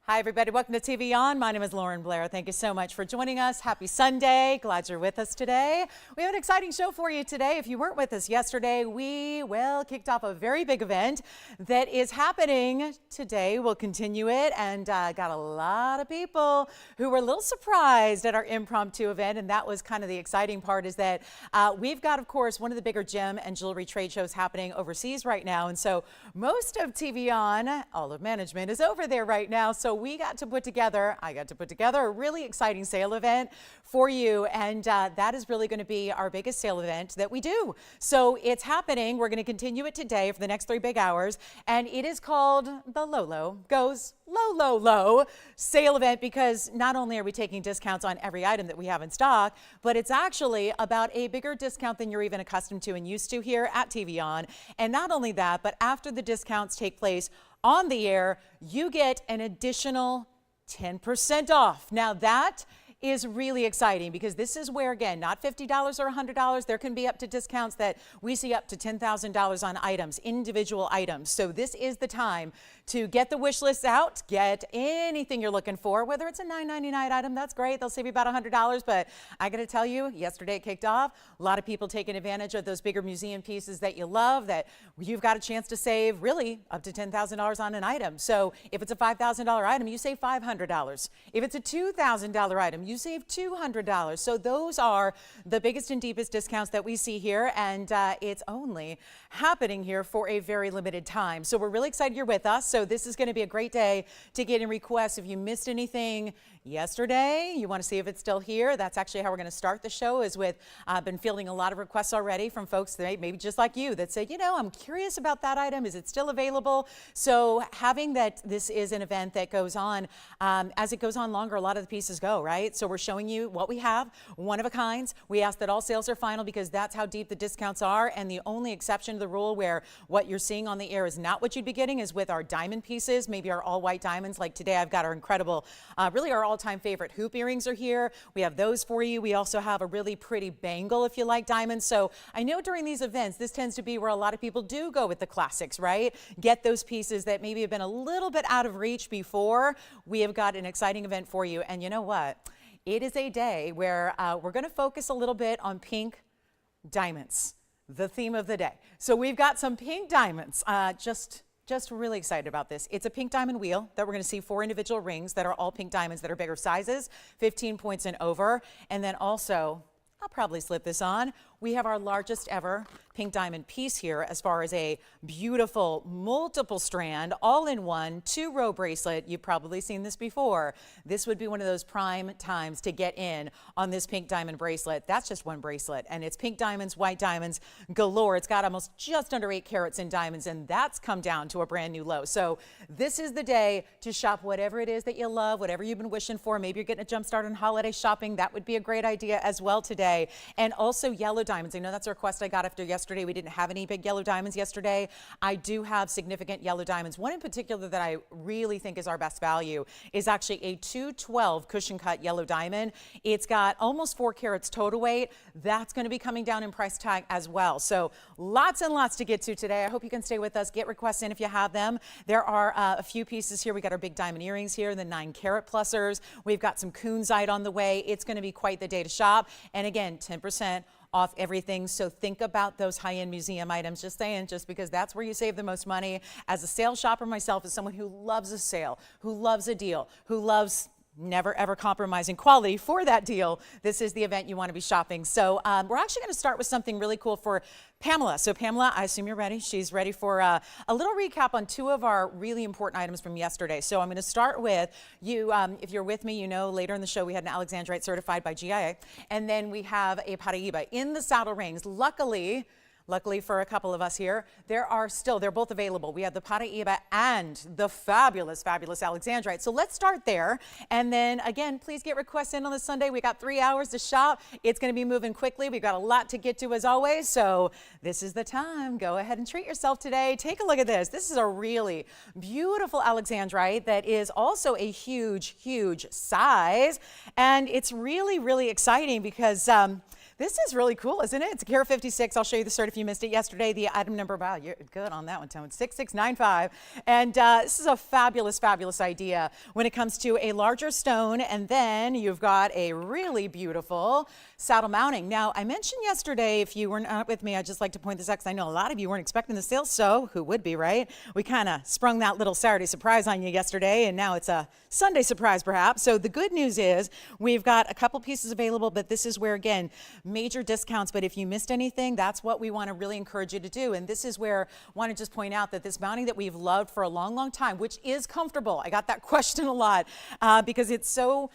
Hi, everybody. Welcome to TVON. My name is Blair. Thank you so much for joining us. Happy Sunday. Glad you're with us today. We have an exciting show for you today. If you weren't with us yesterday, we, kicked off a very big event that is happening today. We'll continue it and got a lot of people who were a little surprised at our impromptu event. And that was kind of the exciting part, is that we've got, of course, one of the bigger gem and jewelry trade shows happening overseas right now. And so most of TVON, all of management, is over there right now. So I got to put together a really exciting sale event for you, and that is really going to be our biggest sale event that we do. So it's happening. We're going to continue it today for the next 3 big hours, and it is called the Low Goes Low sale event, because not only are we taking discounts on every item that we have in stock, but it's actually about a bigger discount than you're even accustomed to and used to here at TVON. And not only that, but after the discounts take place on the air, you get an additional 10% off. Now that is really exciting, because this is where, again, not $50 or $100. There can be up to discounts that we see up to $10,000 on items, individual items. So this is the time to get the wish lists out, get anything you're looking for, whether it's a $9.99 item, that's great. They'll save you about $100. But I got to tell you, yesterday it kicked off. A lot of people taking advantage of those bigger museum pieces that you love, that you've got a chance to save really up to $10,000 on an item. So if it's a $5,000 item, you save $500. If it's a $2,000 item, you save $200. So those are the biggest and deepest discounts that we see here, and it's only happening here for a very limited time. So we're really excited you're with us. So this is going to be a great day to get in requests. If you missed anything yesterday, you want to see if it's still here, that's actually how we're going to start the show, is with I've been fielding a lot of requests already from folks that maybe just like you that say, I'm curious about that item. Is it still available? So having that, this is an event that goes on, as it goes on longer, a lot of the pieces go, right? So we're showing you what we have, one of a kinds. We ask that all sales are final, because that's how deep the discounts are. And the only exception to the rule where what you're seeing on the air is not what you'd be getting is with our diamond pieces, maybe our all white diamonds. Like today, I've got our incredible, really our all-time favorite hoop earrings are here. We have those for you. We also have a really pretty bangle if you like diamonds. So I know during these events, this tends to be where a lot of people do go with the classics, right? Get those pieces that maybe have been a little bit out of reach before. We have got an exciting event for you. And you know what? It is a day where we're going to focus a little bit on pink diamonds, the theme of the day. So we've got some pink diamonds, just really excited about this. It's a pink diamond wheel that we're going to see 4 individual rings that are all pink diamonds that are bigger sizes, 15 points and over. And then also, I'll probably slip this on, we have our largest ever pink diamond piece here, as far as a beautiful multiple strand, all-in-one 2-row bracelet. You've probably seen this before. This would be one of those prime times to get in on this pink diamond bracelet. That's just one bracelet, and it's pink diamonds, white diamonds galore. It's got almost just under 8 carats in diamonds, and that's come down to a brand new low. So this is the day to shop whatever it is that you love, whatever you've been wishing for. Maybe you're getting a jump start on holiday shopping. That would be a great idea as well today. And also yellow diamonds. I know that's a request I got after yesterday. We didn't have any big yellow diamonds yesterday. I do have significant yellow diamonds. One in particular that I really think is our best value is actually a 212 cushion cut yellow diamond. It's got almost 4 carats total weight. That's going to be coming down in price tag as well. So lots and lots to get to today. I hope you can stay with us. Get requests in if you have them. There are a few pieces here. We got our big diamond earrings here, the 9 carat plusers. We've got some kunzite on the way. It's going to be quite the day to shop. And again, 10% off everything. So think about those high-end museum items. Just saying, just because that's where you save the most money. As a sales shopper myself, as someone who loves a sale, who loves a deal, who loves never ever compromising quality for that deal, this is the event you want to be shopping. So we're actually going to start with something really cool for Pamela. So Pamela, I assume you're ready. She's ready for a little recap on 2 of our really important items from yesterday. So I'm going to start with you. If you're with me, you know later in the show we had an Alexandrite certified by GIA, and then we have a Paraíba in the saddle rings. Luckily for a couple of us here, they're both available. We have the Paraíba and the fabulous Alexandrite. So let's start there. And then again, please get requests in on this Sunday. We got 3 hours to shop. It's going to be moving quickly. We've got a lot to get to as always. So this is the time. Go ahead and treat yourself today. Take a look at this. This is a really beautiful Alexandrite that is also a huge size. And it's really exciting because This is really cool, isn't it? It's a Carat 56. I'll show you the cert if you missed it yesterday. The item number, wow, you're good on that one, Tone, 6695. And this is a fabulous, fabulous idea when it comes to a larger stone. And then you've got a really beautiful saddle mounting. Now, I mentioned yesterday, if you were not with me, I'd just like to point this out because I know a lot of you weren't expecting the sale. So who would be, right? We kind of sprung that little Saturday surprise on you yesterday, and now it's a Sunday surprise, perhaps. So the good news is we've got a couple pieces available, but this is where, again, major discounts. But if you missed anything, that's what we want to really encourage you to do. And this is where I want to just point out that this mounting that we've loved for a long, long time, which is comfortable. I got that question a lot because it's so,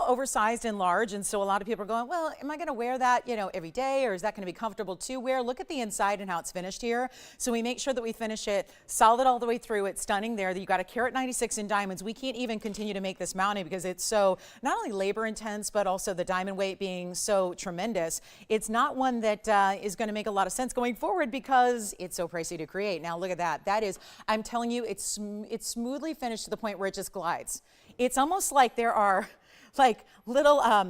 oversized and large. And so a lot of people are going, well, am I going to wear that, every day, or is that going to be comfortable to wear? Look at the inside and how it's finished here. So we make sure that we finish it solid all the way through. It's stunning there. You got a Carat 96 in diamonds. We can't even continue to make this mounting because it's so not only labor intense, but also the diamond weight being so tremendous. It's not one that is going to make a lot of sense going forward because it's so pricey to create. Now look at that. That is, I'm telling you, it's smoothly finished to the point where it just glides. It's almost like there are like little, I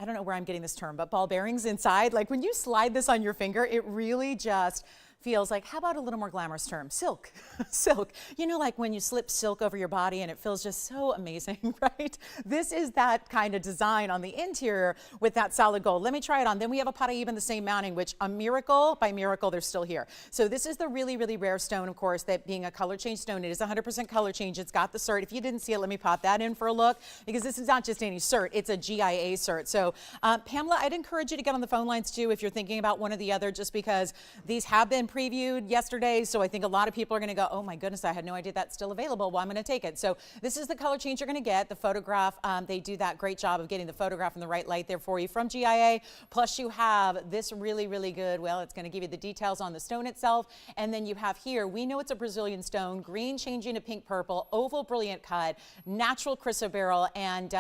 don't know where I'm getting this term, but ball bearings inside. Like when you slide this on your finger, it really just feels like, how about a little more glamorous term? Silk, silk. Like when you slip silk over your body and it feels just so amazing, right? This is that kind of design on the interior with that solid gold. Let me try it on. Then we have a Paraíba in the same mounting, which a miracle, by miracle, they're still here. So this is the really, really rare stone, of course, that being a color change stone, it is 100% color change. It's got the cert. If you didn't see it, let me pop that in for a look because this is not just any cert, it's a GIA cert. So Pamela, I'd encourage you to get on the phone lines too if you're thinking about one or the other, just because these have been previewed yesterday, so I think a lot of people are going to go, oh my goodness, I had no idea that's still available. Well, I'm going to take it. So this is the color change you're going to get. The photograph, they do that great job of getting the photograph in the right light there for you from GIA. Plus you have this really, really good, well, it's going to give you the details on the stone itself. And then you have here, we know it's a Brazilian stone, green changing to pink purple, oval brilliant cut, natural chrysoberyl, and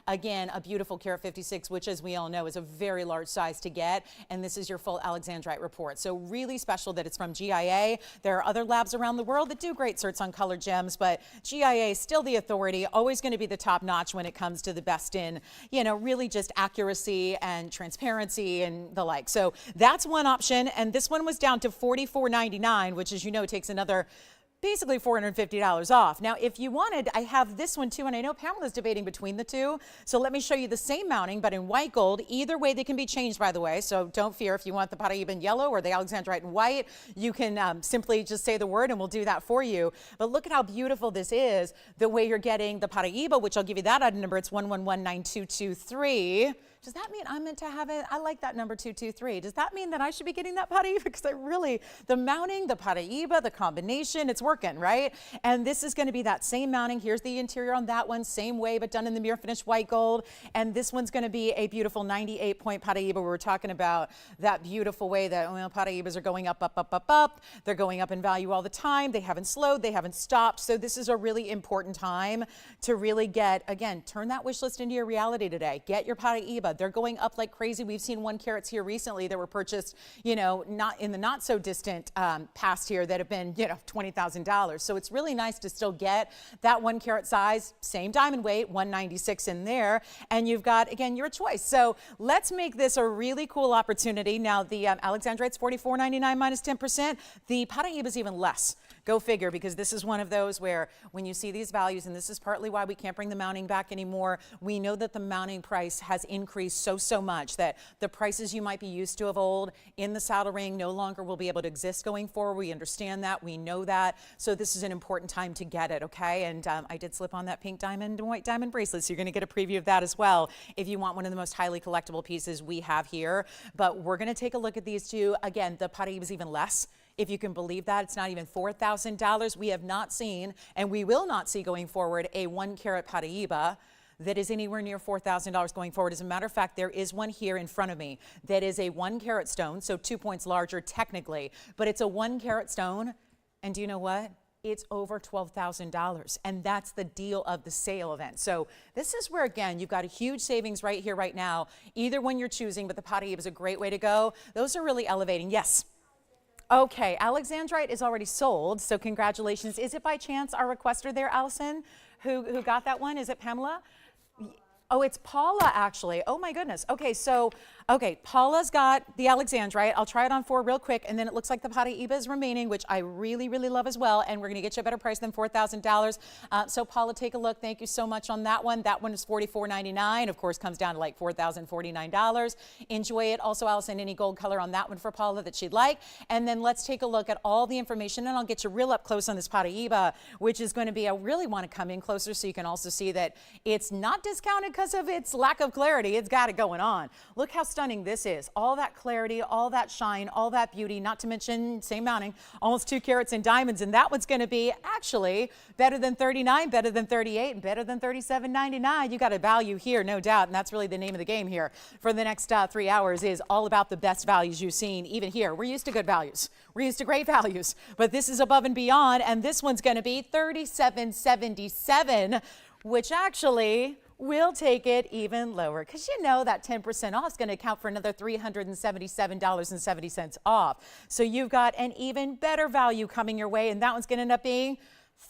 again, a beautiful Carat 56, which as we all know is a very large size to get. And this is your full Alexandrite report. So really special that it's from GIA. There are other labs around the world that do great certs on colored gems, but GIA is still the authority, always going to be the top notch when it comes to the best in, really just accuracy and transparency and the like. So that's one option. And this one was down to $44.99, which, as you know, takes another basically $450 off. Now, if you wanted, I have this one too, and I know Pamela's debating between the two. So let me show you the same mounting, but in white gold. Either way, they can be changed, by the way. So don't fear if you want the Paraíba in yellow or the Alexandrite in white. You can simply just say the word and we'll do that for you. But look at how beautiful this is, the way you're getting the Paraíba, which I'll give you that item number. It's 1119223. Does that mean I'm meant to have it? I like that number 223. Does that mean that I should be getting that Paraíba? Because the mounting, the Paraíba, the combination, it's working, right? And this is going to be that same mounting. Here's the interior on that one, same way, but done in the mirror finished white gold. And this one's going to be a beautiful 98-point Paraíba. We were talking about that beautiful way that Paraíbas are going up, up, up, up, up. They're going up in value all the time. They haven't slowed. They haven't stopped. So this is a really important time to really get, again, turn that wish list into your reality today. Get your Paraíba. They're going up like crazy. We've seen 1 carats here recently that were purchased, not in the not so distant past here that have been, $20,000. So it's really nice to still get that 1 carat size, same diamond weight, 196 in there. And you've got, again, your choice. So let's make this a really cool opportunity. Now the Alexandrite's $44.99 minus 10%. The Paraíba is even less. Go figure, because this is one of those where when you see these values, and this is partly why we can't bring the mounting back anymore, we know that the mounting price has increased so much that the prices you might be used to of old in the saddle ring no longer will be able to exist going forward. We understand that. We know that. So this is an important time to get it, okay? And I did slip on that pink diamond and white diamond bracelet, so you're going to get a preview of that as well if you want one of the most highly collectible pieces we have here. But we're going to take a look at these two. Again, the Paraíba is even less. If you can believe that, it's not even $4,000. We have not seen, and we will not see going forward, a 1 carat Paraíba that is anywhere near $4,000 going forward. As a matter of fact, there is one here in front of me that is a 1 carat stone, so 2 points larger technically, but it's a 1 carat stone. And do you know what? It's over $12,000, and that's the deal of the sale event. So this is where, again, you've got a huge savings right here, right now, either one you're choosing, but the Paraíba is a great way to go. Those are really elevating. Yes. Okay, Alexandrite is already sold, so congratulations. Is it by chance our requester there, Allison, who got that one? Is it Pamela? Oh, it's Paula, actually. Oh, my goodness. Okay, so, Paula's got the Alexandrite. I'll try it on 4 real quick, and then it looks like the Paraiba is remaining, which I really, really love as well, and we're going to get you a better price than $4,000. So, Paula, take a look. Thank you so much on that one. That one is $44.99. Of course, comes down to like $4,049. Enjoy it. Also, Allison, any gold color on that one for Paula that she'd like. And then let's take a look at all the information, and I'll get you real up close on this Paraiba, which is going to be, I really want to come in closer so you can also see that it's not discounted because of its lack of clarity. It's got it going on. Look how stunning this is. All that clarity, all that shine, all that beauty, not to mention same mounting, almost 2 carats in diamonds. And that one's going to be actually better than 39, better than 38, and better than 37.99. You got a value here, no doubt. And that's really the name of the game here for the next 3 hours is all about the best values you've seen. Even here, we're used to good values. We're used to great values, but this is above and beyond. And this one's going to be $37.77, which actually we'll take it even lower because you know that 10% off is going to account for another $377.70 off. So you've got an even better value coming your way, and that one's going to end up being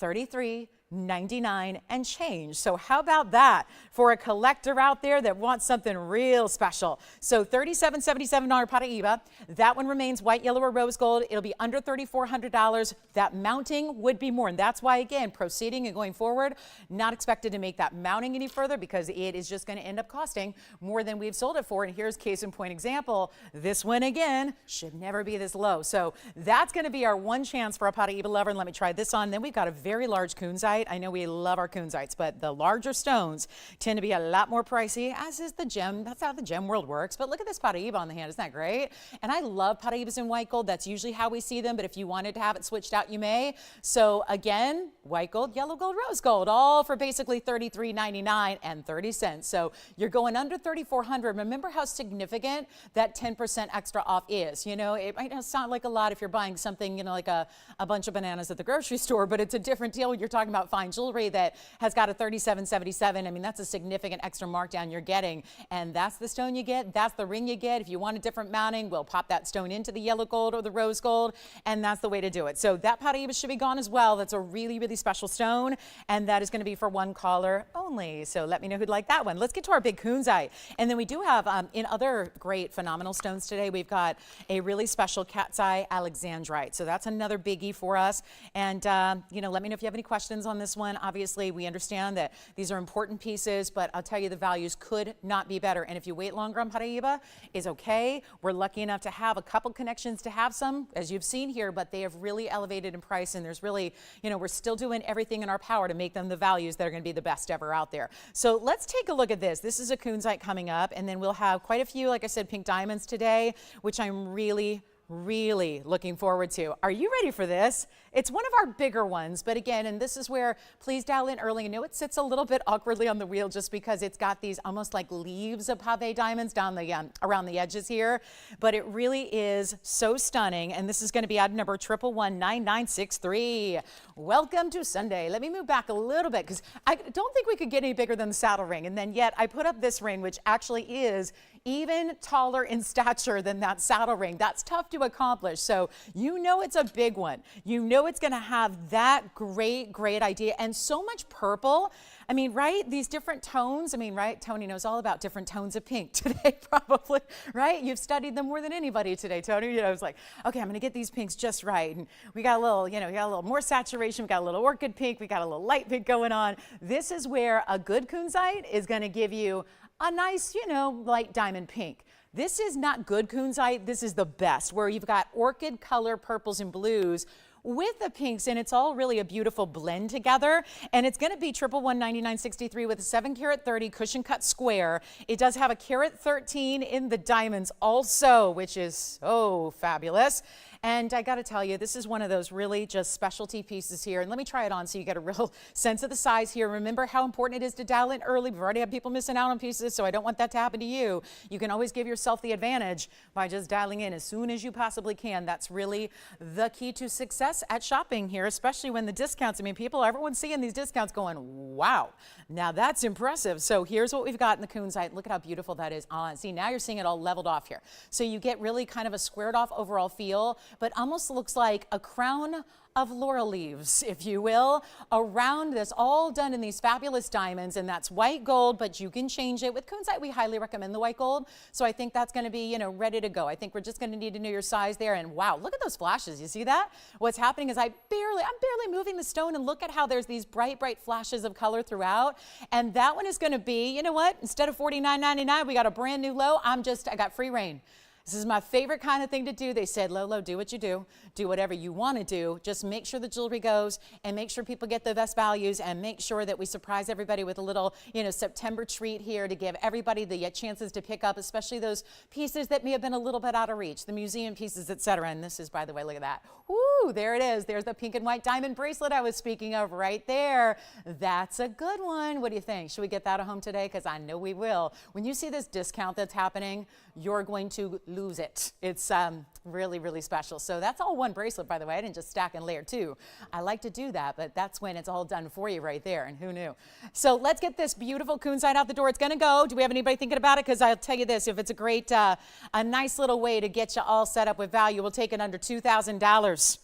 $33.99 and change. So how about that for a collector out there that wants something real special? So $37.77 Paraiba. That one remains white, yellow, or rose gold. It'll be under $3,400. That mounting would be more. And that's why, again, proceeding and going forward, not expected to make that mounting any further because it is just going to end up costing more than we've sold it for. And here's case in point example. This one, again, should never be this low. So that's going to be our one chance for a Paraiba lover. And let me try this on. Then we've got a very large kunzite. I know we love our kunzites, but the larger stones tend to be a lot more pricey, as is the gem. That's how the gem world works. But look at this Paraiba on the hand. Isn't that great? And I love Paraibas in white gold. That's usually how we see them. But if you wanted to have it switched out, you may. So again, white gold, yellow gold, rose gold, all for basically $33.99 and 30 cents. So you're going under $3,400. Remember how significant that 10% extra off is. You know, it might not sound like a lot if you're buying something, you know, like a bunch of bananas at the grocery store, but it's a different deal when you're talking about fine jewelry that has got a $37.77. I mean, that's a significant extra markdown you're getting. And that's the stone you get. That's the ring you get. If you want a different mounting, we'll pop that stone into the yellow gold or the rose gold. And that's the way to do it. So that Paraiba should be gone as well. That's a really, really special stone. And that is going to be for one caller only. So let me know who'd like that one. Let's get to our big kunzite. And then we do have, in other great phenomenal stones today, we've got a really special cat's eye Alexandrite. So that's another biggie for us. And, you know, let me know if you have any questions on this one. Obviously, we understand that these are important pieces, but I'll tell you the values could not be better. And if you wait longer on Paraiba, is okay. We're lucky enough to have a couple connections to have some, as you've seen here, but they have really elevated in price. And there's really, you know, we're still doing everything in our power to make them the values that are going to be the best ever out there. So let's take a look at this. This is a kunzite coming up, and then we'll have quite a few, like I said, pink diamonds today, which I'm really looking forward to. Are you ready for this? It's one of our bigger ones, but again, and this is where please dial in early. I know it sits a little bit awkwardly on the wheel just because it's got these almost like leaves of pave diamonds down the around the edges here, but it really is so stunning. And this is going to be item number 1119963. Welcome to Sunday. Let me move back a little bit because I don't think we could get any bigger than the saddle ring. And then yet I put up this ring, which actually is even taller in stature than that saddle ring. That's tough to accomplish. So you know it's a big one. You know it's going to have that great idea and so much purple. I mean, right? These different tones. I mean, right? Tony knows all about different tones of pink today, probably, right? You've studied them more than anybody today, Tony. You know, it's like, okay, I'm going to get these pinks just right. And we got a little, you know, we got a little more saturation. We got a little orchid pink. We got a little light pink going on. This is where a good kunzite is going to give you a nice, you know, light diamond pink. This is not good kunzite. This is the best, where you've got orchid color purples and blues with the pinks, and it's all really a beautiful blend together. And it's going to be 1119963 with a 7 carat 30 cushion cut square. It does have a carat 13 in the diamonds also, which is so fabulous. And I got to tell you, this is one of those really just specialty pieces here. And let me try it on so you get a real sense of the size here. Remember how important it is to dial in early. We've already had people missing out on pieces, so I don't want that to happen to you. You can always give yourself the advantage by just dialing in as soon as you possibly can. That's really the key to success at shopping here, especially when the discounts, I mean, everyone's seeing these discounts going, wow, now that's impressive. So here's what we've got in the kunzite. Look at how beautiful that is on. See, now you're seeing it all leveled off here. So you get really kind of a squared off overall feel, but almost looks like a crown of laurel leaves, if you will, around this, all done in these fabulous diamonds, and that's white gold, but you can change it. With kunzite, we highly recommend the white gold, so I think that's going to be, you know, ready to go. I think we're just going to need to know your size there, and wow, look at those flashes. You see that? What's happening is I'm barely moving the stone, and look at how there's these bright, bright flashes of color throughout, and that one is going to be, you know what, instead of $49.99, we got a brand new low. I got free reign. This is my favorite kind of thing to do. They said, Lolo, do what you do. Do whatever you want to do. Just make sure the jewelry goes and make sure people get the best values and make sure that we surprise everybody with a little, you know, September treat here to give everybody the chances to pick up, especially those pieces that may have been a little bit out of reach, the museum pieces, etc. And this is, by the way, look at that. Woo, there it is. There's the pink and white diamond bracelet I was speaking of right there. That's a good one. What do you think? Should we get that at home today? Because I know we will. When you see this discount that's happening, you're going to lose it. It's really, really special. So that's all one bracelet, by the way. I didn't just stack and layer two. I like to do that, but that's when it's all done for you right there, and who knew? So let's get this beautiful kunzite out the door. It's going to go. Do we have anybody thinking about it? Because I'll tell you this, if it's a great, a nice little way to get you all set up with value, we'll take it under $2,000.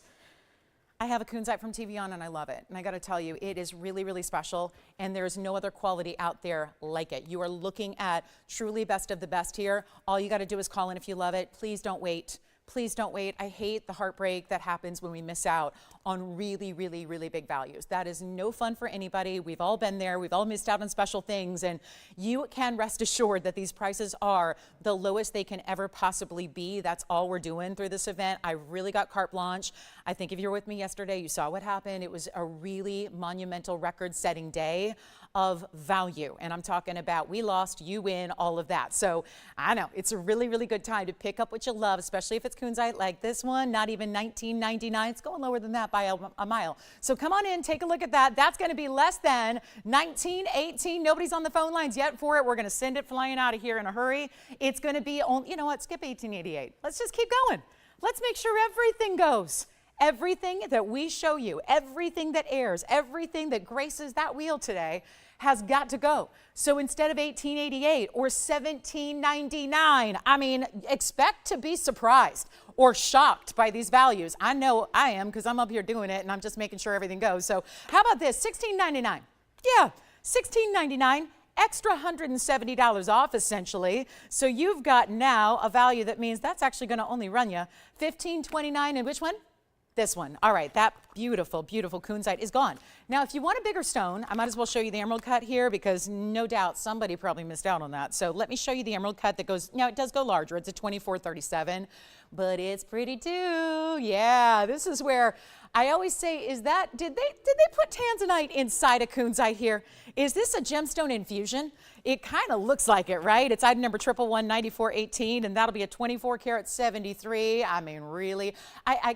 I have a kunzite from TVON and I love it. And I got to tell you, it is really, really special. And there's no other quality out there like it. You are looking at truly best of the best here. All you got to do is call in if you love it. Please don't wait. Please don't wait. I hate the heartbreak that happens when we miss out on really, really, really big values. That is no fun for anybody. We've all been there. We've all missed out on special things. And you can rest assured that these prices are the lowest they can ever possibly be. That's all we're doing through this event. I really got carte blanche. I think if you were with me yesterday, you saw what happened. It was a really monumental record-setting day of value. And I'm talking about we lost, you win, all of that. So I know it's a really, really good time to pick up what you love, especially if it's kunzite like this one, not even $19.99. It's going lower than that by a mile. So come on in, take a look at that. That's going to be less than $19.18. Nobody's on the phone lines yet for it. We're going to send it flying out of here in a hurry. It's going to be, you know what, skip $18.88. Let's just keep going. Let's make sure everything goes. Everything that we show you, everything that airs, everything that graces that wheel today has got to go. So instead of $18.88 or $17.99, I mean, expect to be surprised or shocked by these values. I know I am because I'm up here doing it and I'm just making sure everything goes. So how about this? $16.99. Yeah, $16.99. Extra $170 off, essentially. So you've got now a value that means that's actually going to only run you $15.29. And which one? This one. All right, that beautiful, beautiful kunzite is gone. Now, if you want a bigger stone, I might as well show you the emerald cut here because no doubt somebody probably missed out on that. So let me show you the emerald cut that goes, now it does go larger. It's a 2437, but it's pretty too. Yeah, this is where I always say, is that, did they put tanzanite inside a kunzite here? Is this a gemstone infusion? It kind of looks like it, right? It's item number 1119418, and that'll be a 24 karat 73. I mean, really,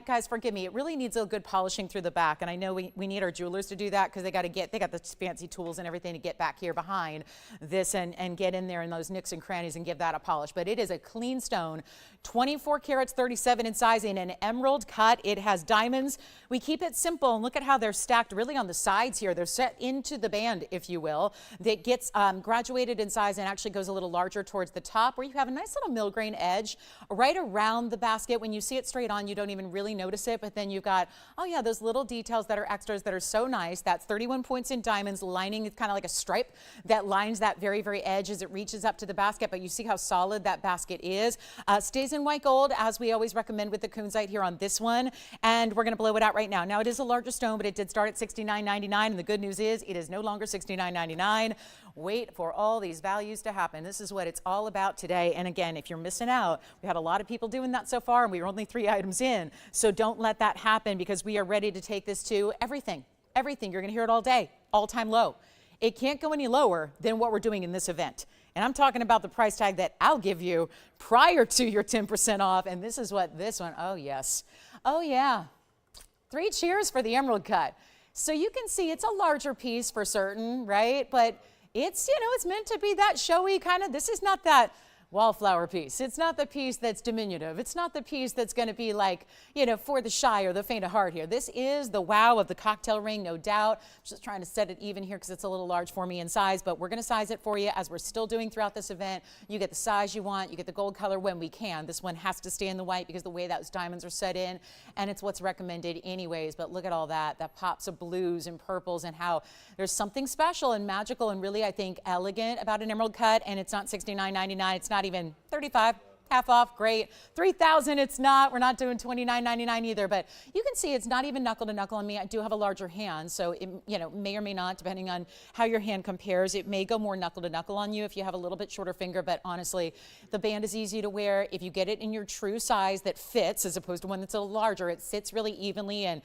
guys, forgive me. It really needs a good polishing through the back, and I know we need our jewelers to do that because they got the fancy tools and everything to get back here behind this and get in there in those nooks and crannies and give that a polish. But it is a clean stone, 24 karats, 37 in size, in an emerald cut. It has diamonds. We keep it simple, and look at how they're stacked really on the sides here. They're set into the band, if you will, that gets graduated in size and actually goes a little larger towards the top, where you have a nice little mill-grain edge right around the basket. When you see it straight on, you don't even really notice it, but then you've got, oh yeah, those little details that are extras that are so nice. That's 31 points in diamonds lining. It's kind of like a stripe that lines that very, very edge as it reaches up to the basket, but you see how solid that basket is. Stays in white gold, as we always recommend with the kunzite here on this one, and we're going to blow it out right now. Now, it is a larger stone, but it did start at $69.99, and the good news is it is no longer $69.99. Wait for all these values to happen. This is what it's all about today. And again, if you're missing out, we had a lot of people doing that so far, and we were only 3 items in. So don't let that happen, because we are ready to take this to everything. Everything. You're going to hear it all day. All-time low. It can't go any lower than what we're doing in this event. And I'm talking about the price tag that I'll give you prior to your 10% off. And this is what this one, oh yes. Oh yeah. 3 cheers for the emerald cut. So you can see it's a larger piece for certain, right? But it's, you know, it's meant to be that showy kind of, this is not that wallflower piece. It's not the piece that's diminutive. It's not the piece that's going to be like, for the shy or the faint of heart here. This is the wow of the cocktail ring, no doubt. Just trying to set it even here because it's a little large for me in size, but we're going to size it for you as we're still doing throughout this event. You get the size you want. You get the gold color when we can. This one has to stay in the white because the way those diamonds are set in, and it's what's recommended anyways. But look at all that pops of blues and purples, and how there's something special and magical and really, I think, elegant about an emerald cut. And it's not $69.99. It's not even $35. Half off, great. $3,000, it's not. We're not doing $29.99 either, but you can see it's not even knuckle to knuckle on me. I do have a larger hand, so it, may or may not, depending on how your hand compares. It may go more knuckle to knuckle on you if you have a little bit shorter finger, but honestly, the band is easy to wear. If you get it in your true size that fits, as opposed to one that's a little larger, it sits really evenly and,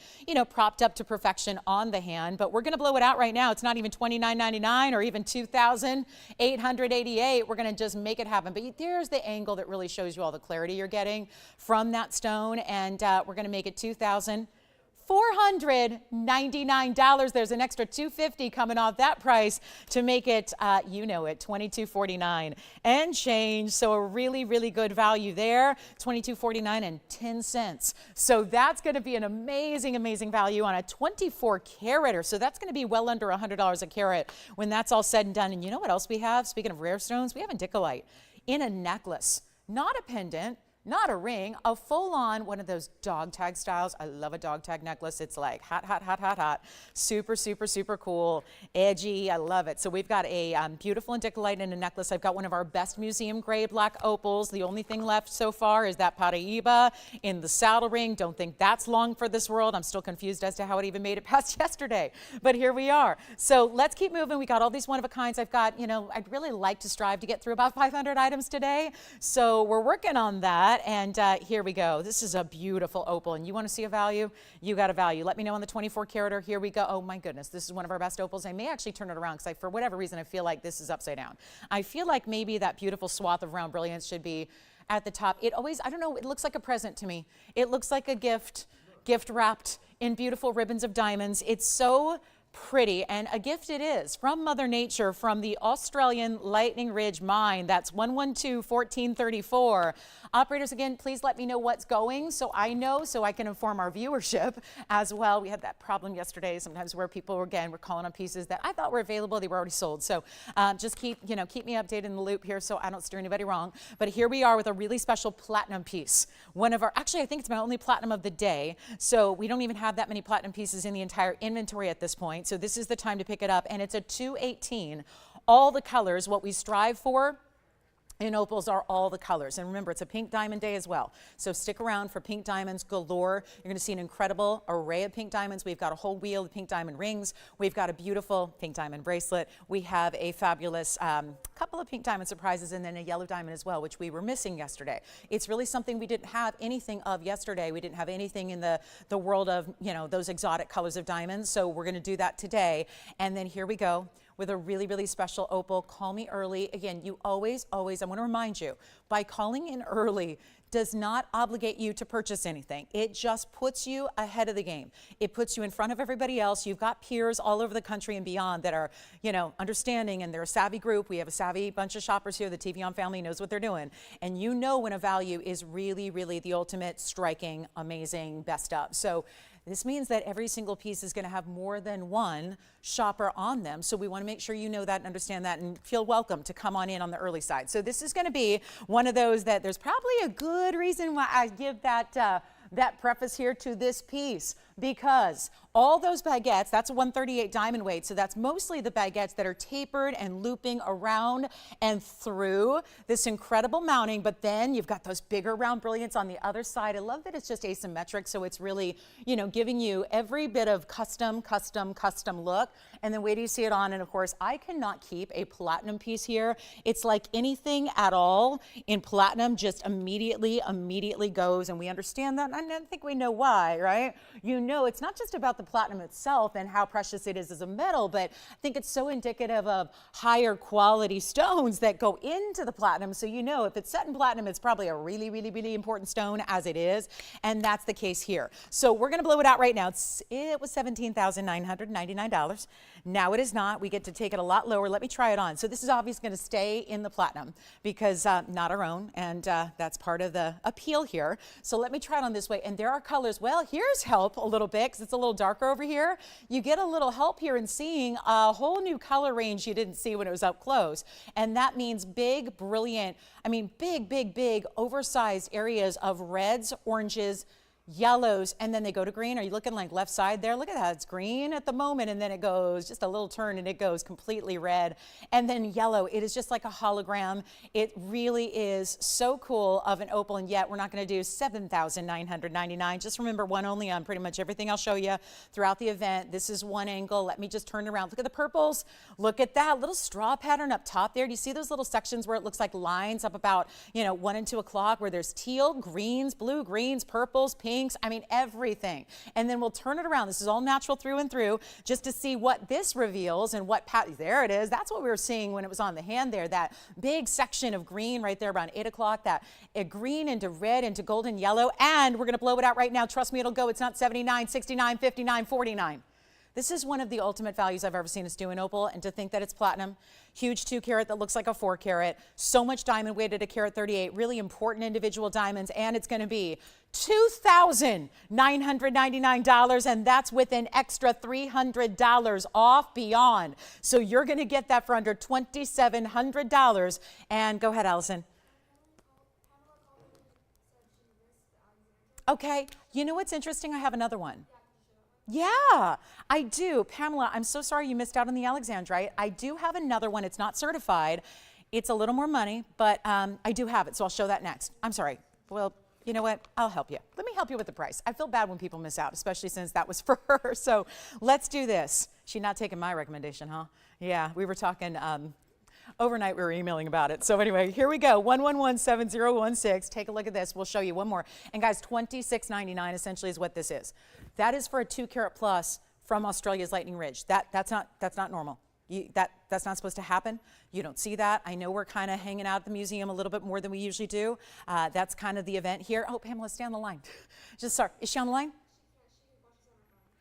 propped up to perfection on the hand. But we're going to blow it out right now. It's not even $29.99 or even $2,888. We're going to just make it happen. But there's the angle that really shows you all the clarity you're getting from that stone, and we're going to make it $2,499. There's an extra $250 coming off that price to make it, $22.49 and change. So a really, really good value there, $22.49 and 10 cents. So that's going to be an amazing, amazing value on a 24 carat. So that's going to be well under $100 a carat when that's all said and done. And you know what else we have? Speaking of rare stones, we have indicolite in a necklace. Not a pendant, not a ring, a full-on one of those dog tag styles. I love a dog tag necklace. It's like hot, hot, hot, hot, hot. Super, super, super cool, edgy. I love it. So we've got a beautiful indicolite in a necklace. I've got one of our best museum grade black opals. The only thing left so far is that Paraíba in the saddle ring. Don't think that's long for this world. I'm still confused as to how it even made it past yesterday, but here we are. So let's keep moving. We got all these one-of-a-kinds. I've got, I'd really like to strive to get through about 500 items today. So we're working on that. And here we go. This is a beautiful opal, and you want to see a value? You got a value. Let me know on the 24 carat. Here we go. Oh my goodness, this is one of our best opals. I may actually turn it around because for whatever reason I feel like this is upside down. I feel like maybe that beautiful swath of round brilliance should be at the top. It always, I don't know, it looks like a present to me. It looks like a gift wrapped in beautiful ribbons of diamonds. It's so pretty, and a gift it is from Mother Nature, from the Australian Lightning Ridge Mine. That's 112-1434. Operators, again, please let me know what's going so I know, so I can inform our viewership as well. We had that problem yesterday sometimes where people, again, were calling on pieces that I thought were available. They were already sold. So just keep me updated in the loop here so I don't steer anybody wrong. But here we are with a really special platinum piece. One of our, actually, I think it's my only platinum of the day. So we don't even have that many platinum pieces in the entire inventory at this point. So this is the time to pick it up, and it's a 218. All the colors, what we strive for in opals are all the colors. And remember, it's a pink diamond day as well. So stick around for pink diamonds galore. You're going to see an incredible array of pink diamonds. We've got a whole wheel of pink diamond rings. We've got a beautiful pink diamond bracelet. We have a fabulous couple of pink diamond surprises, and then a yellow diamond as well, which we were missing yesterday. It's really something we didn't have anything of yesterday. We didn't have anything in the world of, those exotic colors of diamonds. So we're going to do that today. And then here we go with a really, really special opal. Call me early. Again, you always, I want to remind you, by calling in early does not obligate you to purchase anything. It just puts you ahead of the game. It puts you in front of everybody else. You've got peers all over the country and beyond that are, understanding, and they're a savvy group. We have a savvy bunch of shoppers here. The TVON family knows what they're doing. And you know when a value is really, really the ultimate, striking, amazing, best of. So this means that every single piece is going to have more than one shopper on them. So we want to make sure you know that and understand that and feel welcome to come on in on the early side. So this is going to be one of those that there's probably a good reason why I give that preface here to this piece, because all those baguettes, that's a 138 diamond weight, so that's mostly the baguettes that are tapered and looping around and through this incredible mounting, but then you've got those bigger round brilliants on the other side. I love that it's just asymmetric, so it's really, giving you every bit of custom look. And then wait till you see it on, and of course, I cannot keep a platinum piece here. It's like anything at all in platinum just immediately goes, and we understand that. I think we know why, right? You know, it's not just about the platinum itself and how precious it is as a metal, but I think it's so indicative of higher quality stones that go into the platinum. So you know, if it's set in platinum, it's probably a really, really, really important stone, as it is, and that's the case here. So we're going to blow it out right now. It was $17,999. Now it is not. We get to take it a lot lower. Let me try it on. So this is obviously going to stay in the platinum because not our own, and that's part of the appeal here. So let me try it on this way. And there are colors. Well, here's help a little bit because it's a little darker over here. You get a little help here in seeing a whole new color range you didn't see when it was up close. And that means big, brilliant, I mean, big, big, big, oversized areas of reds, oranges, yellows, and then they go to green. Are you looking like left side there? Look at that. It's green at the moment, and then it goes just a little turn and it goes completely red, and then yellow. It is just like a hologram. It really is so cool of an opal, and yet we're not going to do $7,999. Just remember, one only on pretty much everything I'll show you throughout the event. This is one angle. Let me just turn it around. Look at the purples. Look at that little straw pattern up top there. Do you see those little sections where it looks like lines up about, you know, 1 and 2 o'clock, where there's teal, greens, blue, greens, purples, pinks, I mean, everything. And then we'll turn it around. This is all natural through and through, just to see what this reveals and what, there it is. That's what we were seeing when it was on the hand there, that big section of green right there around 8 o'clock, that green into red into golden yellow. And we're going to blow it out right now. Trust me, it'll go. It's not 79, 69, 59, 49. This is one of the ultimate values I've ever seen us do in opal, and to think that it's platinum, huge 2 carat that looks like a 4 carat, so much diamond weighted at carat 38, really important individual diamonds, and it's going to be $2,999, and that's with an extra $300 off beyond. So you're going to get that for under $2,700. And go ahead, Allison. Okay, you know what's interesting? I have another one. Yeah, I do. Pamela, I'm so sorry you missed out on the Alexandrite. I do have another one. It's not certified. It's a little more money, but I do have it, so I'll show that next. I'm sorry. Well, you know what? I'll help you. Let me help you with the price. I feel bad when people miss out, especially since that was for her. So let's do this. She's not taking my recommendation, huh? Yeah, we were talking overnight. We were emailing about it. So anyway, here we go. 1117016. Take a look at this. We'll show you one more. And guys, $26.99 essentially is what this is. That is for a 2 carat plus from Australia's Lightning Ridge. That's not normal. That's not supposed to happen. You don't see that. I know we're kind of hanging out at the museum a little bit more than we usually do. That's kind of the event here. Oh, Pamela, stay on the line. Just sorry. Is she on the line?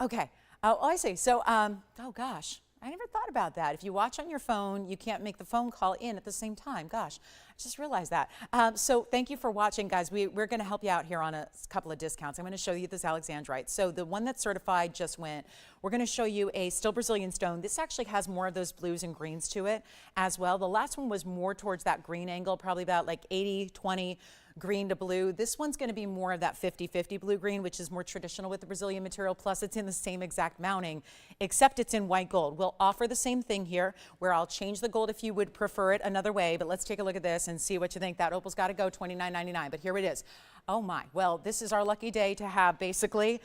Okay. Oh, I see. So, oh gosh. I never thought about that. If you watch on your phone, you can't make the phone call in at the same time. Gosh, I just realized that. So thank you for watching, guys. We're going to help you out here on a couple of discounts. I'm going to show you this Alexandrite. So the one that's certified just went. We're going to show you a still Brazilian stone. This actually has more of those blues and greens to it as well. The last one was more towards that green angle, probably about like 80-20 green to blue. This one's going to be more of that 50-50 blue-green, which is more traditional with the Brazilian material. Plus, it's in the same exact mounting, except it's in white gold. We'll offer the same thing here, where I'll change the gold if you would prefer it another way. But let's take a look at this and see what you think. That opal's got to go $29.99. But here it is. Oh my, well, this is our lucky day to have basically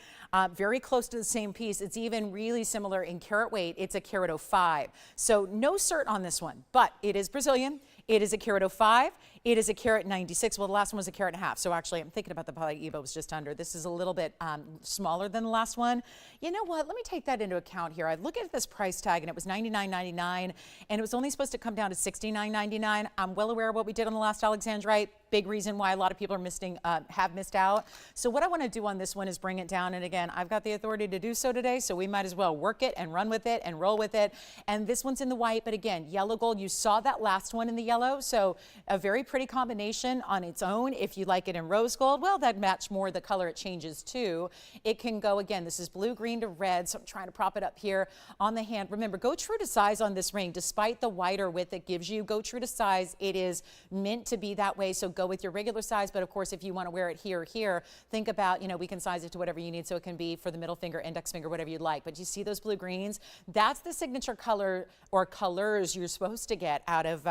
very close to the same piece. It's even really similar in carat weight. It's a carat 05. So no cert on this one, but it is Brazilian. It is a carat 05. It is a carat 96. Well, the last one was a carat and a half. So actually, I'm thinking about the Palaiba was just under. This is a little bit smaller than the last one. You know what? Let me take that into account here. I look at this price tag, and it was $99.99, and it was only supposed to come down to $69.99. I'm well aware of what we did on the last Alexandrite. Big reason why a lot of people are have missed out. So what I want to do on this one is bring it down. And again, I've got the authority to do so today, so we might as well work it and run with it and roll with it. And this one's in the white, but again, yellow gold. You saw that last one in the yellow, so a very pretty combination on its own. If you like it in rose gold, well, that match more the color it changes to. It can go, again, this is blue, green to red, so I'm trying to prop it up here on the hand. Remember, go true to size on this ring. Despite the wider width it gives you, go true to size. It is meant to be that way, so go with your regular size. But of course, if you want to wear it here or here, think about, you know, we can size it to whatever you need, so it can be for the middle finger, index finger, whatever you'd like. But you see those blue greens? That's the signature color or colors you're supposed to get out of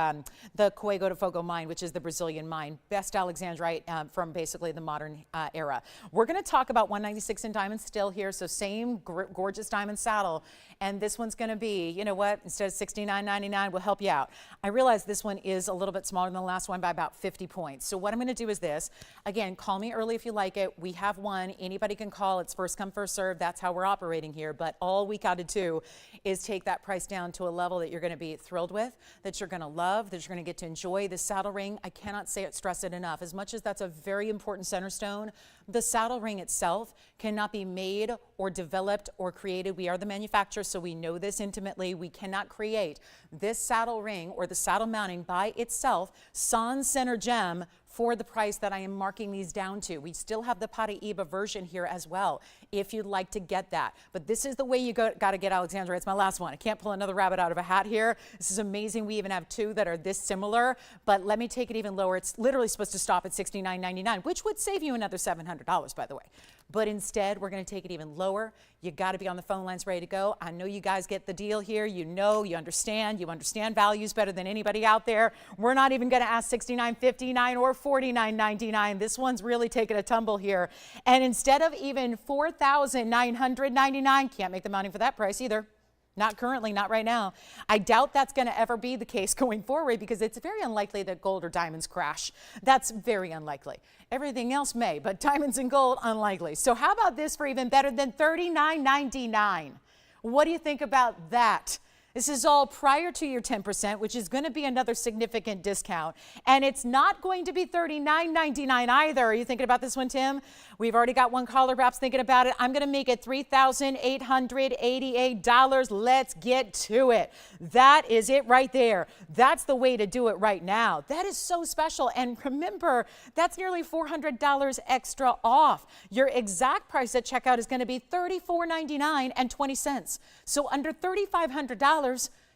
the Cuego de Fogo mine, which is the Brazilian mine. Best alexandrite from basically the modern era. We're going to talk about 196 in diamonds still here, so same gorgeous diamond saddle. And this one's going to be, you know what, instead of $69.99, we'll help you out. I realize this one is a little bit smaller than the last one by about 50 points. So what I'm going to do is this. Again, call me early if you like it. We have one. Anybody can call. It's first come, first serve. That's how we're operating here. But all we got to do is take that price down to a level that you're going to be thrilled with, that you're going to love, that you're going to get to enjoy. The saddle ring, I cannot stress it enough. As much as that's a very important center stone, the saddle ring itself cannot be made or developed or created. We are the manufacturer, so we know this intimately. We cannot create this saddle ring or the saddle mounting by itself, sans center gem, for the price that I am marking these down to. We still have the Paraiba version here as well, if you'd like to get that. But this is the way you got to get Alexandra. It's my last one. I can't pull another rabbit out of a hat here. This is amazing. We even have two that are this similar, but let me take it even lower. It's literally supposed to stop at $69.99, which would save you another $700, by the way. But instead, we're going to take it even lower. You got to be on the phone lines ready to go. I know you guys get the deal here. You know, you understand values better than anybody out there. We're not even going to ask $69.59 or $49.99. This one's really taking a tumble here. And instead of even $4,999, can't make the mounting for that price either. Not currently, not right now. I doubt that's going to ever be the case going forward because it's very unlikely that gold or diamonds crash. That's very unlikely. Everything else may, but diamonds and gold, unlikely. So how about this for even better than $39.99? What do you think about that? This is all prior to your 10%, which is going to be another significant discount. And it's not going to be $39.99 either. Are you thinking about this one, Tim? We've already got one caller perhaps thinking about it. I'm going to make it $3,888. Let's get to it. That is it right there. That's the way to do it right now. That is so special. And remember, that's nearly $400 extra off. Your exact price at checkout is going to be $34.99 and 20 cents. So under $3,500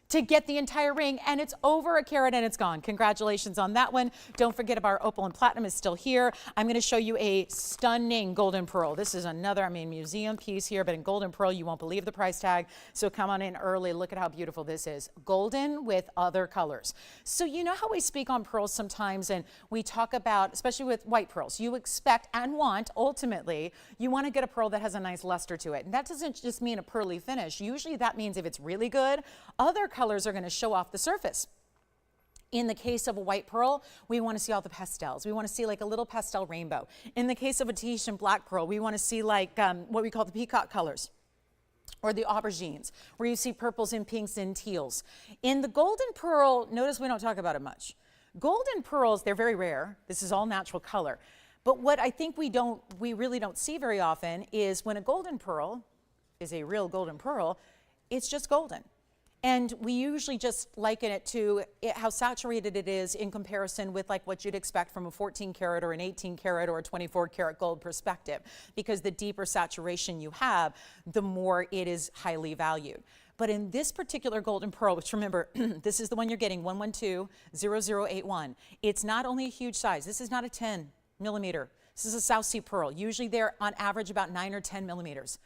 to get the entire ring, and it's over a carat and it's gone. Congratulations on that one. Don't forget our opal and platinum is still here. I'm going to show you a stunning golden pearl. This is another, museum piece here, but in golden pearl, you won't believe the price tag. So come on in early. Look at how beautiful this is. Golden with other colors. So you know how we speak on pearls sometimes, and we talk about, especially with white pearls, you expect and want, ultimately, you want to get a pearl that has a nice luster to it. And that doesn't just mean a pearly finish. Usually that means if it's really good, other colors are going to show off the surface. In the case of a white pearl, we want to see all the pastels. We want to see like a little pastel rainbow. In the case of a Tahitian black pearl, we want to see like what we call the peacock colors, or the aubergines, where you see purples and pinks and teals. In the golden pearl, notice we don't talk about it much. Golden pearls, they're very rare. This is all natural color. But what I think we really don't see very often is when a golden pearl is a real golden pearl, it's just golden. And we usually just liken it to how saturated it is in comparison with like what you'd expect from a 14 karat or an 18 karat or a 24 karat gold perspective, because the deeper saturation you have, the more it is highly valued. But in this particular golden pearl, which remember, this is the one you're getting, 112-0081. It's not only a huge size. This is not a 10 millimeter. This is a South Sea pearl. Usually they're on average about 9 or 10 millimeters.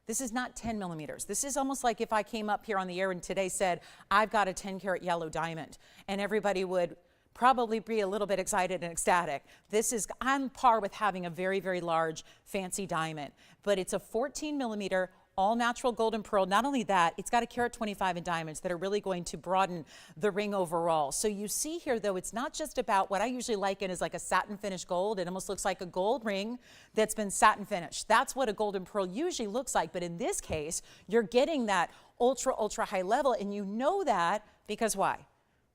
This is not 10 millimeters. This is almost like if I came up here on the air and today said, I've got a 10 karat yellow diamond, and everybody would probably be a little bit excited and ecstatic. This is on par with having a very, very large fancy diamond, but it's a 14 millimeter all natural golden pearl. Not only that, it's got a carat 25 in diamonds that are really going to broaden the ring overall. So you see here, though, it's not just about what I usually liken as like a satin finished gold. It almost looks like a gold ring that's been satin finished. That's what a golden pearl usually looks like. But in this case, you're getting that ultra, ultra high level. And you know that because why?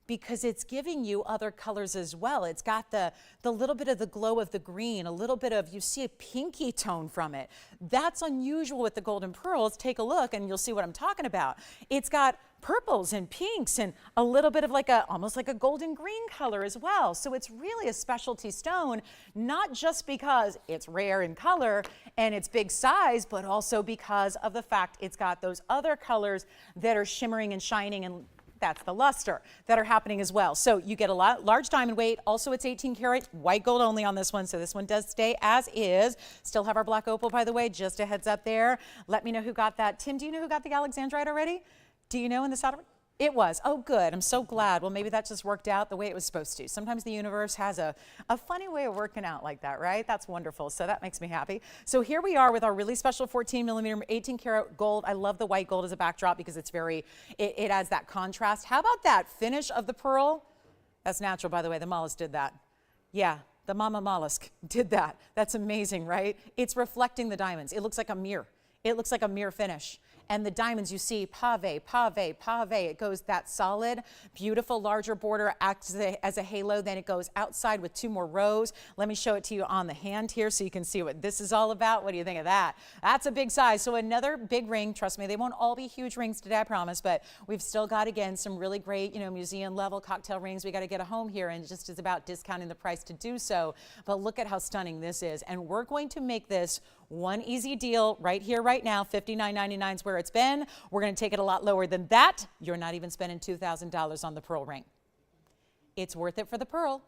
Because it's giving you other colors as well. It's got the little bit of the glow of the green, a little bit of, you see a pinky tone from it. That's unusual with the golden pearls. Take a look and you'll see what I'm talking about. It's got purples and pinks and a little bit of like almost like a golden green color as well. So it's really a specialty stone, not just because it's rare in color and it's big size, but also because of the fact it's got those other colors that are shimmering and shining, and that's the luster that are happening as well. So you get a large diamond weight. Also, it's 18 karat white gold only on this one. So this one does stay as is. Still have our black opal, by the way, just a heads up there. Let me know who got that. Tim, do you know who got the alexandrite already? Do you know in the saddle? It was. Oh, good. I'm so glad. Well, maybe that just worked out the way it was supposed to. Sometimes the universe has a funny way of working out like that, right? That's wonderful. So that makes me happy. So here we are with our really special 14 millimeter, 18 karat gold. I love the white gold as a backdrop because it's it adds that contrast. How about that finish of the pearl? That's natural, by the way. The mollusk did that. Yeah, the mama mollusk did that. That's amazing, right? It's reflecting the diamonds. It looks like a mirror. It looks like a mirror finish. And the diamonds you see, pave, pave, pave. It goes that solid, beautiful, larger border, acts as a halo. Then it goes outside with 2 more rows. Let me show it to you on the hand here so you can see what this is all about. What do you think of that? That's a big size. So another big ring. Trust me, they won't all be huge rings today, I promise. But we've still got, again, some really great, museum level cocktail rings. We got to get a home here, and it just is about discounting the price to do so. But look at how stunning this is. And we're going to make this one easy deal right here, right now. $59.99 is where it's been. We're going to take it a lot lower than that. You're not even spending $2,000 on the pearl ring. It's worth it for the pearl.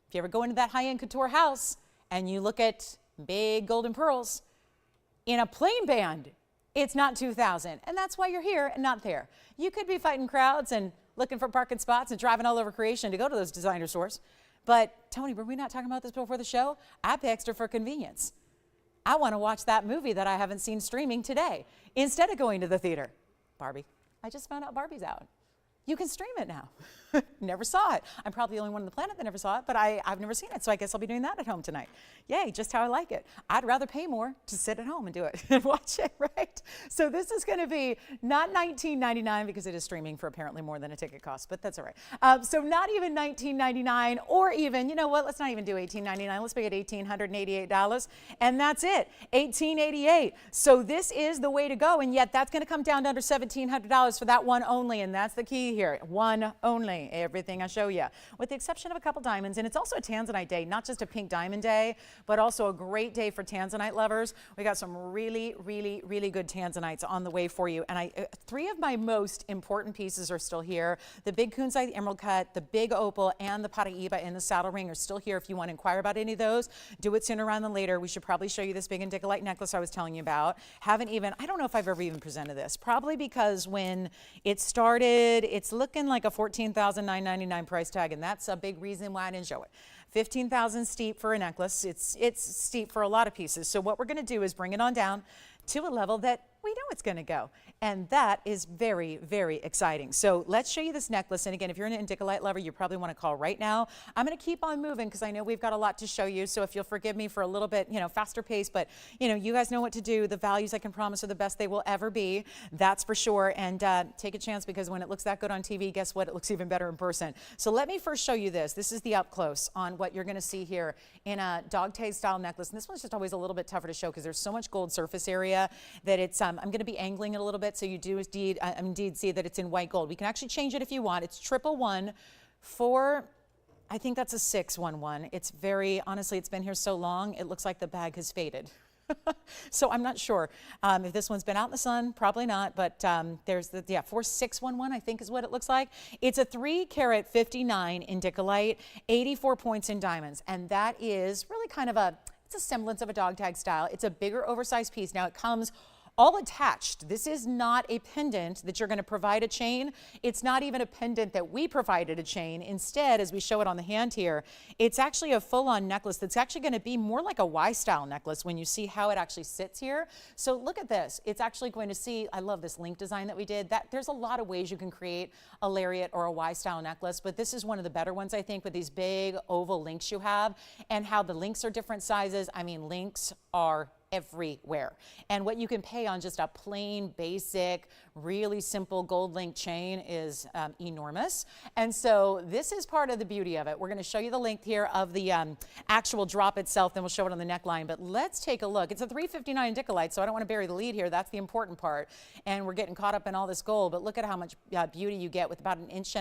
If you ever go into that high-end couture house and you look at big golden pearls in a plain band, it's not $2,000. And that's why you're here and not there. You could be fighting crowds and looking for parking spots and driving all over creation to go to those designer stores. But Tony, were we not talking about this before the show? I pay extra for convenience. I want to watch that movie that I haven't seen streaming today instead of going to the theater. Barbie. I just found out Barbie's out. You can stream it now. Never saw it. I'm probably the only one on the planet that never saw it, but I've never seen it, so I guess I'll be doing that at home tonight. Yay, just how I like it. I'd rather pay more to sit at home and do it and watch it, right? So this is going to be not $19.99 because it is streaming for apparently more than a ticket costs, but that's all right. So not even $19.99 or even, you know what, let's not even do $18.99. Let's make it $1,888, and that's it, $1,888. So this is the way to go, and yet that's going to come down to under $1,700 for that one only, and that's the key here. One only, everything I show you, with the exception of a couple diamonds. And it's also a Tanzanite day, not just a pink diamond day, but also a great day for Tanzanite lovers. We got some really, really, really good Tanzanites on the way for you. And 3 of my most important pieces are still here. The big kunzite emerald cut, the big opal, and the Paraiba in the saddle ring are still here. If you want to inquire about any of those, do it sooner rather than later. We should probably show you this big Indicolite necklace I was telling you about. I don't know if I've ever even presented this, probably because when it started, it's looking like a $14,999 price tag, and that's a big reason why I didn't show it. $15,000 steep for a necklace. It's steep for a lot of pieces. So what we're going to do is bring it on down to a level that we know it's going to go. And that is very, very exciting. So let's show you this necklace. And again, if you're an Indicolite lover, you probably want to call right now. I'm going to keep on moving because I know we've got a lot to show you. So if you'll forgive me for a little bit, faster pace, but you guys know what to do. The values I can promise are the best they will ever be. That's for sure. And take a chance, because when it looks that good on TV, guess what? It looks even better in person. So let me first show you this. This is the up close on what you're going to see here in a dog tag style necklace. And this one's just always a little bit tougher to show because there's so much gold surface area that it's, I'm going to be angling it a little bit so you do indeed see that it's in white gold. We can actually change it if you want. It's 111 for, I think that's a 611. It's very, honestly, it's been here so long, it looks like the bag has faded. So I'm not sure if this one's been out in the sun, probably not, but there's the, 4611, I think is what it looks like. It's a 3 carat 59 Indicolite, 84 points in diamonds. And that is really kind of it's a semblance of a dog tag style. It's a bigger oversized piece. Now it comes all attached. This is not a pendant that you're going to provide a chain. It's not even a pendant that we provided a chain. Instead, as we show it on the hand here, it's actually a full-on necklace that's actually going to be more like a Y-style necklace when you see how it actually sits here. So look at this. It's actually going to see, I love this link design that we did. There's a lot of ways you can create a lariat or a Y-style necklace, but this is one of the better ones, I think, with these big oval links you have and how the links are different sizes. I mean, links are everywhere. And what you can pay on just a plain, basic, really simple gold link chain is enormous. And so this is part of the beauty of it. We're going to show you the length here of the actual drop itself, then we'll show it on the neckline. But let's take a look. It's a 359 Indicolite, so I don't want to bury the lead here. That's the important part. And we're getting caught up in all this gold, but look at how much beauty you get with about 1.5 inches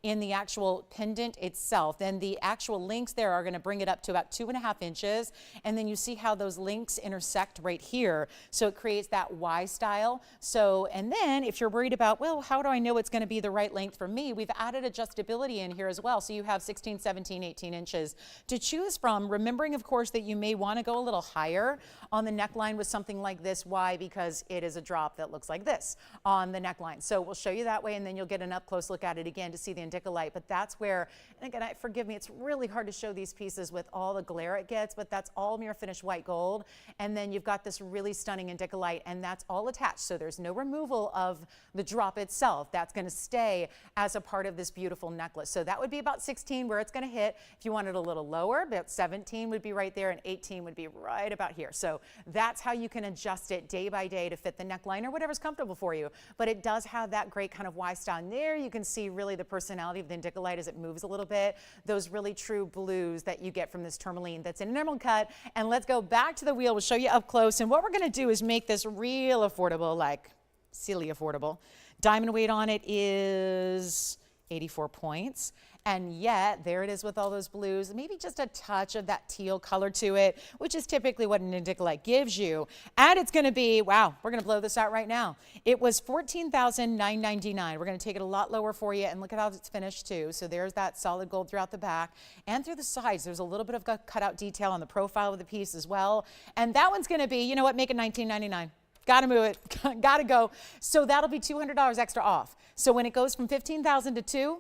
in the actual pendant itself. Then the actual links there are going to bring it up to about 2.5 inches. And then you see how those links intersect right here. So it creates that Y style. So, and then if you're worried about, well, how do I know it's going to be the right length for me? We've added adjustability in here as well. So you have 16, 17, 18 inches to choose from, remembering, of course, that you may want to go a little higher on the neckline with something like this. Why? Because it is a drop that looks like this on the neckline. So we'll show you that way, and then you'll get an up-close look at it again to see the indicolite. But that's where, and again, forgive me, it's really hard to show these pieces with all the glare it gets, but that's all mirror finished white gold. And then you've got this really stunning indicolite, and that's all attached. So there's no removal of the drop itself. That's going to stay as a part of this beautiful necklace. So that would be about 16 where it's going to hit. If you want it a little lower, about 17 would be right there, and 18 would be right about here. So that's how you can adjust it day by day to fit the neckline or whatever's comfortable for you. But it does have that great kind of Y style. And there you can see really the personality of the indicolite as it moves a little bit. Those really true blues that you get from this tourmaline that's in an emerald cut. And let's go back to the wheel. We'll show you up close. And what we're going to do is make this real affordable, like silly affordable. Diamond weight on it is 84 points. And yet, there it is with all those blues, maybe just a touch of that teal color to it, which is typically what an indicolite gives you. And it's going to be, wow, we're going to blow this out right now. It was $14,999. We're going to take it a lot lower for you, and look at how it's finished too. So there's that solid gold throughout the back and through the sides. There's a little bit of cutout detail on the profile of the piece as well. And that one's going to be, you know what, make it $19.99. Got to move it. Got to go. So that'll be $200 extra off. So when it goes from $15,000 to $2,000,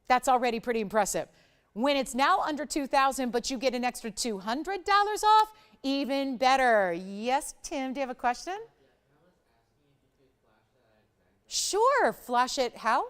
that's already pretty impressive. When it's now under $2,000, but you get an extra $200 off, even better. Yes, Tim, do you have a question? Sure. Flash it. How?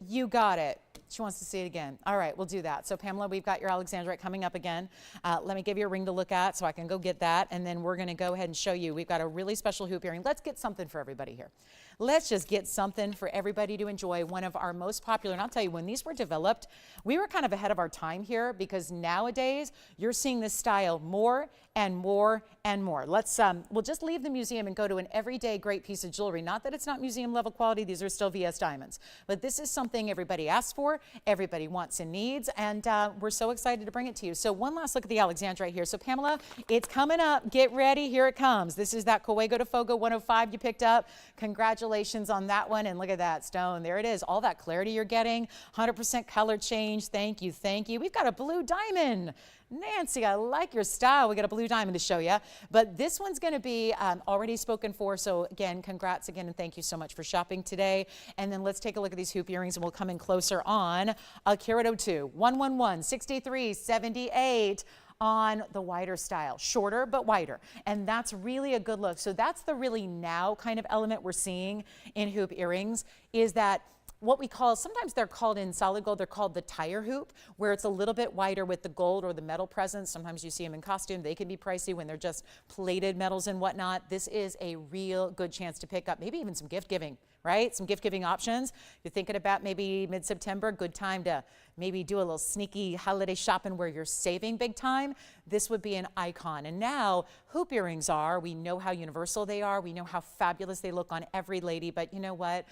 You got it. She wants to see it again. All right, we'll do that. So Pamela, we've got your Alexandrite coming up again. Let me give you a ring to look at so I can go get that. And then we're going to go ahead and show you. We've got a really special hoop earring. Let's get something for everybody here. Let's just get something for everybody to enjoy. One of our most popular, and I'll tell you, when these were developed, we were kind of ahead of our time here, because nowadays you're seeing this style more and more and more. Let's, we'll just leave the museum and go to an everyday great piece of jewelry. Not that it's not museum level quality, these are still VS diamonds, but this is something everybody asks for, everybody wants and needs, and we're so excited to bring it to you. So one last look at the Alexandrite here. So Pamela, it's coming up, get ready, here it comes. This is that Coego de Fogo 105 you picked up. Congratulations on that one, and look at that stone, there it is, all that clarity you're getting, 100% color change, thank you, thank you. We've got a blue diamond. Nancy, I like your style. We got a blue diamond to show you, but this one's going to be already spoken for. So again, congrats again, and thank you so much for shopping today. And then let's take a look at these hoop earrings, and we'll come in closer on a carat 02, 111, 63, 78 on the wider style, shorter but wider, and that's really a good look. So that's the really now kind of element we're seeing in hoop earrings, is that what we call, sometimes they're called in solid gold, they're called the tire hoop, where it's a little bit wider with the gold or the metal presence. Sometimes you see them in costume. They can be pricey when they're just plated metals and whatnot. This is a real good chance to pick up, maybe even some gift giving, right? Some gift giving options. You're thinking about maybe mid-September, good time to maybe do a little sneaky holiday shopping where you're saving big time. This would be an icon. And now hoop earrings are, we know how universal they are. We know how fabulous they look on every lady, but you know what?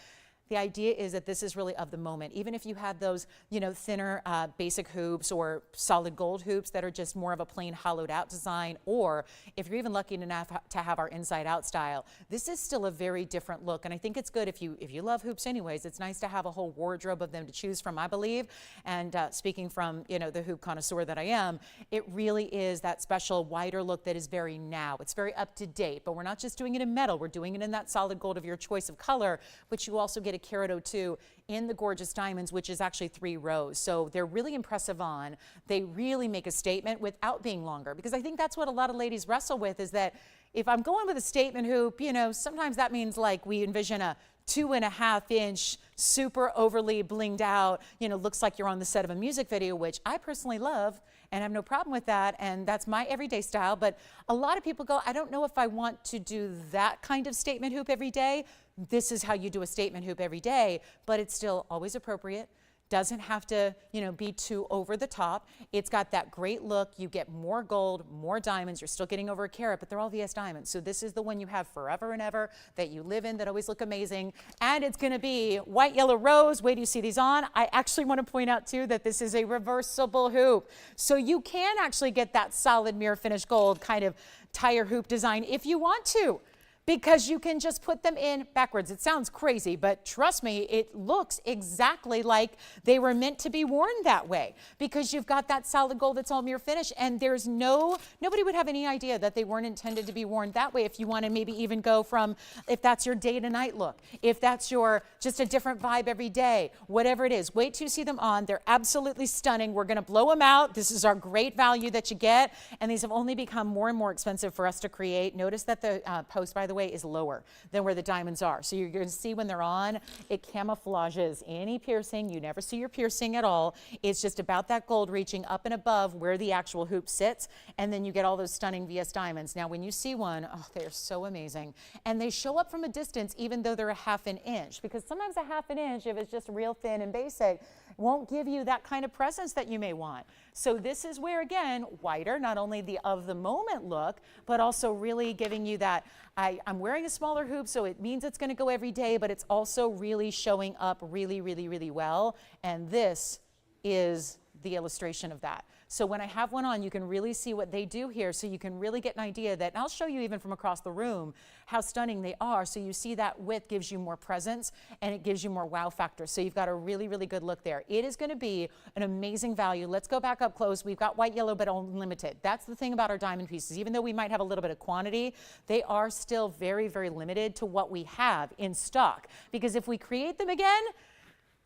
The idea is that this is really of the moment. Even if you have those, you know, thinner basic hoops or solid gold hoops that are just more of a plain hollowed out design, or if you're even lucky enough to have our inside out style, this is still a very different look. And I think it's good if you love hoops anyways, it's nice to have a whole wardrobe of them to choose from, I believe. And speaking from, you know, the hoop connoisseur that I am, it really is that special wider look that is very now. It's very up to date, but we're not just doing it in metal, we're doing it in that solid gold of your choice of color, but you also get a carat 02 in the gorgeous diamonds, which is actually 3 rows. So they're really impressive on. They really make a statement without being longer, because I think that's what a lot of ladies wrestle with, is that if I'm going with a statement hoop, you know, sometimes that means like we envision a 2.5 inch, super overly blinged out, you know, looks like you're on the set of a music video, which I personally love and have no problem with that. And that's my everyday style. But a lot of people go, I don't know if I want to do that kind of statement hoop every day. This is how you do a statement hoop every day, but it's still always appropriate Doesn't have to, be too over the top. It's got that great look. You get more gold, more diamonds. You're still getting over a carat, but they're all VS diamonds. So this is the one you have forever and ever that you live in, that always look amazing. And it's going to be white, yellow, rose. Wait till you see these on. I actually want to point out too that this is a reversible hoop. So you can actually get that solid mirror finish gold kind of tire hoop design if you want to, because you can just put them in backwards. It sounds crazy, but trust me, it looks exactly like they were meant to be worn that way, because you've got that solid gold that's all mirror finish, and there's nobody would have any idea that they weren't intended to be worn that way. If you want to maybe even go from, if that's your day to night look, if that's your just a different vibe every day, whatever it is, wait till you see them on. They're absolutely stunning. We're going to blow them out. This is our great value that you get, and these have only become more and more expensive for us to create. Notice that the post, by the way, is lower than where the diamonds are. So you're going to see when they're on, it camouflages any piercing. You never see your piercing at all. It's just about that gold reaching up and above where the actual hoop sits, and then you get all those stunning VS diamonds. Now when you see one, oh, they're so amazing. And they show up from a distance even though they're a half an inch, because sometimes a half an inch, if it's just real thin and basic, won't give you that kind of presence that you may want. So this is where, again, whiter, not only the of the moment look, but also really giving you that, I'm wearing a smaller hoop, so it means it's going to go every day, but it's also really showing up really, really, really well. And this is the illustration of that. So when I have one on, you can really see what they do here, so you can really get an idea that, and I'll show you even from across the room how stunning they are. So you see that width gives you more presence, and it gives you more wow factor. So you've got a really, really good look there. It is going to be an amazing value. Let's go back up close. We've got white, yellow, but unlimited. That's the thing about our diamond pieces. Even though we might have a little bit of quantity, they are still very, very limited to what we have in stock. Because if we create them again,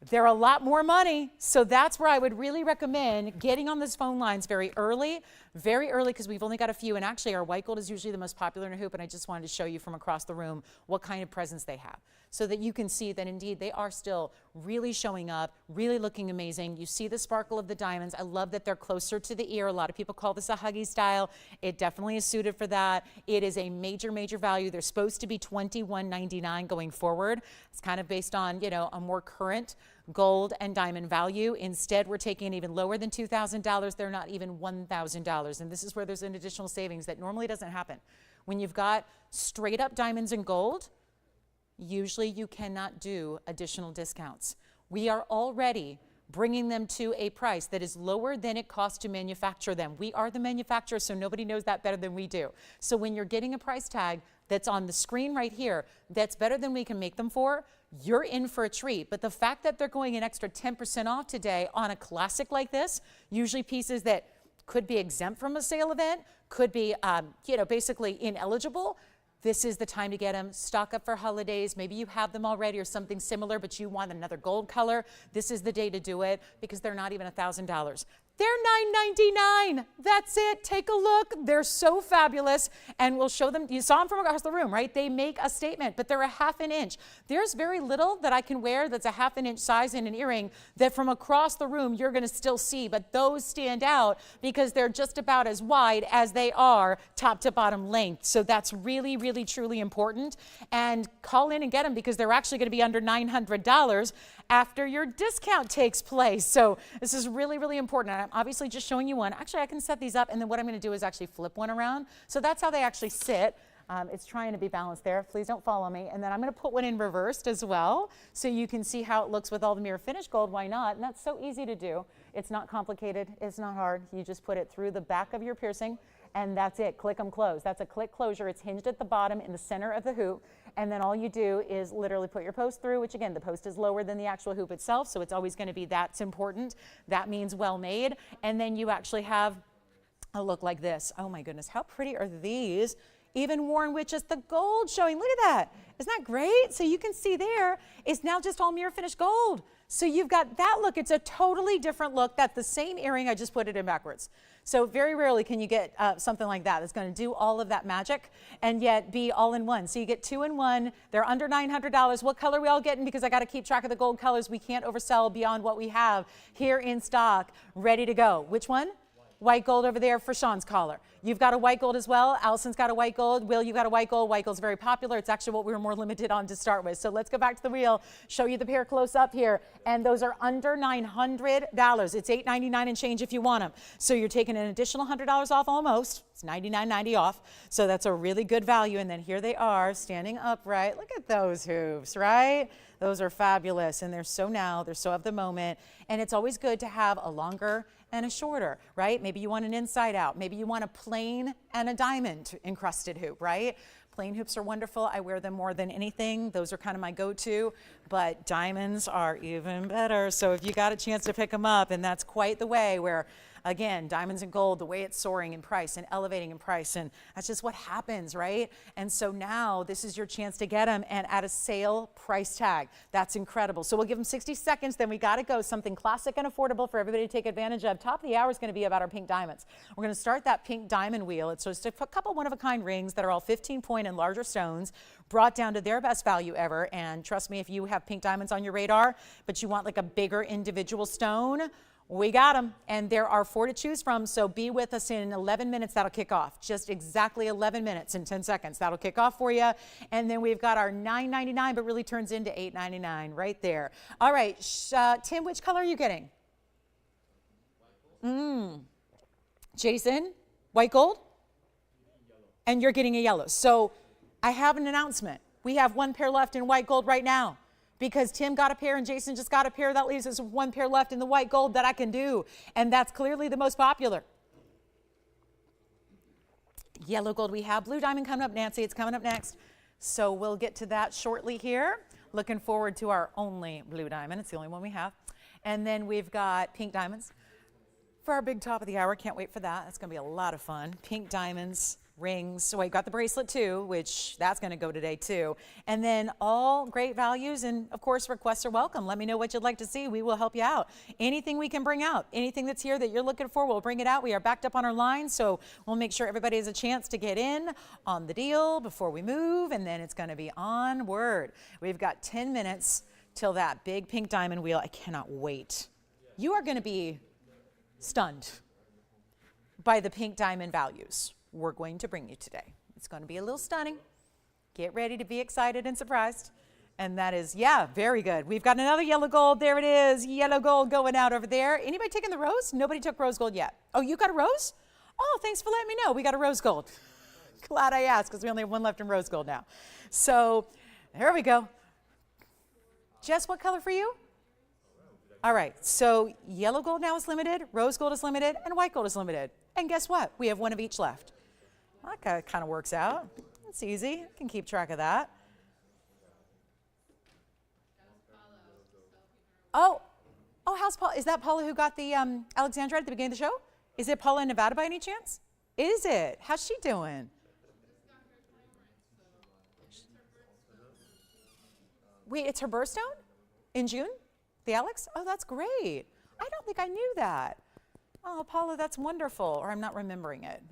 they're a lot more money. So that's where I would really recommend getting on those phone lines very early, because we've only got a few. And actually, our white gold is usually the most popular in a hoop. And I just wanted to show you from across the room what kind of presence they have, so that you can see that indeed they are still really showing up, really looking amazing. You see the sparkle of the diamonds. I love that they're closer to the ear. A lot of people call this a huggy style. It definitely is suited for that. It is a major, major value. They're supposed to be $21.99 going forward. It's kind of based on, a more current gold and diamond value. Instead, we're taking it even lower than $2,000. They're not even $1,000. And this is where there's an additional savings that normally doesn't happen. When you've got straight up diamonds and gold, usually you cannot do additional discounts. We are already bringing them to a price that is lower than it costs to manufacture them. We are the manufacturer, so nobody knows that better than we do. So when you're getting a price tag that's on the screen right here, that's better than we can make them for, you're in for a treat. But the fact that they're going an extra 10% off today on a classic like this, usually pieces that could be exempt from a sale event, could be, basically ineligible, this is the time to get them. Stock up for holidays. Maybe you have them already or something similar, but you want another gold color. This is the day to do it, because they're not even $1,000. They're $9.99. That's it. Take a look. They're so fabulous. And we'll show them. You saw them from across the room, right? They make a statement, but they're a half an inch. There's very little that I can wear that's a half an inch size in an earring that from across the room you're going to still see. But those stand out because they're just about as wide as they are top to bottom length. So that's really, really, truly important. And call in and get them, because they're actually going to be under $900 after your discount takes place. So this is really, really important. And I'm obviously just showing you one. Actually, I can set these up, and then what I'm going to do is actually flip one around. So that's how they actually sit. It's trying to be balanced there. Please don't follow me. And then I'm going to put one in reversed as well, so you can see how it looks with all the mirror finish gold. Why not? And that's so easy to do. It's not complicated. It's not hard. You just put it through the back of your piercing, and that's it. Click them close. That's a click closure. It's hinged at the bottom in the center of the hoop. And then all you do is literally put your post through, which again, the post is lower than the actual hoop itself. So it's always going to be, that's important. That means well made. And then you actually have a look like this. Oh my goodness, how pretty are these? Even worn with just the gold showing. Look at that. Isn't that great? So you can see there, it's now just all mirror finished gold. So you've got that look. It's a totally different look. That's the same earring. I just put it in backwards. So very rarely can you get something like that that's going to do all of that magic and yet be all in one. So you get 2 in 1. They're under $900. What color are we all getting? Because I got to keep track of the gold colors. We can't oversell beyond what we have here in stock, ready to go. Which one? White gold over there for Sean's collar. You've got a white gold as well. Allison's got a white gold. Will, you got a white gold. White gold's very popular. It's actually what we were more limited on to start with. So let's go back to the wheel, show you the pair close up here. And those are under $900. It's $8.99 and change if you want them. So you're taking an additional $100 off almost. It's $99.90 off. So that's a really good value. And then here they are standing upright. Look at those hoops, right? Those are fabulous. And they're so of the moment. And it's always good to have a longer and a shorter, right? Maybe you want an inside out. Maybe you want a plain and a diamond encrusted hoop, right? Plain hoops are wonderful. I wear them more than anything. Those are kind of my go-to, but diamonds are even better. So if you got a chance to pick them up, and that's quite the way where, again, diamonds and gold, the way it's soaring in price and elevating in price, and that's just what happens, right? And so now this is your chance to get them and at a sale price tag. That's incredible. So we'll give them 60 seconds, then we got to go something classic and affordable for everybody to take advantage of. Top of the hour is going to be about our pink diamonds. We're going to start that pink diamond wheel. It's just a couple one-of-a-kind rings that are all 15-point and larger stones, brought down to their best value ever. And trust me, if you have pink diamonds on your radar, but you want like a bigger individual stone, we got them, and there are 4 to choose from, so be with us in 11 minutes. That'll kick off. Just exactly 11 minutes and 10 seconds. That'll kick off for you. And then we've got our $9.99, but really turns into $8.99 right there. All right, Tim, which color are you getting? Jason, white gold? And you're getting a yellow. So I have an announcement. We have 1 pair left in white gold right now. Because Tim got a pair and Jason just got a pair. That leaves us with 1 pair left in the white gold that I can do. And that's clearly the most popular. Yellow gold we have. Blue diamond coming up, Nancy. It's coming up next. So we'll get to that shortly here. Looking forward to our only blue diamond. It's the only one we have. And then we've got pink diamonds for our big top of the hour. Can't wait for that. That's going to be a lot of fun. Pink diamonds. Rings. So I got the bracelet too, which that's going to go today too. And then all great values, and of course requests are welcome. Let me know what you'd like to see. We will help you out. Anything we can bring out, anything that's here that you're looking for, we'll bring it out. We are backed up on our line, so we'll make sure everybody has a chance to get in on the deal before we move, and then it's going to be onward. We've got 10 minutes till that big pink diamond wheel. I cannot wait. You are going to be stunned by the pink diamond values we're going to bring you today. It's going to be a little stunning. Get ready to be excited and surprised. And that is, yeah, very good. We've got another yellow gold. There it is. Yellow gold going out over there. Anybody taking the rose? Nobody took rose gold yet. Oh, you got a rose? Oh, thanks for letting me know. We got a rose gold. Glad I asked because we only have 1 left in rose gold now. So there we go. Jess, what color for you? All right, so yellow gold now is limited, rose gold is limited, and white gold is limited. And guess what? We have 1 of each left. That kind of works out. It's easy. I can keep track of that. Oh, how's Paula? Is that Paula who got the Alexandra at the beginning of the show? Is it Paula in Nevada by any chance? Is it? How's she doing? Wait, it's her birthstone? In June? The Alex? Oh, that's great. I don't think I knew that. Oh, Paula, that's wonderful. Or I'm not remembering it.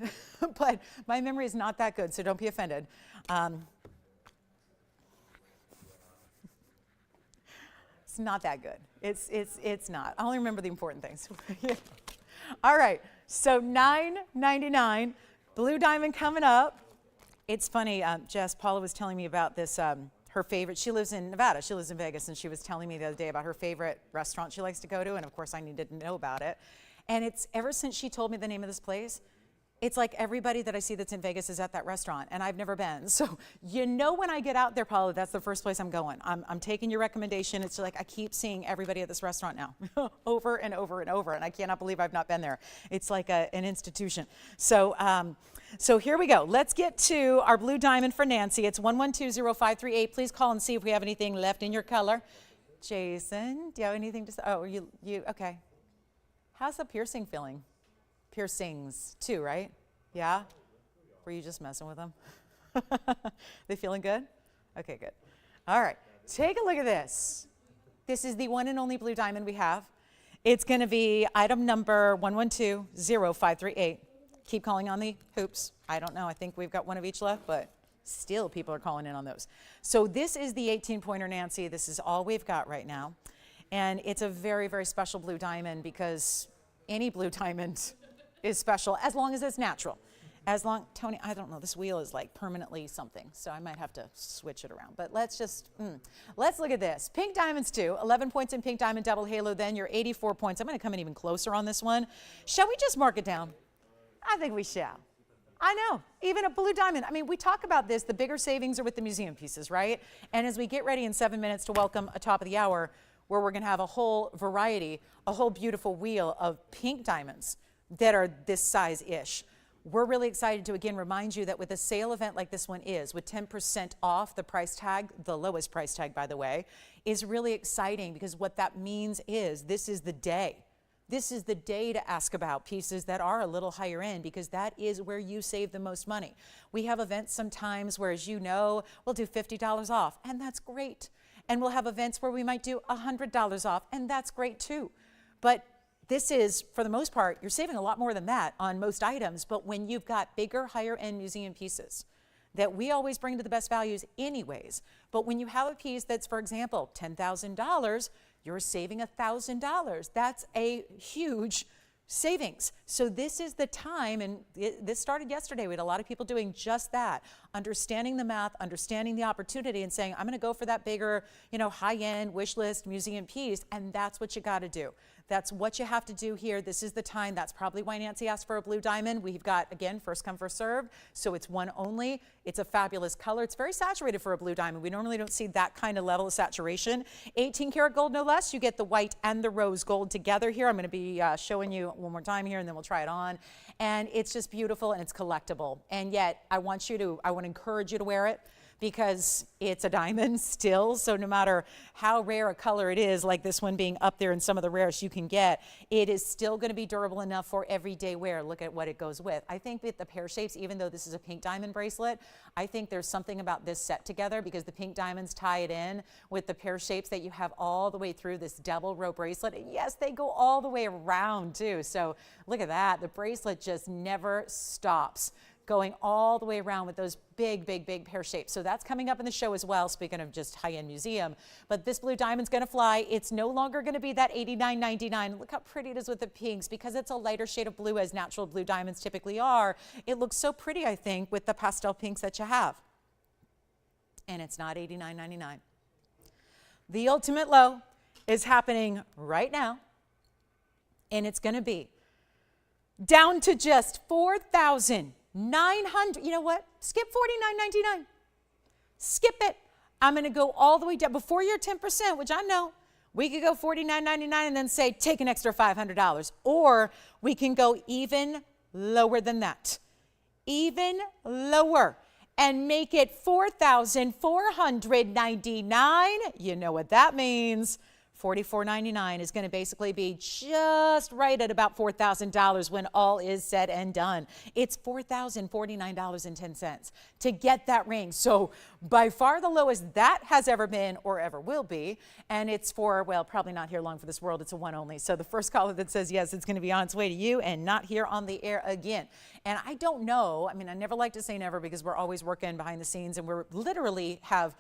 But my memory is not that good, so don't be offended. It's not that good. It's not. I only remember the important things. All right, so $9.99, blue diamond coming up. It's funny, Jess, Paula was telling me about this, her favorite, she lives in Nevada, she lives in Vegas, and she was telling me the other day about her favorite restaurant she likes to go to, and of course I needed to know about it. And it's ever since she told me the name of this place, it's like everybody that I see that's in Vegas is at that restaurant, and I've never been. So you know when I get out there, Paula, that's the first place I'm going. I'm taking your recommendation. It's like I keep seeing everybody at this restaurant now over and over and over, and I cannot believe I've not been there. It's like an institution. So so here we go. Let's get to our blue diamond for Nancy. It's 1120538. Please call and see if we have anything left in your color. Jason, do you have anything to say? Oh, you okay. How's the piercing feeling? Piercings too, right? Yeah? Were you just messing with them? They feeling good? Okay, good. All right, take a look at this. This is the one and only blue diamond we have. It's gonna be item number 1120538. Keep calling on the hoops. I don't know, I think we've got 1 of each left, but still people are calling in on those. So this is the 18-pointer, Nancy. This is all we've got right now. And it's a very, very special blue diamond because any blue diamond is special as long as it's natural. As long, Tony, I don't know, this wheel is like permanently something, so I might have to switch it around. But let's just, let's look at this. Pink diamonds too, 11 points in pink diamond double halo, then your 84 points. I'm gonna come in even closer on this one. Shall we just mark it down? I think we shall. I know, even a blue diamond. I mean, we talk about this, the bigger savings are with the museum pieces, right? And as we get ready in 7 minutes to welcome a top of the hour, where we're gonna have a whole variety, a whole beautiful wheel of pink diamonds that are this size-ish. We're really excited to again remind you that with a sale event like this one is, with 10% off the price tag, the lowest price tag by the way, is really exciting because what that means is this is the day. This is the day to ask about pieces that are a little higher end because that is where you save the most money. We have events sometimes where, as you know, we'll do $50 off and that's great. And we'll have events where we might do $100 off and that's great too. But this is, for the most part, you're saving a lot more than that on most items, but when you've got bigger, higher-end museum pieces that we always bring to the best values anyways, but when you have a piece that's, for example, $10,000, you're saving $1,000. That's a huge savings. So this is the time, and this started yesterday. We had a lot of people doing just that, understanding the math, understanding the opportunity, and saying, I'm going to go for that bigger, high-end wish list museum piece, and that's what you got to do. That's what you have to do here. This is the time. That's probably why Nancy asked for a blue diamond. We've got, again, first come, first serve. So it's one only. It's a fabulous color. It's very saturated for a blue diamond. We normally don't see that kind of level of saturation. 18 karat gold, no less. You get the white and the rose gold together here. I'm going to be showing you one more time here, and then we'll try it on. And it's just beautiful, and it's collectible. And yet, I want to encourage you to wear it, because it's a diamond still, so no matter how rare a color it is, like this one being up there in some of the rarest you can get, it is still going to be durable enough for everyday wear. Look at what it goes with. I think with the pear shapes, even though this is a pink diamond bracelet, I think there's something about this set together because the pink diamonds tie it in with the pear shapes that you have all the way through this double row bracelet. And yes, they go all the way around too. So look at that. The bracelet just never stops, going all the way around with those big, big, big pear shapes. So that's coming up in the show as well, speaking of just high-end museum. But this blue diamond's gonna fly. It's no longer gonna be that $89.99. Look how pretty it is with the pinks. Because it's a lighter shade of blue, as natural blue diamonds typically are, it looks so pretty, I think, with the pastel pinks that you have. And it's not $89.99. The ultimate low is happening right now, and it's gonna be down to just $4,900. You know what? Skip $49.99. Skip it. I'm going to go all the way down before your 10%, which I know. We could go $49.99 and then say, take an extra $500. Or we can go even lower than that. Even lower. And make it $4,499. You know what that means. $44.99 is going to basically be just right at about $4,000 when all is said and done. It's $4,049.10 to get that ring. So by far the lowest that has ever been or ever will be. And it's for, well, probably not here long for this world. It's a one only. So the first caller that says yes, it's going to be on its way to you and not here on the air again. And I don't know. I mean, I never like to say never because we're always working behind the scenes and we're literally have,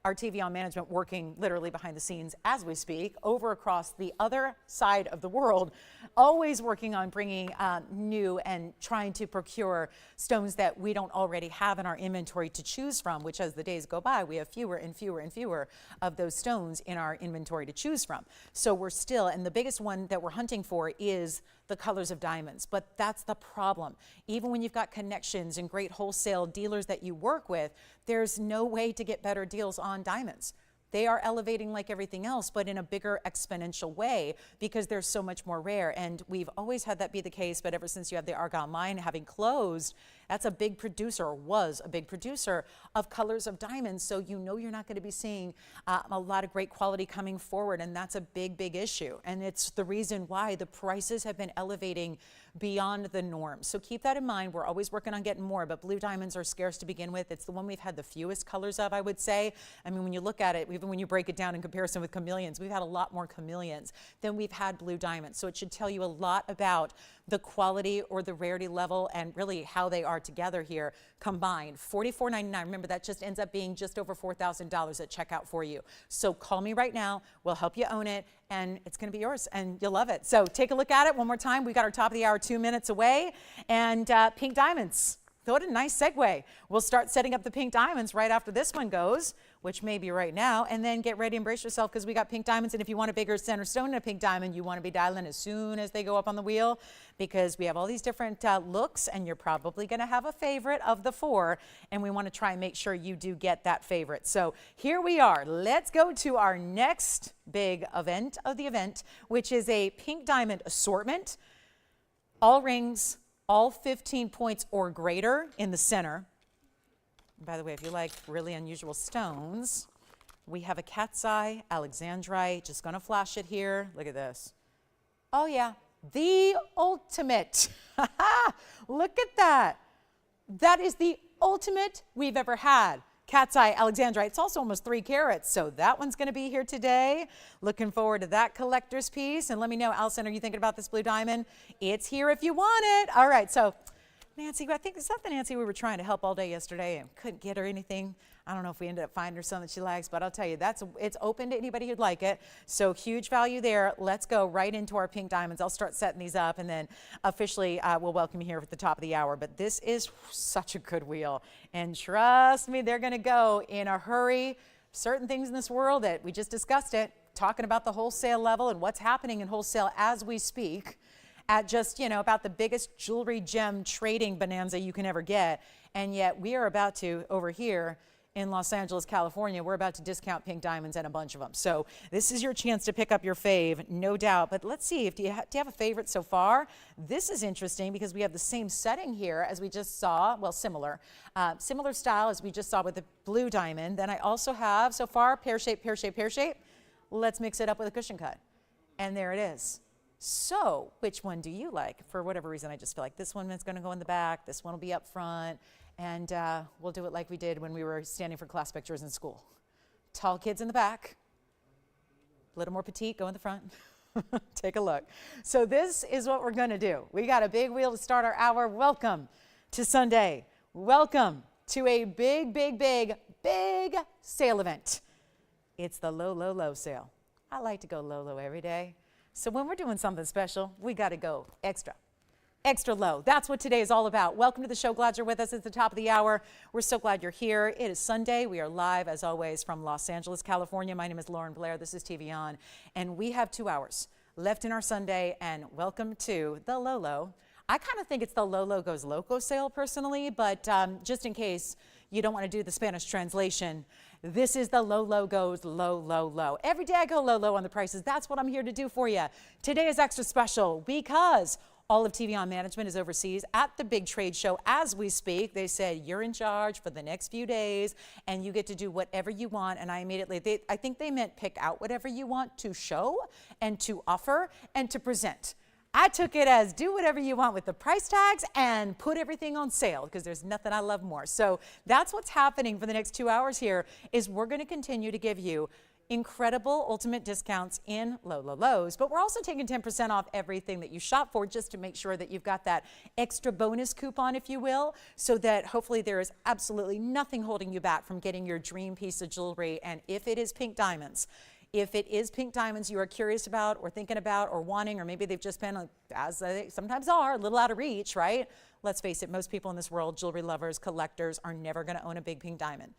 our TVON management working literally behind the scenes as we speak, over across the other side of the world, always working on bringing new and trying to procure stones that we don't already have in our inventory to choose from, which as the days go by, we have fewer and fewer and fewer of those stones in our inventory to choose from. So we're still, and the biggest one that we're hunting for is the colors of diamonds. But that's the problem. Even when you've got connections and great wholesale dealers that you work with, there's no way to get better deals on diamonds. They are elevating like everything else, but in a bigger exponential way because they're so much more rare. And we've always had that be the case, but ever since you have the Argyle mine having closed, that's a big producer, or was a big producer of colors of diamonds. So you're not going to be seeing a lot of great quality coming forward. And that's a big, big issue. And it's the reason why the prices have been elevating beyond the norm. So keep that in mind. We're always working on getting more, but blue diamonds are scarce to begin with. It's the one we've had the fewest colors of, I would say. I mean, when you look at it, we've even when you break it down in comparison with chameleons, we've had a lot more chameleons than we've had blue diamonds. So it should tell you a lot about the quality or the rarity level and really how they are together here combined. $44.99. Remember, that just ends up being just over $4,000 at checkout for you. So call me right now. We'll help you own it, and it's going to be yours, and you'll love it. So take a look at it one more time. We got our top of the hour 2 minutes away, and pink diamonds. What a nice segue. We'll start setting up the pink diamonds right after this one goes, which may be right now, and then get ready and brace yourself because we got pink diamonds. And if you want a bigger center stone in a pink diamond, you want to be dialing as soon as they go up on the wheel because we have all these different looks, and you're probably going to have a favorite of the 4, and we want to try and make sure you do get that favorite. So here we are. Let's go to our next big event of the event, which is a pink diamond assortment. All rings, all 15 points or greater in the center. And by the way, if you like really unusual stones, we have a cat's eye, alexandrite. Just going to flash it here. Look at this. Oh, yeah. The ultimate. Look at that. That is the ultimate we've ever had. Cat's eye, alexandrite. It's also almost 3 carats, so that one's going to be here today. Looking forward to that collector's piece. And let me know, Allison, are you thinking about this blue diamond? It's here if you want it. All right, so Nancy, I think, is that the Nancy we were trying to help all day yesterday and couldn't get her anything? I don't know if we ended up finding her something she likes, but I'll tell you, it's open to anybody who'd like it. So huge value there. Let's go right into our pink diamonds. I'll start setting these up, and then officially we'll welcome you here at the top of the hour. But this is such a good wheel. And trust me, they're going to go in a hurry. Certain things in this world that we just discussed it, talking about the wholesale level and what's happening in wholesale as we speak at just, about the biggest jewelry gem trading bonanza you can ever get. And yet we are about to, over here, in Los Angeles, California, we're about to discount pink diamonds and a bunch of them. So this is your chance to pick up your fave, no doubt. But let's see, do you have a favorite so far? This is interesting because we have the same setting here as we just saw, well, similar style as we just saw with the blue diamond. Then I also have, so far, pear shape, pear shape, pear shape. Let's mix it up with a cushion cut. And there it is. So which one do you like? For whatever reason, I just feel like this one is going to go in the back. This one will be up front. And we'll do it like we did when we were standing for class pictures in school. Tall kids in the back, a little more petite, go in the front. Take a look. So this is what we're going to do. We got a big wheel to start our hour. Welcome to Sunday. Welcome to a big, big, big, big sale event. It's the low, low, low sale. I like to go low, low every day. So when we're doing something special, we got to go extra low. That's what today is all about. Welcome to the show. Glad you're with us. It's the top of the hour. We're so glad you're here. It is Sunday. We are live, as always, from Los Angeles, California. My name is Lauren Blair. This is TVON. And we have 2 hours left in our Sunday. And welcome to the low, low. I kind of think it's the low, low goes loco sale personally, but just in case you don't want to do the Spanish translation, this is the low, low goes low, low, low. Every day I go low, low on the prices. That's what I'm here to do for you. Today is extra special because all of TVON management is overseas at the big trade show as we speak. They said, you're in charge for the next few days and you get to do whatever you want. And I immediately, I think they meant pick out whatever you want to show and to offer and to present. I took it as do whatever you want with the price tags and put everything on sale because there's nothing I love more. So that's what's happening for the next 2 hours here is we're going to continue to give you incredible ultimate discounts in low, low, lows, but we're also taking 10% off everything that you shop for just to make sure that you've got that extra bonus coupon, if you will, so that hopefully there is absolutely nothing holding you back from getting your dream piece of jewelry. And if it is pink diamonds, you are curious about or thinking about or wanting, or maybe they've just been, as they sometimes are, a little out of reach, right? Let's face it, most people in this world, jewelry lovers, collectors, are never going to own a big pink diamond.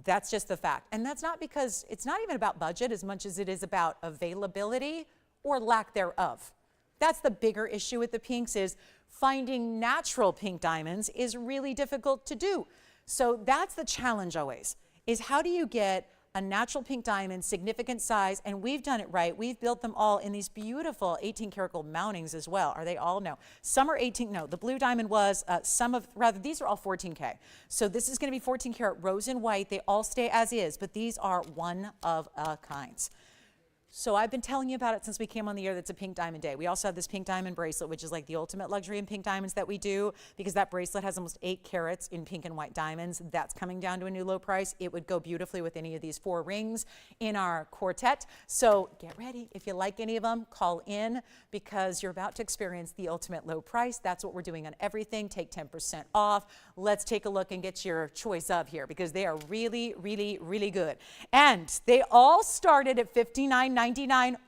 That's just the fact. And that's not because it's not even about budget as much as it is about availability or lack thereof. That's the bigger issue with the pinks is finding natural pink diamonds is really difficult to do. So that's the challenge always, is how do you get a natural pink diamond, significant size, and we've done it right. We've built them all in these beautiful 18 karat gold mountings as well. Are they all? No. Some are 18, no. The blue diamond was, these are all 14K. So this is gonna be 14 karat rose and white. They all stay as is, but these are one of a kinds. So I've been telling you about it since we came on the air. That's a pink diamond day. We also have this pink diamond bracelet, which is like the ultimate luxury in pink diamonds that we do, because that bracelet has almost 8 carats in pink and white diamonds. That's coming down to a new low price. It would go beautifully with any of these 4 rings in our quartet. So get ready. If you like any of them, call in, because you're about to experience the ultimate low price. That's what we're doing on everything. Take 10% off. Let's take a look and get your choice of here, because they are really, really, really good. And they all started at $59.99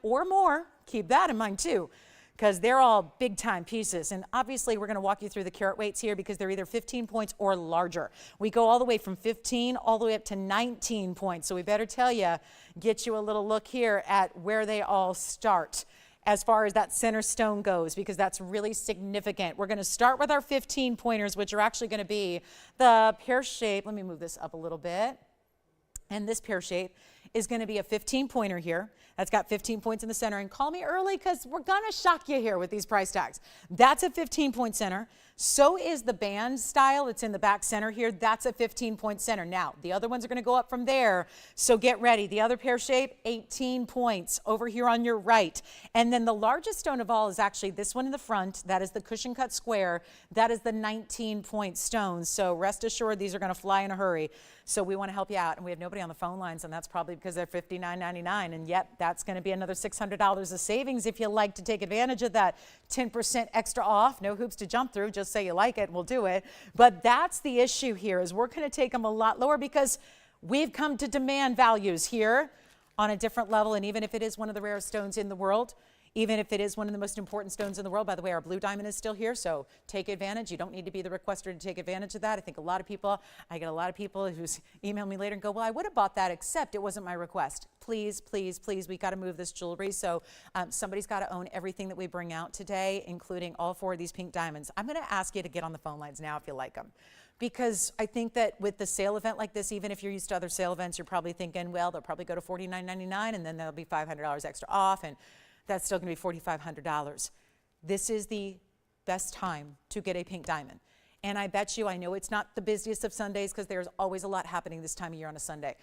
or more. Keep that in mind too, because they're all big time pieces. And obviously we're going to walk you through the carat weights here, because they're either 15 points or larger. We go all the way from 15 all the way up to 19 points. So we better tell you, get you a little look here at where they all start as far as that center stone goes, because that's really significant. We're going to start with our 15 pointers, which are actually going to be the pear shape. Let me move this up a little bit. And this pear shape is going to be a 15 pointer here. That's got 15 points in the center. And call me early, because we're going to shock you here with these price tags. That's a 15-point center. So is the band style. It's in the back center here. That's a 15-point center. Now, the other ones are going to go up from there. So get ready. The other pear shape, 18 points over here on your right. And then the largest stone of all is actually this one in the front. That is the cushion cut square. That is the 19-point stone. So rest assured, these are going to fly in a hurry. So we want to help you out. And we have nobody on the phone lines, and that's probably because they're $59.99. And yet that's going to be another $600 of savings if you like to take advantage of that 10% extra off. No hoops to jump through. Just say you like it and we'll do it. But that's the issue here, is we're going to take them a lot lower, because we've come to demand values here on a different level. And even if it is one of the rarest stones in the world, even if it is one of the most important stones in the world, by the way, our blue diamond is still here, so take advantage. You don't need to be the requester to take advantage of that. I think a lot of people, I get a lot of people who email me later and go, well, I would have bought that, except it wasn't my request. Please, please, please, we got to move this jewelry. So somebody's got to own everything that we bring out today, including all 4 of these pink diamonds. I'm going to ask you to get on the phone lines now if you like them, because I think that with the sale event like this, even if you're used to other sale events, you're probably thinking, well, they'll probably go to $49.99 and then there'll be $500 extra off, and that's still going to be $4,500. This is the best time to get a pink diamond. And I bet you, I know it's not the busiest of Sundays, because there's always a lot happening this time of year on a Sunday.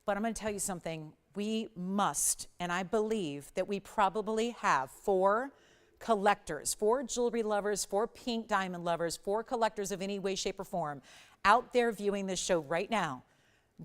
But I'm going to tell you something. We must, and I believe that we probably have 4 collectors, 4 jewelry lovers, 4 pink diamond lovers, 4 collectors of any way, shape, or form out there viewing this show right now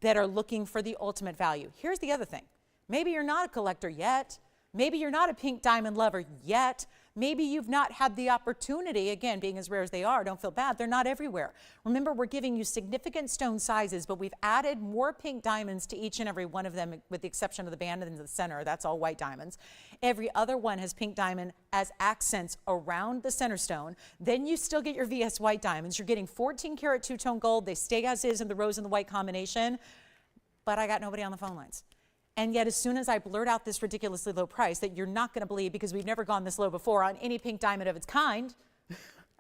that are looking for the ultimate value. Here's the other thing. Maybe you're not a collector yet. Maybe you're not a pink diamond lover yet. Maybe you've not had the opportunity. Again, being as rare as they are, don't feel bad. They're not everywhere. Remember, we're giving you significant stone sizes, but we've added more pink diamonds to each and every one of them, with the exception of the band in the center. That's all white diamonds. Every other one has pink diamond as accents around the center stone. Then you still get your VS white diamonds. You're getting 14 karat two-tone gold. They stay as is in the rose and the white combination. But I got nobody on the phone lines. And yet, as soon as I blurt out this ridiculously low price that you're not going to believe, because we've never gone this low before on any pink diamond of its kind,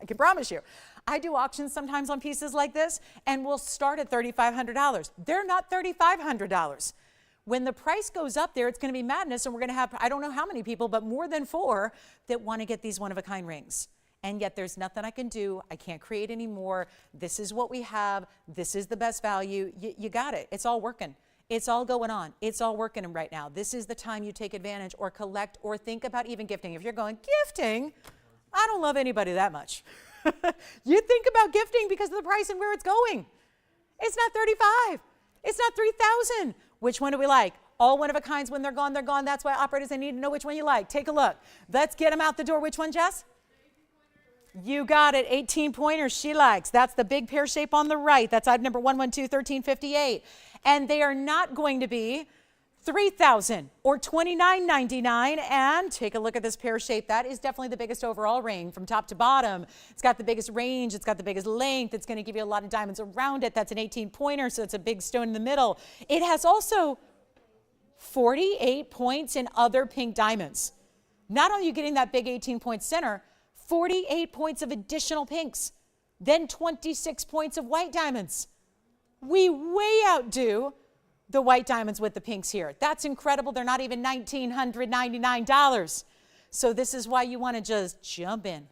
I can promise you. I do auctions sometimes on pieces like this, and we'll start at $3,500. They're not $3,500. When the price goes up there, it's going to be madness, and we're going to have, I don't know how many people, but more than 4 that want to get these one-of-a-kind rings. And yet there's nothing I can do. I can't create any more. This is what we have. This is the best value. You got it. It's all working. It's all going on. It's all working right now. This is the time you take advantage or collect or think about even gifting. If you're going, gifting? I don't love anybody that much. You think about gifting because of the price and where it's going. It's not 35. It's not 3,000. Which one do we like? All one-of-a-kinds. When they're gone, they're gone. That's why operators, they need to know which one you like. Take a look. Let's get them out the door. Which one, Jess? You got it. 18 pointers she likes. That's the big pear shape on the right. That's item number 112, 1358. And they are not going to be $3,000 or $29.99. And take a look at this pear shape. That is definitely the biggest overall ring from top to bottom. It's got the biggest range. It's got the biggest length. It's going to give you a lot of diamonds around it. That's an 18 pointer, so it's a big stone in the middle. It has also 48 points in other pink diamonds. Not only are you getting that big 18-point center, 48 points of additional pinks, then 26 points of white diamonds. We way outdo the white diamonds with the pinks here. That's incredible. They're not even $1,999. So this is why you want to just jump in.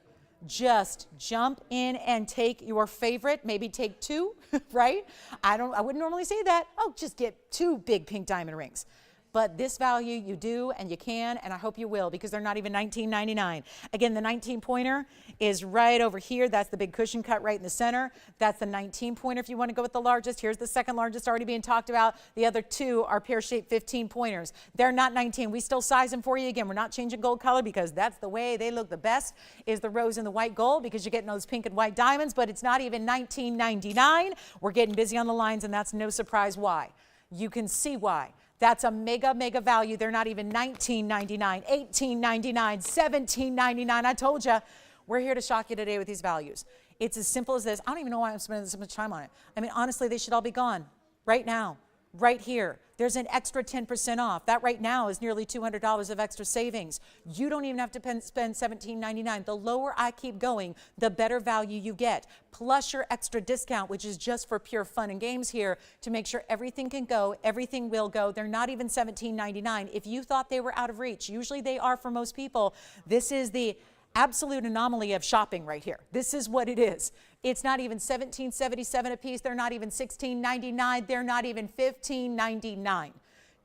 Just jump in and take your favorite, maybe take 2, right? I wouldn't normally say that. Oh, just get 2 big pink diamond rings. but this value you do and you can, and I hope you will, because they're not even $19.99. Again, the 19-pointer is right over here. That's the big cushion cut right in the center. That's the 19-pointer if you want to go with the largest. Here's the second largest already being talked about. The other two are pear-shaped 15-pointers. They're not 19. We still size them for you. Again, we're not changing gold color because that's the way they look the best, is the rose and the white gold, because you're getting those pink and white diamonds, but it's not even $19.99. We're getting busy on the lines, and that's no surprise why. You can see why. That's a mega, mega value. They're not even $19.99, $18.99, $17.99. I told you, we're here to shock you today with these values. It's as simple as this. I don't even know why I'm spending this much time on it. I mean, honestly, they should all be gone right now, right here. There's an extra 10% off. That right now is nearly $200 of extra savings. You don't even have to spend $17.99. The lower I keep going, the better value you get. Plus your extra discount, which is just for pure fun and games here to make sure everything can go, everything will go. They're not even $17.99. If you thought they were out of reach, usually they are for most people. This is the absolute anomaly of shopping right here. This is what it is. It's not even $17.77 a piece. They're not even $16.99. They're not even $15.99.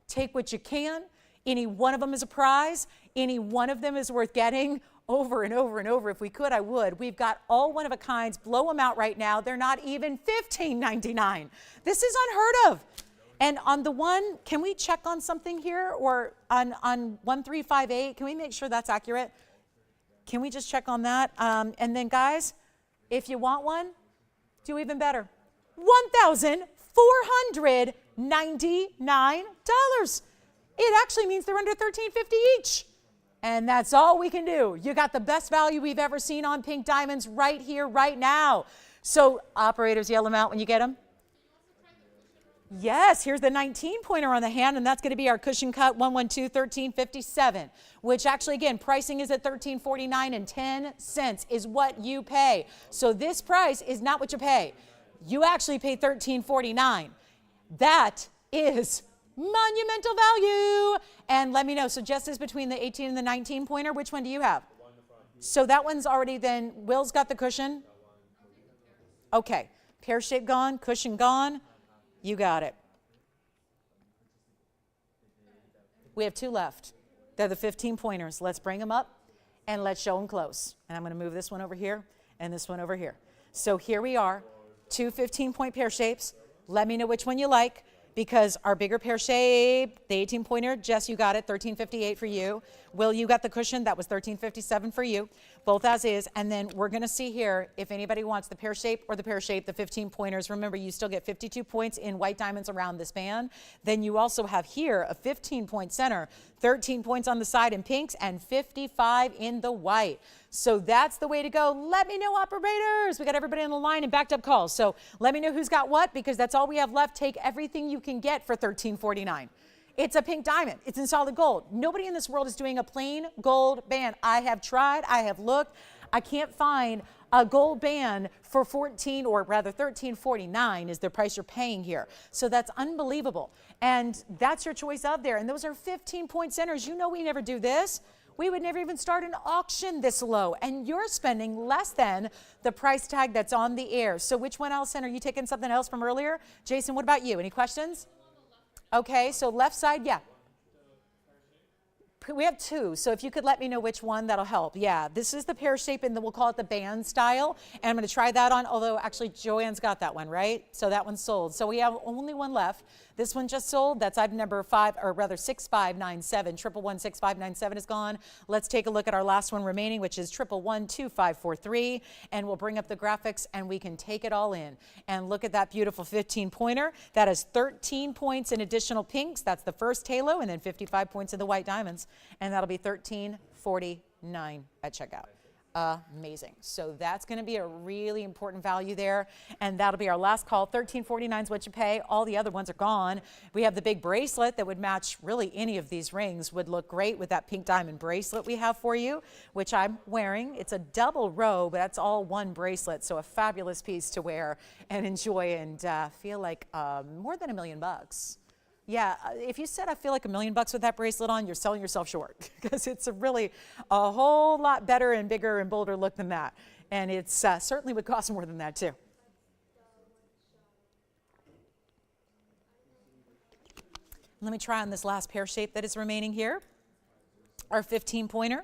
Take what you can. Any one of them is a prize. Any one of them is worth getting over and over and over. If we could, I would. We've got all one of a kinds. Blow them out right now. They're not even $15.99. This is unheard of. And on the one, can we check on something here? Or on 1358, can we make sure that's accurate? Can we just check on that? And then, guys, if you want one, do even better. $1,499. It actually means they're under $13.50 each. And that's all we can do. You got the best value we've ever seen on pink diamonds right here, right now. So, operators, yell them out when you get them. Yes, here's the 19-pointer on the hand, and that's going to be our cushion cut 112 1357, which actually, again, pricing is at $13.49 and 10 cents is what you pay. So this price is not what you pay. You actually pay $13.49. That is monumental value. And let me know, so just as between the 18 and the 19-pointer, which one do you have? So that one's already then, Will's got the cushion? Okay, pear shape gone, cushion gone. You got it. We have two left. They're the 15-pointers. Let's bring them up and let's show them close. And I'm going to move this one over here and this one over here. So here we are, two 15-point pear shapes. Let me know which one you like, because our bigger pear shape, the 18-pointer, Jess, you got it, $13.58 for you. Will, you got the cushion, that was $13.57 for you, both as is. And then we're going to see here if anybody wants the pear shape or the pear shape, the 15-pointers. Remember, you still get 52 points in white diamonds around this band. Then you also have here a 15-point center, 13 points on the side in pinks, and 55 in the white. So that's the way to go. Let me know, operators. We got everybody on the line and backed up calls. So let me know who's got what, because that's all we have left. Take everything you can get for $13.49. It's a pink diamond. It's in solid gold. Nobody in this world is doing a plain gold band. I have tried. I have looked. I can't find a gold band for $13.49 is the price you're paying here. So that's unbelievable. And that's your choice out there. And those are 15-point centers. You know we never do this. We would never even start an auction this low. And you're spending less than the price tag that's on the air. So which one else, are you taking something else from earlier? Jason, what about you? Any questions? Okay, so left side, yeah. We have two, so if you could let me know which one, that'll help. Yeah, this is the pear shape, and we'll call it the band style. And I'm going to try that on, although actually Joanne's got that one, right? So that one's sold. So we have only one left. This one just sold. That's item number 6597. 1116597 is gone. Let's take a look at our last one remaining, which is 1112543. And we'll bring up the graphics, and we can take it all in. And look at that beautiful 15-pointer. That is 13 points in additional pinks. That's the first halo, and then 55 points in the white diamonds. And that'll be $13.49 at checkout. Amazing. So that's going to be a really important value there. And that'll be our last call. $13.49 is what you pay. All the other ones are gone. We have the big bracelet that would match really any of these rings. Would look great with that pink diamond bracelet we have for you, which I'm wearing. It's a double row, but that's all one bracelet. So a fabulous piece to wear and enjoy and feel like more than $1 million. Yeah, if you said I feel like $1 million with that bracelet on, you're selling yourself short, because it's a whole lot better and bigger and bolder look than that. And it's certainly would cost more than that too. Let me try on this last pear shape that is remaining here, our 15-pointer.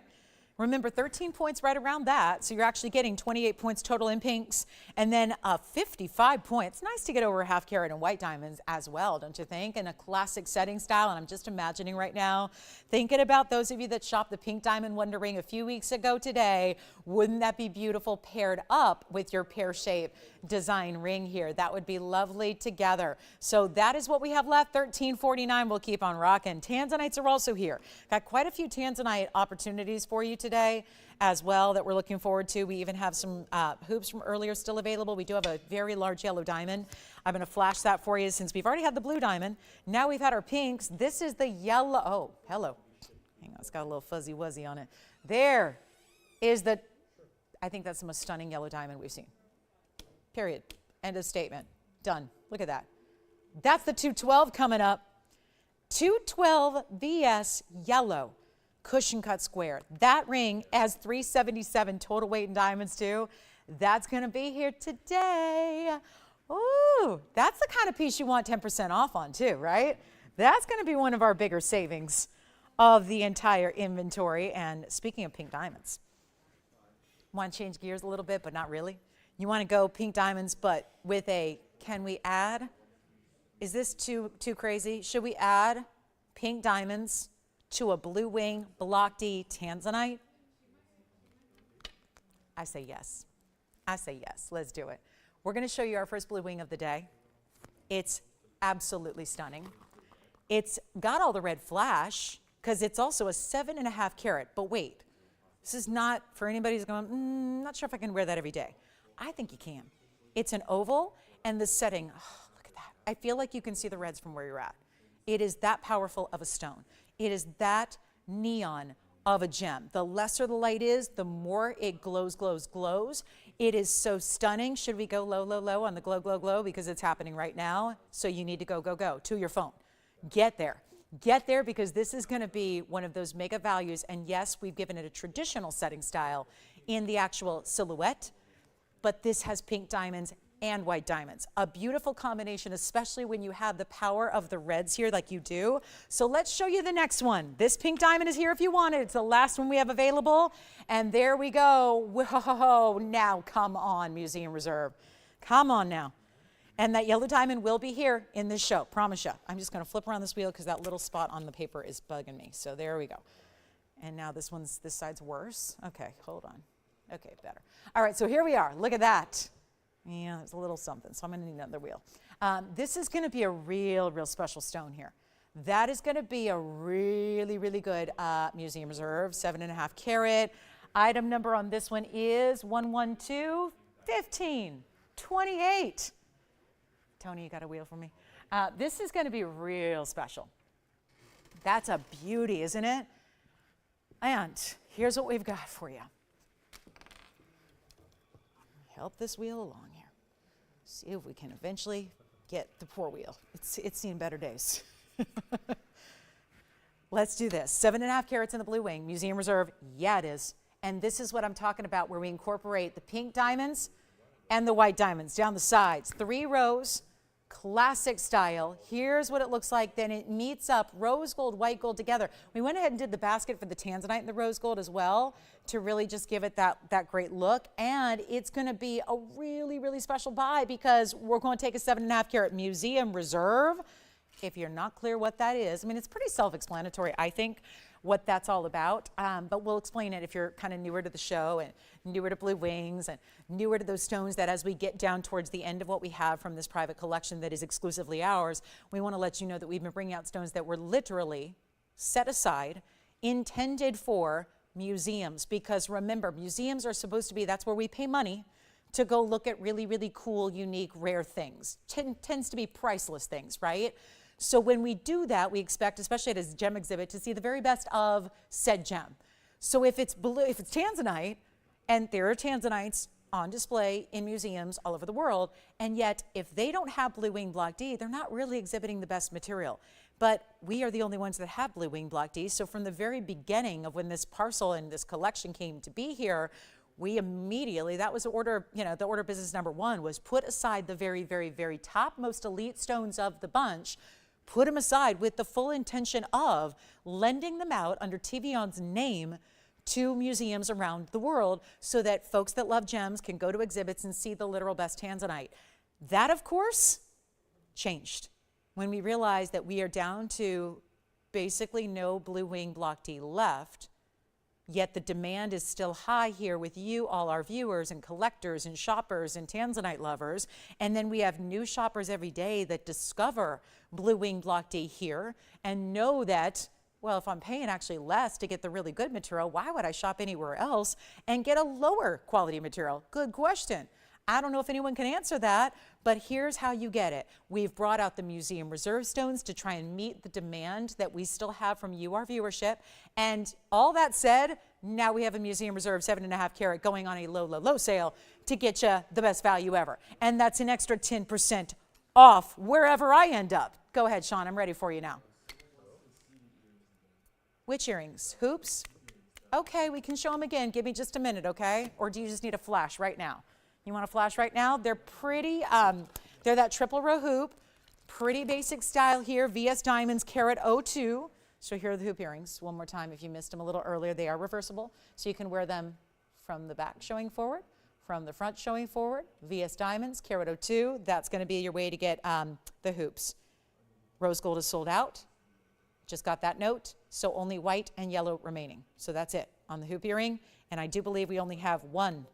Remember, 13 points right around that, so you're actually getting 28 points total in pinks, and then 55 points. Nice to get over a half carat in white diamonds as well, don't you think? In a classic setting style, and I'm just imagining right now, thinking about those of you that shopped the pink diamond wonder ring a few weeks ago today. Wouldn't that be beautiful paired up with your pear shape design ring here? That would be lovely together. So that is what we have left, $13.49. We'll keep on rocking. Tanzanites are also here. Got quite a few Tanzanite opportunities for you today as well that we're looking forward to. We even have some hoops from earlier still available. We do have a very large yellow diamond. I'm going to flash that for you since we've already had the blue diamond. Now we've had our pinks. This is the yellow. Oh, hello. Hang on, it's got a little fuzzy wuzzy on it. There is the, I think that's the most stunning yellow diamond we've seen. Period. End of statement. Done. Look at that. That's the 212 coming up. 212 VS yellow. Cushion cut square. That ring has 377 total weight in diamonds too. That's going to be here today. Ooh, that's the kind of piece you want 10% off on too, right? That's going to be one of our bigger savings of the entire inventory. And speaking of pink diamonds, want to change gears a little bit, but not really. You want to go pink diamonds, but with a, can we add? Is this too crazy? Should we add pink diamonds to a blue wing block D Tanzanite? I say yes. I say yes. Let's do it. We're going to show you our first blue wing of the day. It's absolutely stunning. It's got all the red flash because it's also a 7.5 carat. But wait, this is not for anybody who's going, not sure if I can wear that every day. I think you can. It's an oval, and the setting, oh, look at that. I feel like you can see the reds from where you're at. It is that powerful of a stone. It is that neon of a gem. The lesser the light is, the more it glows, glows, glows. It is so stunning. Should we go low, low, low on the glow, glow, glow? Because it's happening right now. So you need to go, go, go to your phone. Get there. Get there because this is going to be one of those mega values. And yes, we've given it a traditional setting style in the actual silhouette, but this has pink diamonds and white diamonds. A beautiful combination, especially when you have the power of the reds here like you do. So let's show you the next one. This pink diamond is here if you want it. It's the last one we have available. And there we go. Whoa, now come on, Museum Reserve. Come on now. And that yellow diamond will be here in this show, promise you. I'm just gonna flip around this wheel because that little spot on the paper is bugging me. So there we go. And now this side's worse. Okay, hold on. Okay, better. All right, so here we are. Look at that. Yeah, there's a little something, so I'm going to need another wheel. This is going to be a real special stone here. That is going to be a really, really good Museum Reserve, 7.5 carat. Item number on this one is 112-1528. Tony, you got a wheel for me? This is going to be real special. That's a beauty, isn't it? And here's what we've got for you. Help this wheel along here. See if we can eventually get the poor wheel. It's seen better days. Let's do this. 7.5 carats in the blue wing. Museum Reserve. Yeah, it is. And this is what I'm talking about where we incorporate the pink diamonds and the white diamonds down the sides. 3 rows, classic style. Here's what it looks like. Then it meets up rose gold, white gold together. We went ahead and did the basket for the Tanzanite and the rose gold as well to really just give it that great look. And it's going to be a really, really special buy because we're going to take a 7.5 carat Museum Reserve. If you're not clear what that is, I mean, it's pretty self-explanatory, I think, what that's all about. But we'll explain it if you're kind of newer to the show and newer to blue wings and newer to those stones that as we get down towards the end of what we have from this private collection that is exclusively ours, we want to let you know that we've been bringing out stones that were literally set aside, intended for museums. Because remember, museums are supposed to be, that's where we pay money to go look at really, really cool, unique, rare things. Tends to be priceless things, right? So when we do that, we expect, especially at a gem exhibit, to see the very best of said gem. So if it's blue, if it's Tanzanite, and there are Tanzanites on display in museums all over the world, and yet if they don't have blue wing block D, they're not really exhibiting the best material. But we are the only ones that have blue wing block D. So from the very beginning of when this parcel and this collection came to be here, we immediately, that was the order, the order of business number 1 was put aside the very, very, very top most elite stones of the bunch, put them aside with the full intention of lending them out under TVON's name to museums around the world so that folks that love gems can go to exhibits and see the literal best tanzanite. That, of course, changed when we realized that we are down to basically no blue wing block D left, yet the demand is still high here with you, all our viewers and collectors and shoppers and tanzanite lovers. And then we have new shoppers every day that discover blue wing block D here and know that, well, if I'm paying actually less to get the really good material, why would I shop anywhere else and get a lower quality material? Good question. I don't know if anyone can answer that, but here's how you get it. We've brought out the museum reserve stones to try and meet the demand that we still have from you, our viewership. And all that said, now we have a museum reserve 7.5 carat going on a low sale to get you the best value ever. And that's an extra 10% off wherever I end up. Go ahead, Sean, I'm ready for you now. Which earrings? Hoops? Okay, we can show them again. Give me just a minute, okay? Or do you just need a flash right now? You want a flash right now? They're pretty, they're that triple row hoop, pretty basic style here, VS Diamonds Carat 02. So here are the hoop earrings. One more time, if you missed them a little earlier, they are reversible. So you can wear them from the back showing forward, from the front showing forward, VS Diamonds Carat 02. That's gonna be your way to get the hoops. Rose gold is sold out. Just got that note. So only white and yellow remaining. So that's it on the hoop earring. And I do believe we only have one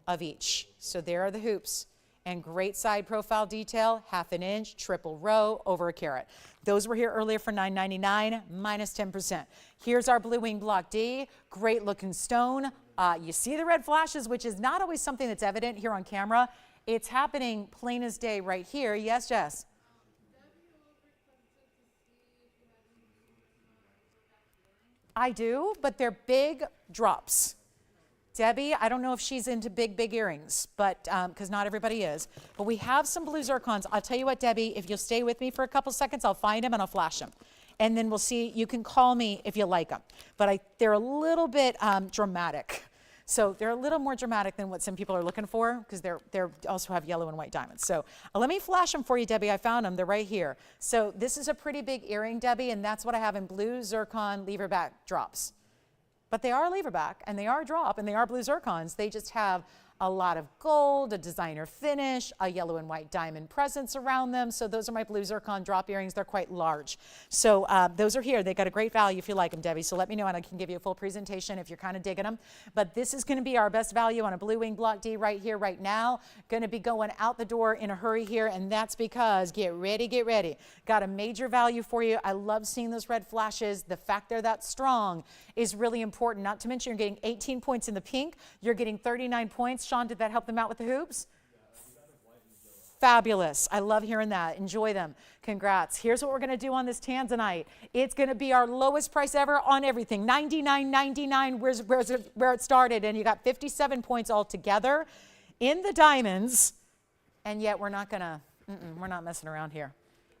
of each. So there are the hoops. And great side profile detail, 1/2 inch, triple row, over a carat. Those were here earlier for $9.99, minus 10%. Here's our blue wing block D, great looking stone. You see the red flashes, which is not always something that's evident here on camera. It's happening plain as day right here. Yes, Jess? I do, but they're big drops. Debbie, I don't know if she's into big earrings, but because not everybody is. But we have some blue zircons. I'll tell you what, Debbie, if you'll stay with me for a couple seconds, I'll find them and I'll flash them. And then we'll see, you can call me if you like them. But they're a little bit dramatic. So they're a little more dramatic than what some people are looking for because they're also have yellow and white diamonds. So let me flash them for you, Debbie. I found them. They're right here. So this is a pretty big earring, Debbie, and that's what I have in blue zircon lever back drops. But they are lever back, and they are drop, and they are blue zircons. They just have a lot of gold, a designer finish, a yellow and white diamond presence around them. So those are my blue zircon drop earrings. They're quite large. So those are here. They got a great value if you like them, Debbie. So let me know, and I can give you a full presentation if you're kind of digging them. But this is going to be our best value on a blue wing block D right here, right now. Going to be going out the door in a hurry here, and that's because, get ready, get ready. Got a major value for you. I love seeing those red flashes. The fact they're that strong is really important. Not to mention you're getting 18 points in the pink. You're getting 39 points. Sean, did that help them out with the hoops? Fabulous. I love hearing that. Enjoy them. Congrats. Here's what we're going to do on this tanzanite. It's going to be our lowest price ever on everything. $99.99 where it started, and you got 57 points altogether in the diamonds, and yet we're not going to, we're not messing around here.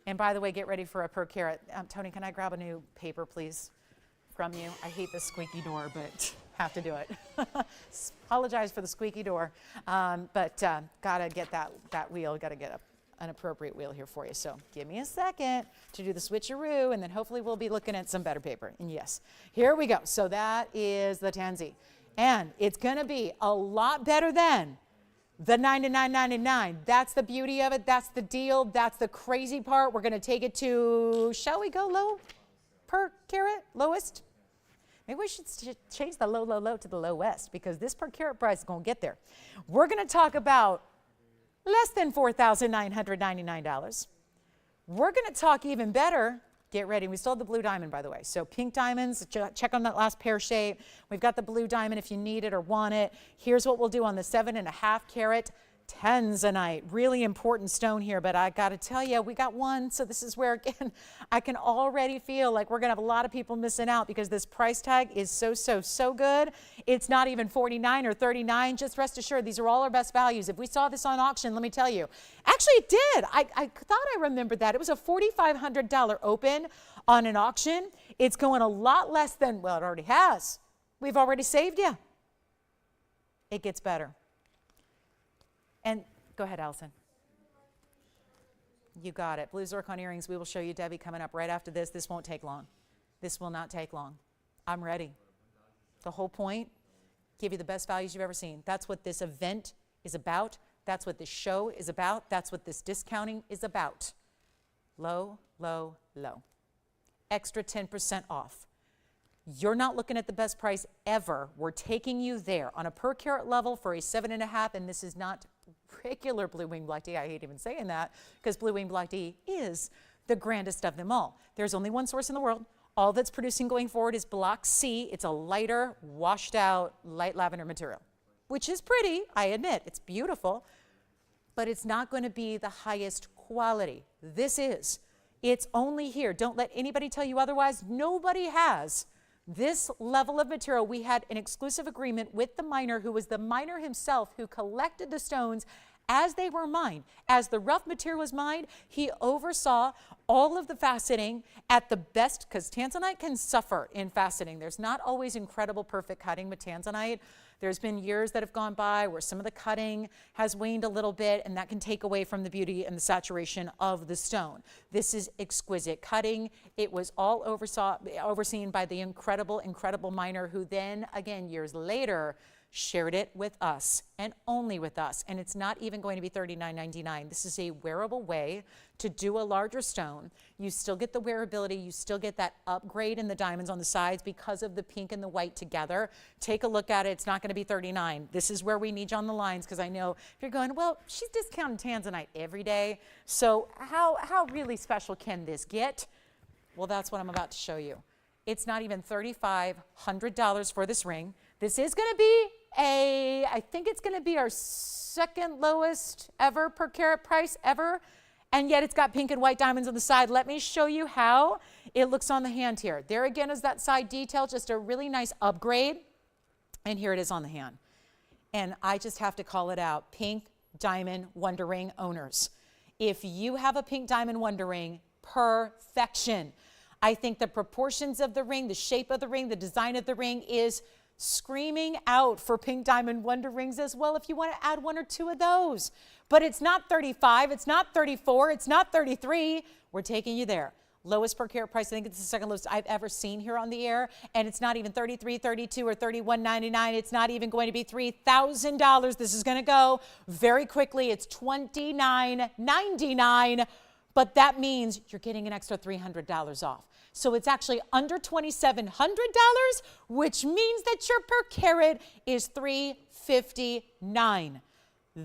And by the way, get ready for a per carat. Tony, can I grab a new paper, please, from you? I hate this squeaky door, but have to do it. Apologize for the squeaky door, but gotta get that wheel, gotta get an appropriate wheel here for you. So give me a second to do the switcheroo, and then hopefully we'll be looking at some better paper. And yes, here we go. So that is the tansy, and it's gonna be a lot better than the $99.99. That's the beauty of it. That's the deal. That's the crazy part. We're gonna take it to, shall we go low per carat, lowest? Maybe we should change the low to the lowest, because this per carat price is going to get there. We're going to talk about less than $4,999. We're going to talk even better. Get ready. We still have the blue diamond, by the way. So pink diamonds, check on that last pear shape. We've got the blue diamond if you need it or want it. Here's what we'll do on the 7.5 carat tanzanite. Really important stone here, but I got to tell you, we got one. So this is where, again, I can already feel like we're going to have a lot of people missing out because this price tag is so good. It's not even $49 or $39. Just rest assured, these are all our best values. If we saw this on auction, let me tell you, actually it did. I thought I remembered that. It was a $4,500 open on an auction. It's going a lot less than, well, it already has. We've already saved you. It gets better. And go ahead, Allison. You got it. Blue zircon earrings. We will show you, Debbie, coming up right after this. This won't take long. This will not take long. I'm ready. The whole point, give you the best values you've ever seen. That's what this event is about. That's what this show is about. That's what this discounting is about. Low, low, low. Extra 10% off. You're not looking at the best price ever. We're taking you there on a per carat level for a 7.5, and this is not regular blue wing black tea. I hate even saying that because blue wing black tea is the grandest of them all. There's only one source in the world. All that's producing going forward is Block C. It's a lighter, washed out, light lavender material, which is pretty, I admit. It's beautiful, but it's not going to be the highest quality. This is. It's only here. Don't let anybody tell you otherwise. Nobody has this level of material. We had an exclusive agreement with the miner, who was the miner himself, who collected the stones as they were mined. As the rough material was mined, he oversaw all of the faceting at the best, because tanzanite can suffer in faceting. There's not always incredible perfect cutting with tanzanite. There's been years that have gone by where some of the cutting has waned a little bit, and that can take away from the beauty and the saturation of the stone. This is exquisite cutting. It was all overseen by the incredible, incredible miner, who then, again, years later, shared it with us and only with us. And it's not even going to be $39.99. This is a wearable way to do a larger stone. You still get the wearability. You still get that upgrade in the diamonds on the sides because of the pink and the white together. Take a look at it. It's not going to be $39. This is where we need you on the lines, because I know if you're going, well, she's discounting tanzanite every day, so how really special can this get? Well, that's what I'm about to show you. It's not even $3,500 for this ring. This is going to be I think it's going to be our second lowest ever per carat price ever. And yet it's got pink and white diamonds on the side. Let me show you how it looks on the hand here. There again is that side detail, just a really nice upgrade. And here it is on the hand. And I just have to call it out. Pink Diamond Wonder Ring owners. If you have a Pink Diamond Wonder Ring, perfection. I think the proportions of the ring, the shape of the ring, the design of the ring is screaming out for Pink Diamond Wonder Rings as well, if you want to add one or two of those. But it's not 35, it's not 34, it's not 33. We're taking you there. Lowest per carat price, I think it's the second lowest I've ever seen here on the air. And it's not even 33, 32, or 31.99. It's not even going to be $3,000. This is going to go very quickly. It's $29.99. But that means you're getting an extra $300 off. So it's actually under $2,700, which means that your per carat is $359.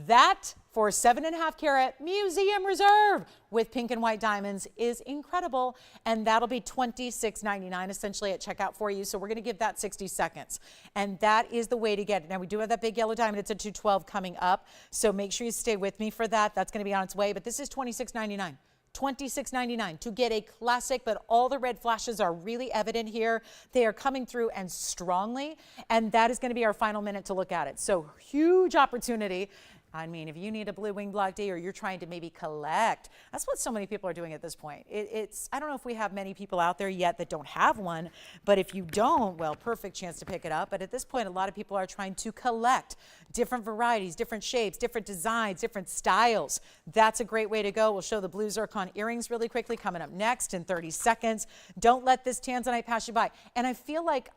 That for 7.5 carat museum reserve with pink and white diamonds is incredible. And that'll be $26.99 essentially at checkout for you. So we're going to give that 60 seconds. And that is the way to get it. Now we do have that big yellow diamond. It's a 212 coming up. So make sure you stay with me for that. That's going to be on its way. But this is $26.99. $26.99 to get a classic, but all the red flashes are really evident here. They are coming through and strongly, and that is going to be our final minute to look at it. So huge opportunity. I mean, if you need a blue wing black tea, or you're trying to maybe collect, that's what so many people are doing at this point. I don't know if we have many people out there yet that don't have one, but if you don't, well, perfect chance to pick it up. But at this point, a lot of people are trying to collect different varieties, different shapes, different designs, different styles. That's a great way to go. We'll show the blue zircon earrings really quickly coming up next in 30 seconds. Don't let this tanzanite pass you by. And I feel like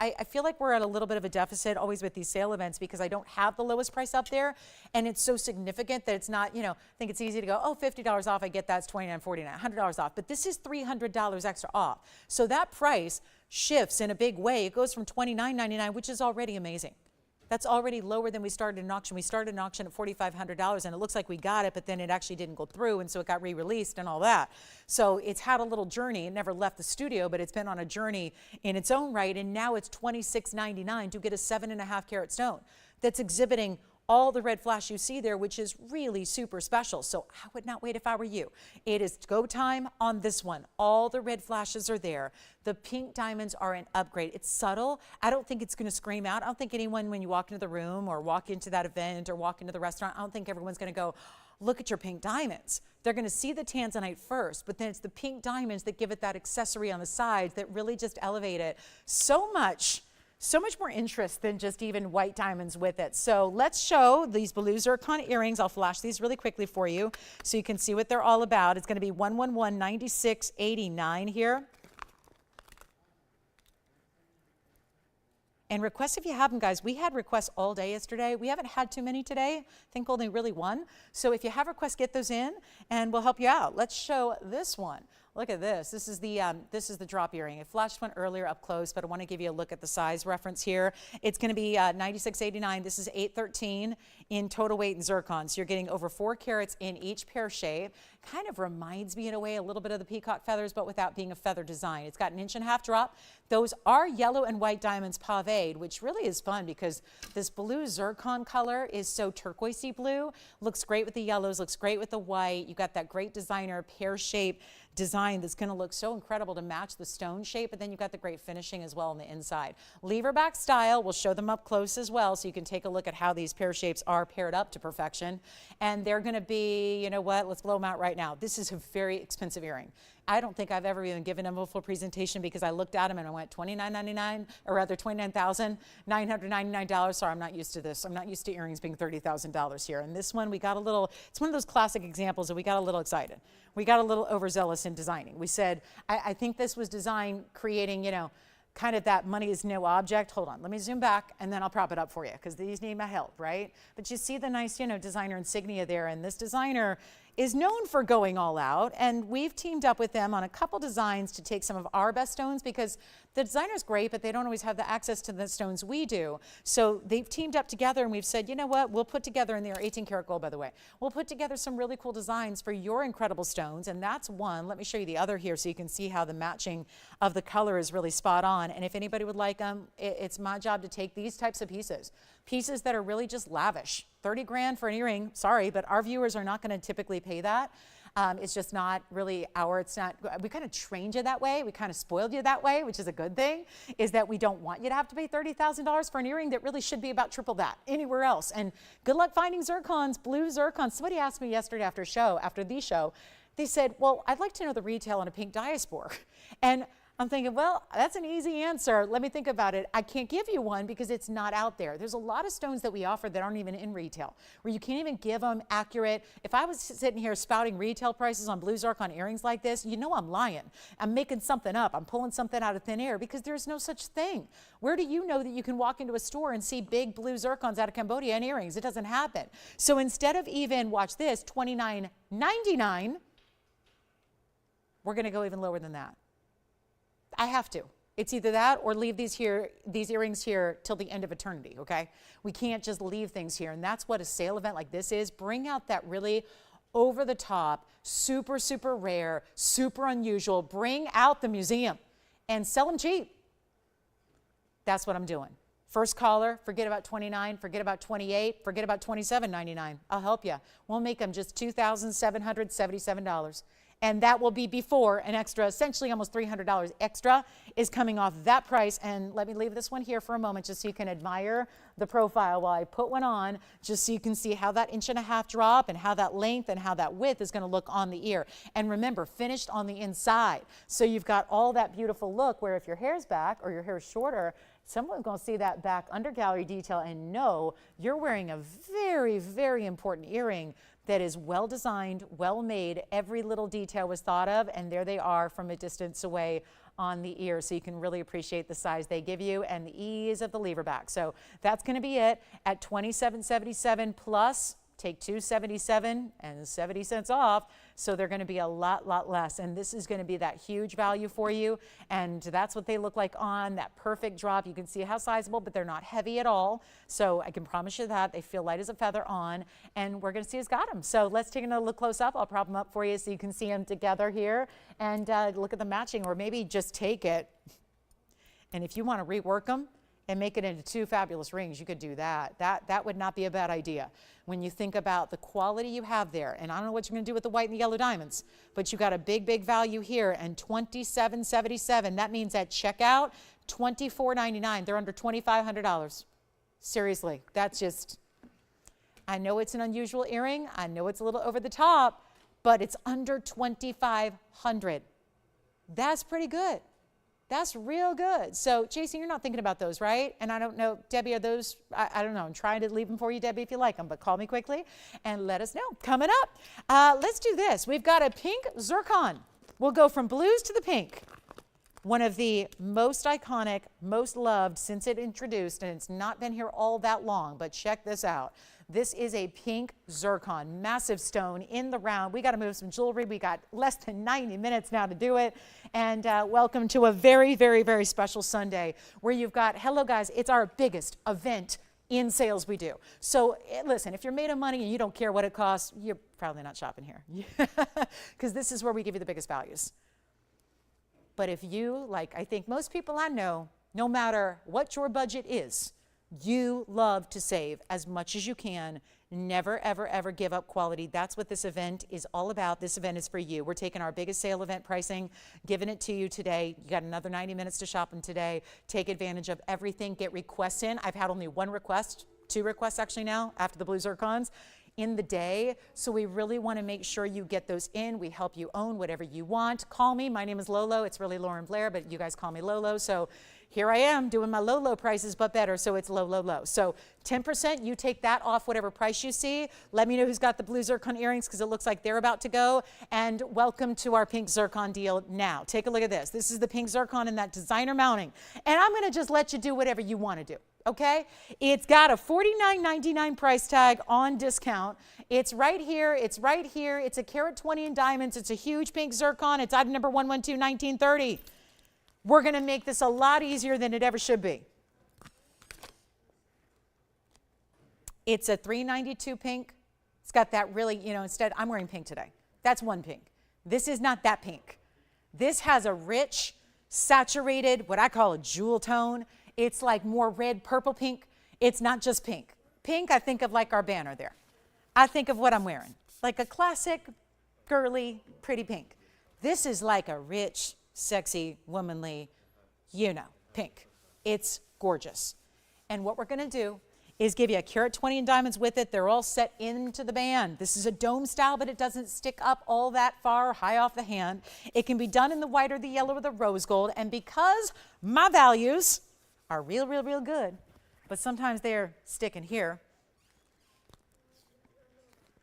we're at a little bit of a deficit always with these sale events, because I don't have the lowest price up there, and it's so significant that it's not, I think it's easy to go, oh, $50 off, I get that, it's $29.49, $100 off. But this is $300 extra off. So that price shifts in a big way. It goes from $29.99, which is already amazing. That's already lower than we started an auction. We started an auction at $4,500, and it looks like we got it, but then it actually didn't go through, and so it got re-released and all that. So it's had a little journey. It never left the studio, but it's been on a journey in its own right, and now it's $26.99 to get a 7.5 carat stone that's exhibiting all the red flash you see there, which is really super special. So I would not wait if I were you. It is go time on this one. All the red flashes are there. The pink diamonds are an upgrade. It's subtle. I don't think it's going to scream out. I don't think anyone, when you walk into the room or walk into that event or walk into the restaurant, I don't think everyone's going to go, look at your pink diamonds. They're going to see the tanzanite first, but then it's the pink diamonds that give it that accessory on the sides that really just elevate it so much so much more interest than just even white diamonds with it. So let's show these blue zircon earrings. I'll flash these really quickly for you so you can see what they're all about. It's going to be 11196.89 here. And requests if you have them, guys. We had requests all day yesterday. We haven't had too many today. I think only really one. So if you have requests, get those in and we'll help you out. Let's show this one. Look at this. This is the drop earring. I flashed one earlier up close, but I want to give you a look at the size reference here. It's going to be $96.89. This is 813 in total weight in zircon. So you're getting over 4 carats in each pear shape. Kind of reminds me in a way a little bit of the peacock feathers, but without being a feather design. It's got an 1.5 inch drop. Those are yellow and white diamonds paved, which really is fun because this blue zircon color is so turquoisey blue. Looks great with the yellows, looks great with the white. You got that great designer pear shape design that's going to look so incredible to match the stone shape, but then you've got the great finishing as well on the inside. Lever back style, we'll show them up close as well so you can take a look at how these pear shapes are paired up to perfection. And they're going to be, you know what, let's blow them out right now. This is a very expensive earring. I don't think I've ever even given them a full presentation because I looked at them and I went $29.99, or rather $29,999. Sorry, I'm not used to this. I'm not used to earrings being $30,000 here. And this one, we got a little, it's one of those classic examples that we got a little excited. We got a little overzealous in designing. We said, I think this was designed creating, you know, kind of that money is no object. Hold on, let me zoom back and then I'll prop it up for you because these need my help, right? But you see the nice, you know, designer insignia there, and this designer is known for going all out, and we've teamed up with them on a couple designs to take some of our best stones because the designer's great, but they don't always have the access to the stones we do. So they've teamed up together and we've said, you know what, we'll put together, and they're 18 karat gold, by the way, we'll put together some really cool designs for your incredible stones, and that's one. Let me show you the other here so you can see how the matching of the color is really spot on. And if anybody would like them, it's my job to take these types of pieces that are really just lavish. 30 grand for an earring, sorry, but our viewers are not going to typically pay that. It's just not really we kind of trained you that way. We kind of spoiled you that way, which is a good thing, is that we don't want you to have to pay $30,000 for an earring that really should be about triple that anywhere else. And good luck finding zircons, blue zircons. Somebody asked me yesterday after the show, they said, well, I'd like to know the retail on a pink diaspora. And I'm thinking, well, that's an easy answer. Let me think about it. I can't give you one because it's not out there. There's a lot of stones that we offer that aren't even in retail, where you can't even give them accurate. If I was sitting here spouting retail prices on blue zircon earrings like this, you know I'm lying. I'm making something up. I'm pulling something out of thin air because there's no such thing. Where do you know that you can walk into a store and see big blue zircons out of Cambodia and earrings? It doesn't happen. So instead of even, watch this, $29.99, we're going to go even lower than that. I have to. It's either that or leave these earrings here till the end of eternity, okay? We can't just leave things here, and that's what a sale event like this is. Bring out that really over the top, super, super rare, super unusual. Bring out the museum and sell them cheap. That's what I'm doing. First caller, forget about 29, forget about 28, forget about $27.99. I'll help you. We'll make them just $2,777. And that will be before an extra, essentially almost $300 extra is coming off that price. And let me leave this one here for a moment just so you can admire the profile while I put one on, just so you can see how that 1.5 inch drop and how that length and how that width is going to look on the ear. And remember, finished on the inside. So you've got all that beautiful look where if your hair's back or your hair is shorter, someone's going to see that back under gallery detail and know you're wearing a very, very important earring that is well designed, well made. Every little detail was thought of, and there they are from a distance away on the ear, so you can really appreciate the size they give you and the ease of the lever back. So that's going to be it at $27.77 plus. Take $277 and 70 cents off, so they're going to be a lot less. And this is going to be that huge value for you. And that's what they look like on that perfect drop. You can see how sizable, but they're not heavy at all. So I can promise you that. They feel light as a feather on, and we're going to see who's got them. So let's take another look close up. I'll prop them up for you so you can see them together here and look at the matching, or maybe just take it. And if you want to rework them and make it into 2 fabulous rings, you could do that. That would not be a bad idea when you think about the quality you have there. And I don't know what you're going to do with the white and the yellow diamonds, but you got a big value here. And $27.77, that means at checkout, $24.99. They're under $2,500. Seriously, that's just, I know it's an unusual earring. I know it's a little over the top, but it's under $2,500. That's pretty good. That's real good. So, Jason, you're not thinking about those, right? And I don't know, Debbie, are those, I don't know. I'm trying to leave them for you, Debbie, if you like them, but call me quickly and let us know. Coming up, let's do this. We've got a pink zircon. We'll go from blues to the pink. One of the most iconic, most loved since it introduced, and it's not been here all that long, but check this out. This is a pink zircon, massive stone in the round. We got to move some jewelry. We got less than 90 minutes now to do it. And welcome to a very, very, very special Sunday where you've got, hello guys, it's our biggest event in sales we do. So listen, if you're made of money and you don't care what it costs, you're probably not shopping here because this is where we give you the biggest values. But if you, like I think most people I know, no matter what your budget is, you love to save as much as you can. Never, ever, ever give up quality. That's what this event is all about. This event is for you. We're taking our biggest sale event pricing, giving it to you today. You got another 90 minutes to shop them today. Take advantage of everything. Get requests in. I've had only one request, 2 requests actually now after the blue zircons in the day. So we really want to make sure you get those in. We help you own whatever you want. Call me. My name is Lolo. It's really Lauren Blair, but you guys call me Lolo. So here I am doing my low prices, but better. So it's low. So 10%, you take that off whatever price you see. Let me know who's got the blue zircon earrings because it looks like they're about to go. And welcome to our pink zircon deal now. Take a look at this. This is the pink zircon in that designer mounting. And I'm going to just let you do whatever you want to do. Okay? It's got a $49.99 price tag on discount. It's right here. It's right here. It's a carat 20 in diamonds. It's a huge pink zircon. It's item number 112-1930. We're going to make this a lot easier than it ever should be. It's a $392 pink. It's got that really, instead, I'm wearing pink today. That's one pink. This is not that pink. This has a rich, saturated, what I call a jewel tone. It's like more red, purple pink. It's not just pink. Pink, I think of like our banner there. I think of what I'm wearing. Like a classic, girly, pretty pink. This is like a rich, sexy, womanly, pink. It's gorgeous. And what we're going to do is give you a carat 20 in diamonds with it. They're all set into the band. This is a dome style, but it doesn't stick up all that far high off the hand. It can be done in the white or the yellow or the rose gold. And because my values are real good, but sometimes they're sticking here,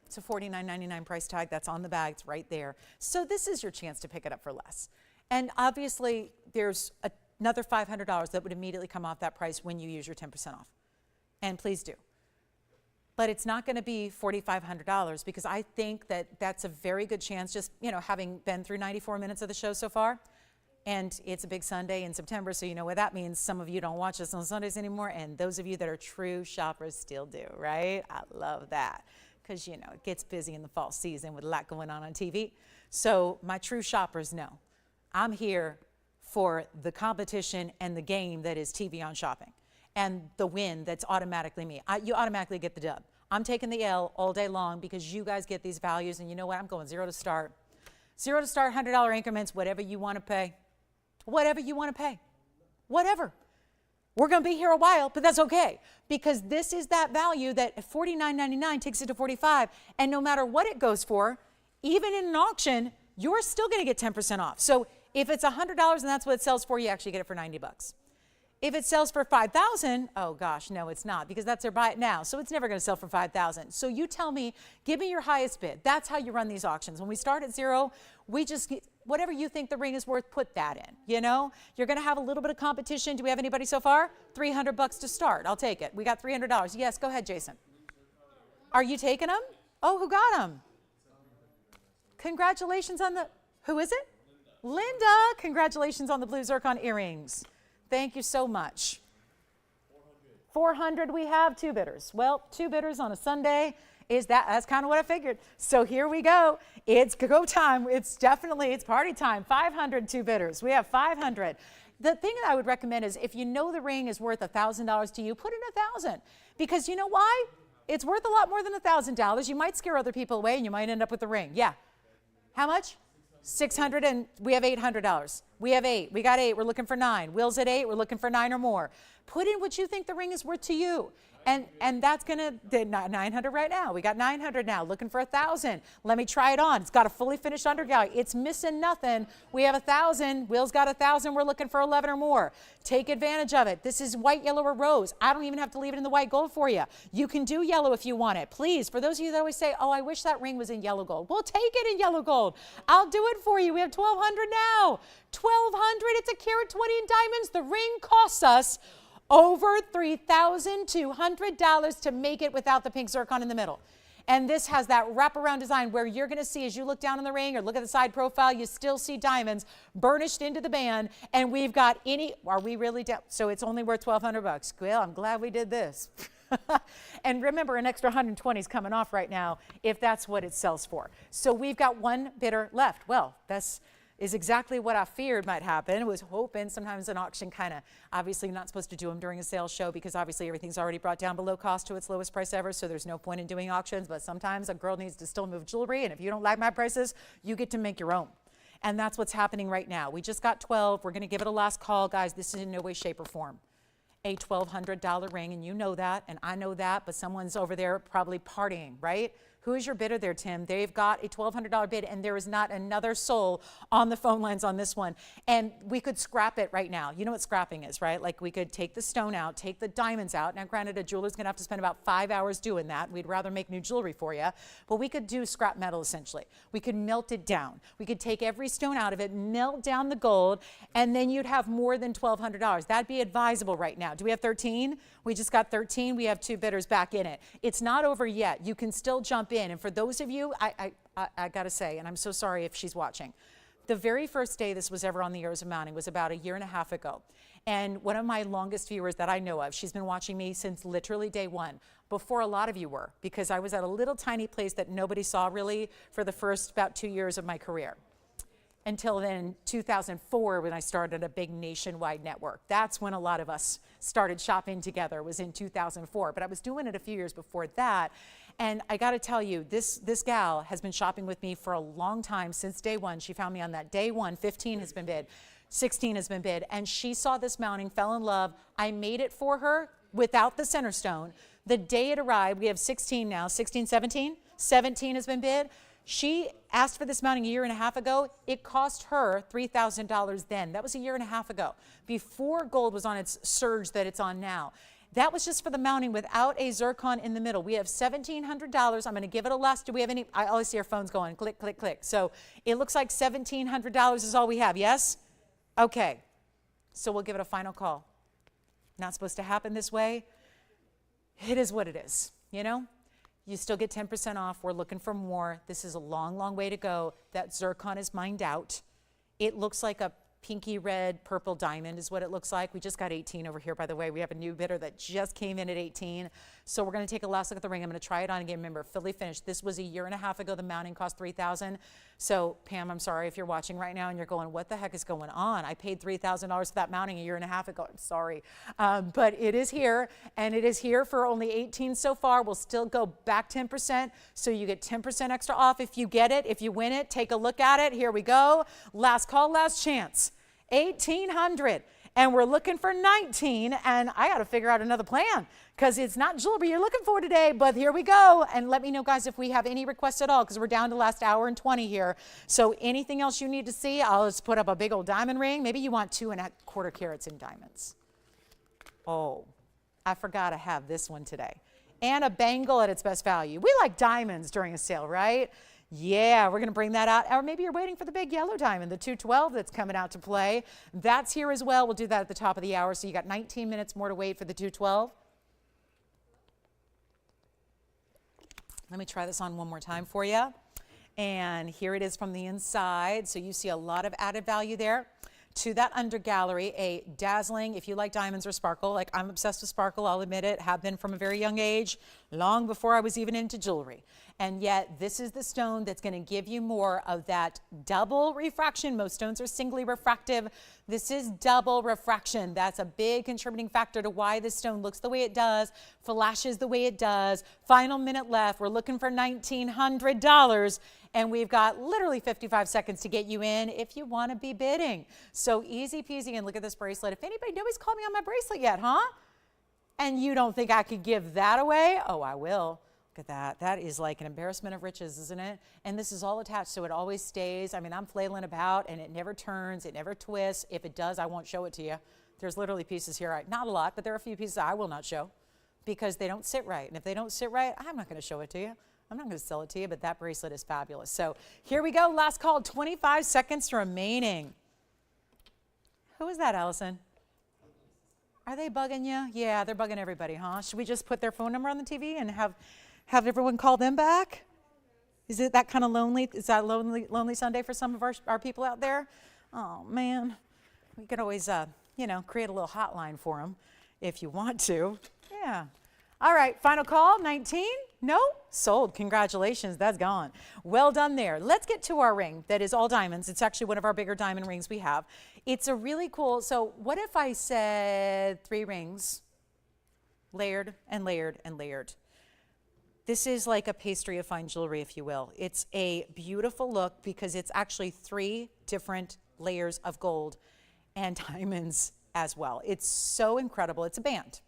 it's a $49.99 price tag. That's on the bag. It's right there. So this is your chance to pick it up for less. And obviously, there's another $500 that would immediately come off that price when you use your 10% off. And please do. But it's not going to be $4,500 because I think that that's a very good chance, just, having been through 94 minutes of the show so far. And it's a big Sunday in September, so you know what that means. Some of you don't watch us on Sundays anymore, and those of you that are true shoppers still do, right? I love that because, it gets busy in the fall season with a lot going on TV. So my true shoppers know I'm here for the competition and the game that is TVON shopping and the win that's automatically me. You automatically get the dub. I'm taking the L all day long because you guys get these values, and you know what? I'm going zero to start. Zero to start, $100 increments, whatever you want to pay. Whatever you want to pay. Whatever. We're going to be here a while, but that's okay because this is that value that at $49.99 takes it to $45, and no matter what it goes for, even in an auction, you're still going to get 10% off. So if it's $100 and that's what it sells for, you actually get it for $90. If it sells for $5,000, oh gosh, no, it's not because that's their buy it now. So it's never going to sell for $5,000. So you tell me, give me your highest bid. That's how you run these auctions. When we start at zero, we just, whatever you think the ring is worth, put that in, You're going to have a little bit of competition. Do we have anybody so far? $300 to start. I'll take it. We got $300. Yes, go ahead, Jason. Are you taking them? Oh, who got them? Congratulations on who is it? Linda, congratulations on the blue zircon earrings. Thank you so much. 400 we have, 2 bidders. Well, 2 bidders on a Sunday that's kind of what I figured. So here we go. It's go time. It's party time. 500, 2 bidders. We have 500. The thing that I would recommend is if you know the ring is worth $1,000 to you, put in $1,000 because you know why? It's worth a lot more than $1,000. You might scare other people away and you might end up with the ring. Yeah. How much? 600, and we have $800. We have 8. We got 8. We're looking for 9. Will's at 8. We're looking for 9 or more. Put in what you think the ring is worth to you. And that's gonna 900 right now. We got 900 now. Looking for 1,000. Let me try it on. It's got a fully finished undergallery. It's missing nothing. We have 1,000. Will's got 1,000. We're looking for 11 or more. Take advantage of it. This is white, yellow, or rose. I don't even have to leave it in the white gold for you. You can do yellow if you want it. Please, for those of you that always say, "Oh, I wish that ring was in yellow gold." Well, take it in yellow gold. I'll do it for you. We have 1,200 now. 1,200. It's a carat 20 in diamonds. The ring costs us over $3,200 to make it without the pink zircon in the middle. And this has that wraparound design where you're going to see, as you look down in the ring or look at the side profile, you still see diamonds burnished into the band. And we've got are we really down? So it's only worth $1,200. Well, I'm glad we did this. And remember, an extra 120 is coming off right now if that's what it sells for. So we've got one bidder left. Well, that's is exactly what I feared might happen. I was hoping sometimes an auction kind of, obviously you're not supposed to do them during a sales show because obviously everything's already brought down below cost to its lowest price ever, so there's no point in doing auctions, but sometimes a girl needs to still move jewelry, and if you don't like my prices, you get to make your own. And that's what's happening right now. We just got 12. We're going to give it a last call. Guys, this is in no way, shape, or form a $1,200 ring, and you know that, and I know that, but someone's over there probably partying, right? Who is your bidder there, Tim? They've got a $1,200 bid, and there is not another soul on the phone lines on this one. And we could scrap it right now. You know what scrapping is, right? Like we could take the stone out, take the diamonds out. Now, granted, a jeweler's going to have to spend about 5 hours doing that. We'd rather make new jewelry for you. But we could do scrap metal, essentially. We could melt it down. We could take every stone out of it, melt down the gold, and then you'd have more than $1,200. That'd be advisable right now. Do we have 13? We just got 13. We have 2 bidders back in it. It's not over yet. You can still jump in. And for those of you, I got to say, and I'm so sorry if she's watching, the very first day this was ever on the Airs of Mounting was about 1.5 years ago. And one of my longest viewers that I know of, she's been watching me since literally day one, before a lot of you were, because I was at a little tiny place that nobody saw really for the first about 2 years of my career. Until then, 2004, when I started a big nationwide network. That's when a lot of us started shopping together, was in 2004. But I was doing it a few years before that. And I got to tell you, this gal has been shopping with me for a long time, since day one. She found me on that day one. 15 has been bid. 16 has been bid. And she saw this mounting, fell in love. I made it for her without the center stone. The day it arrived, we have 16 now. 16, 17? 17 has been bid. She asked for this mounting 1.5 years ago. It cost her $3,000 then. That was 1.5 years ago, before gold was on its surge that it's on now. That was just for the mounting without a zircon in the middle. We have $1,700. I'm going to give it a last. Do we have any? I always see our phones going click, click, click. So it looks like $1,700 is all we have. Yes? Okay. So we'll give it a final call. Not supposed to happen this way. It is what it is, you know? You still get 10% off. We're looking for more. This is a long, long way to go. That zircon is mined out. It looks like a pinky red purple diamond is what it looks like. We just got 18 over here, by the way. We have a new bidder that just came in at 18. So we're going to take a last look at the ring. I'm going to try it on again. Remember, fully finished. This was 1.5 years ago. The mounting cost $3,000. So Pam, I'm sorry if you're watching right now and you're going, what the heck is going on? I paid $3,000 for that mounting 1.5 years ago. I'm sorry. But it is here, and it is here for only 18 so far. We'll still go back 10%. So you get 10% extra off if you get it. If you win it, take a look at it. Here we go. Last call, last chance. 1,800. And we're looking for 19, and I got to figure out another plan because it's not jewelry you're looking for today, but here we go. And let me know, guys, if we have any requests at all, because we're down to last 1 hour and 20 here. So anything else you need to see, I'll just put up a big old diamond ring. Maybe you want 2.25 carats in diamonds. Oh, I forgot I have this one today. And a bangle at its best value. We like diamonds during a sale, right? Yeah, we're going to bring that out. Or maybe you're waiting for the big yellow diamond, the 212 that's coming out to play. That's here as well. We'll do that at the top of the hour. So you got 19 minutes more to wait for the 212. Let me try this on one more time for you. And here it is from the inside. So you see a lot of added value there. To that under gallery, a dazzling, if you like diamonds or sparkle, like I'm obsessed with sparkle, I'll admit it, have been from a very young age, long before I was even into jewelry. And yet this is the stone that's going to give you more of that double refraction. Most stones are singly refractive. This is double refraction. That's a big contributing factor to why this stone looks the way it does, flashes the way it does. Final minute left. We're looking for $1,900. And we've got literally 55 seconds to get you in if you want to be bidding. So easy peasy. And look at this bracelet. If anybody, nobody's called me on my bracelet yet, huh? And you don't think I could give that away? Oh, I will. Look at that. That is like an embarrassment of riches, isn't it? And this is all attached, so it always stays. I mean, I'm flailing about, and it never turns. It never twists. If it does, I won't show it to you. There's literally pieces here. Not a lot, but there are a few pieces I will not show because they don't sit right. And if they don't sit right, I'm not going to show it to you. I'm not going to sell it to you, but that bracelet is fabulous. So here we go. Last call. 25 seconds remaining. Who is that, Allison? Are they bugging you? Yeah, they're bugging everybody, huh? Should we just put their phone number on the TV and have everyone call them back? Is it that kind of lonely? Is that lonely Sunday for some of our people out there? Oh, man. We could always, create a little hotline for them if you want to. Yeah. All right, final call, 19. No? Sold. Congratulations. That's gone. Well done there. Let's get to our ring that is all diamonds. It's actually one of our bigger diamond rings we have. It's a really cool, so what if I said 3 rings, layered and layered and layered? This is like a pastry of fine jewelry, if you will. It's a beautiful look because it's actually 3 different layers of gold and diamonds as well. It's so incredible. It's a band.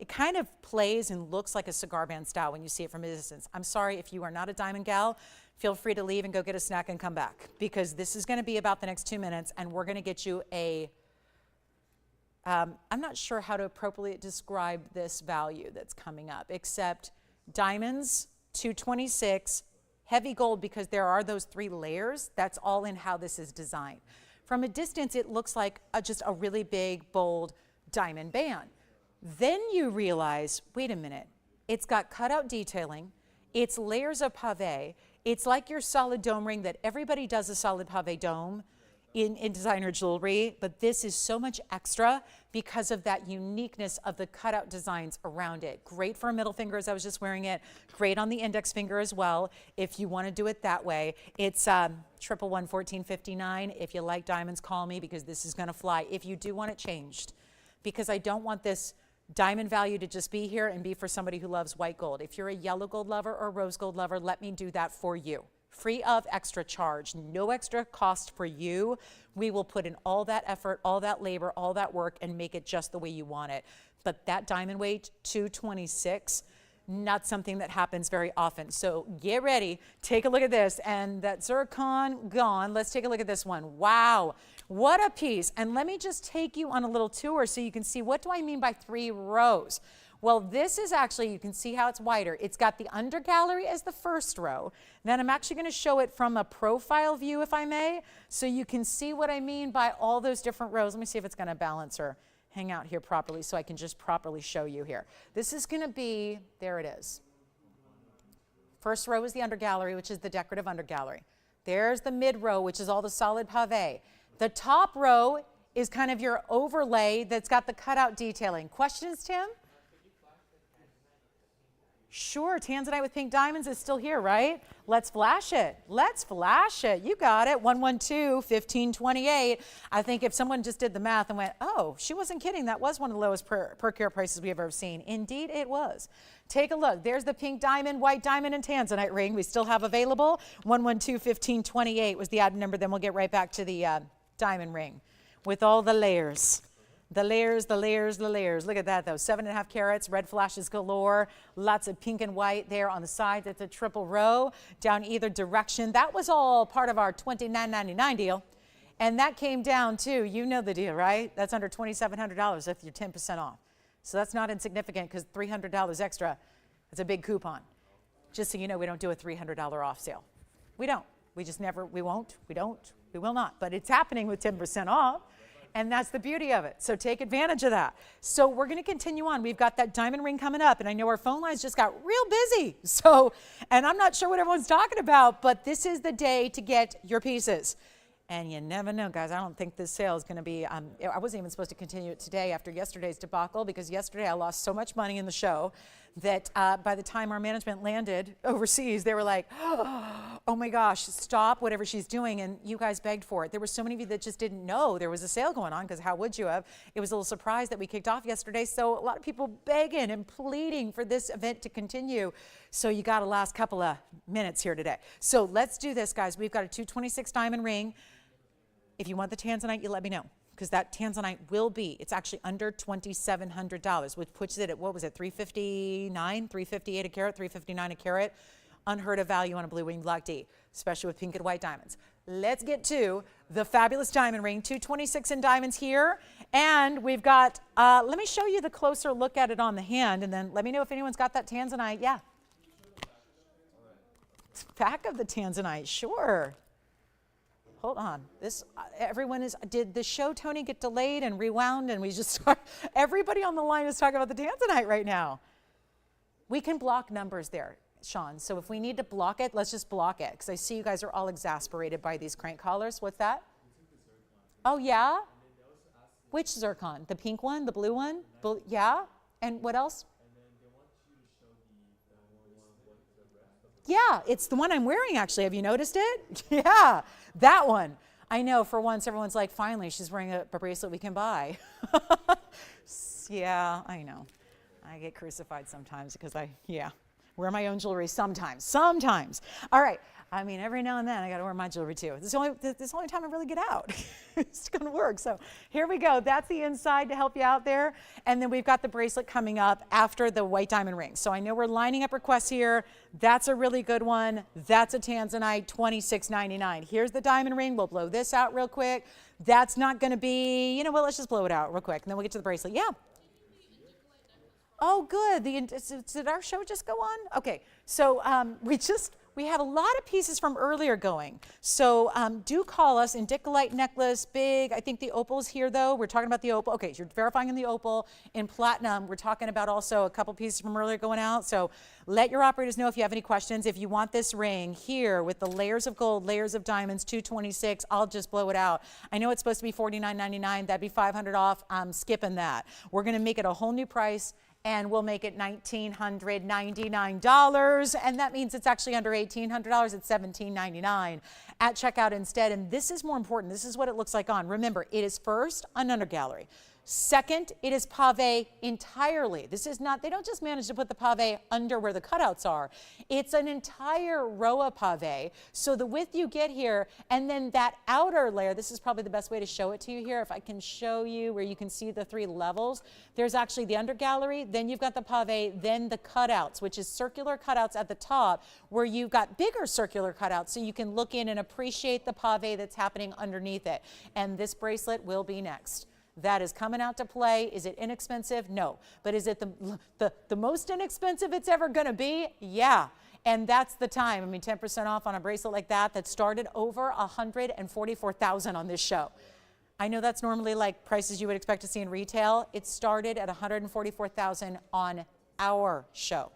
It kind of plays and looks like a cigar band style when you see it from a distance. I'm sorry if you are not a diamond gal, feel free to leave and go get a snack and come back because this is going to be about the next 2 minutes and we're going to get you I'm not sure how to appropriately describe this value that's coming up, except diamonds, 226, heavy gold because there are those 3 layers. That's all in how this is designed. From a distance, it looks like just a really big, bold diamond band. Then you realize, wait a minute, it's got cutout detailing, it's layers of pave, it's like your solid dome ring that everybody does a solid pave dome in designer jewelry, but this is so much extra because of that uniqueness of the cutout designs around it. Great for a middle finger as I was just wearing it, great on the index finger as well if you want to do it that way. It's 111-1459. If you like diamonds, call me because this is going to fly. If you do want it changed, because I don't want this diamond value to just be here and be for somebody who loves white gold. If you're a yellow gold lover or rose gold lover, let me do that for you. Free of extra charge, no extra cost for you. We will put in all that effort, all that labor, all that work and make it just the way you want it. But that diamond weight, 226, not something that happens very often. So get ready, take a look at this. And that zircon gone. Let's take a look at this one. Wow, what a piece. And let me just take you on a little tour so you can see what do I mean by 3 rows. Well, this is actually, you can see how it's wider. It's got the under gallery as the first row. Then I'm actually going to show it from a profile view, if I may, so you can see what I mean by all those different rows. Let me see if it's going to balance or hang out here properly so I can just properly show you here. This is going to be, there it is. First row is the under gallery, which is the decorative under gallery. There's the mid row, which is all the solid pave. The top row is kind of your overlay that's got the cutout detailing. Questions, Tim? Sure, Tanzanite with pink diamonds is still here, right? Let's flash it. Let's flash it. You got it. 112-1528. I think if someone just did the math and went, oh, she wasn't kidding. That was one of the lowest per carat prices we have ever seen. Indeed, it was. Take a look. There's the pink diamond, white diamond, and Tanzanite ring we still have available. 112-1528 was the item number. Then we'll get right back to the diamond ring with all the layers. The layers, the layers, the layers. Look at that, though. 7.5 carats, red flashes galore. Lots of pink and white there on the side. That's a triple row down either direction. That was all part of our $29.99 deal. And that came down to, you know the deal, right? That's under $2,700 if you're 10% off. So that's not insignificant because $300 extra, that's a big coupon. Just so you know, we don't do a $300 off sale. We don't. We just never, we won't, we don't, we will not. But it's happening with 10% off. And that's the beauty of it. So take advantage of that. So we're going to continue on. We've got that diamond ring coming up. And I know our phone lines just got real busy. So, and I'm not sure what everyone's talking about, but this is the day to get your pieces. And you never know, guys. I don't think this sale is going to be, I wasn't even supposed to continue it today after yesterday's debacle because yesterday I lost so much money in the show that by the time our management landed overseas, they were like, oh my gosh, stop whatever she's doing. And you guys begged for it. There were so many of you that just didn't know there was a sale going on because how would you have? It was a little surprise that we kicked off yesterday. So a lot of people begging and pleading for this event to continue. So you got a last couple of minutes here today. So let's do this, guys. We've got a 226 diamond ring. If you want the Tanzanite, you let me know. because that tanzanite will be, it's actually under $2,700, which puts it at, what was it, $359, $358 a carat, $359 a carat. Unheard of value on a blue winged black D, especially with pink and white diamonds. Let's get to the fabulous diamond ring, 226 in diamonds here. And we've got, let me show you the closer look at it on the hand, and then let me know if anyone's got that tanzanite. Yeah. Back of the tanzanite, sure. Hold on. This, everyone is, did the show, Tony, get delayed and rewound and we just start, everybody on the line is talking about the tanzanite right now. We can block numbers there, Sean. So if we need to block it, let's just block it, because I see you guys are all exasperated by these crank collars. What's that? Oh, yeah? Which zircon? The pink one, the blue one? Yeah? And what else? Yeah, it's the one I'm wearing, actually. Have you noticed it? Yeah, that one. I know, for once, everyone's like, finally, she's wearing a bracelet we can buy. Yeah, I know. I get crucified sometimes because wear my own jewelry sometimes. All right. I mean, every now and then I got to wear my jewelry too. This is the only time I really get out. It's going to work. So here we go. That's the inside to help you out there. And then we've got the bracelet coming up after the white diamond ring. So I know we're lining up requests here. That's a really good one. That's a tanzanite, $26.99. Here's the diamond ring. We'll blow this out real quick. That's not going to be, you know what, let's just blow it out real quick. And then we'll get to the bracelet. Yeah. Oh, good. Did our show just go on? Okay. So we have a lot of pieces from earlier going. So do call us. Indicolite necklace, big. I think the opal's here, though. We're talking about the opal. Okay, so you're verifying in the opal. In platinum, we're talking about also a couple pieces from earlier going out. So let your operators know if you have any questions. If you want this ring here with the layers of gold, layers of diamonds, 226, I'll just blow it out. I know it's supposed to be $49.99. That'd be $500 off. I'm skipping that. We're going to make it a whole new price, and we'll make it $1,999, and that means it's actually under $1,800. It's $1,799 at checkout instead, and this is more important. This is what it looks like on. Remember, it is first an under gallery. Second, it is pave entirely. This is not, they don't just manage to put the pave under where the cutouts are. It's an entire row of pave. So the width you get here, and then that outer layer, this is probably the best way to show it to you here. If I can show you where you can see the three levels, there's actually the under gallery, then you've got the pave, then the cutouts, which is circular cutouts at the top, where you've got bigger circular cutouts so you can look in and appreciate the pave that's happening underneath it. And this bracelet will be next. That is coming out to play. Is it inexpensive? No. But is it the most inexpensive it's ever going to be? Yeah. And that's the time. I mean, 10% off on a bracelet like that started over $144,000 on this show. I know that's normally like prices you would expect to see in retail. It started at $144,000 on our show.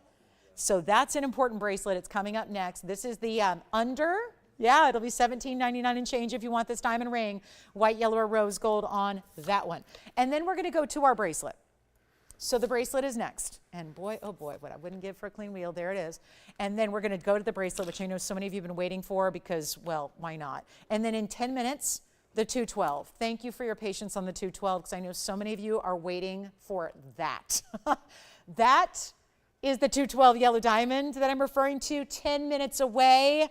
So that's an important bracelet. It's coming up next. This is the under. Yeah, it'll be $17.99 and change if you want this diamond ring, white, yellow, or rose gold on that one. And then we're going to go to our bracelet. So the bracelet is next. And boy, oh boy, what I wouldn't give for a clean wheel, there it is. And then we're going to go to the bracelet, which I know so many of you have been waiting for because, well, why not? And then in 10 minutes, the 212. Thank you for your patience on the 212 because I know so many of you are waiting for that. That is the 212 yellow diamond that I'm referring to, 10 minutes away.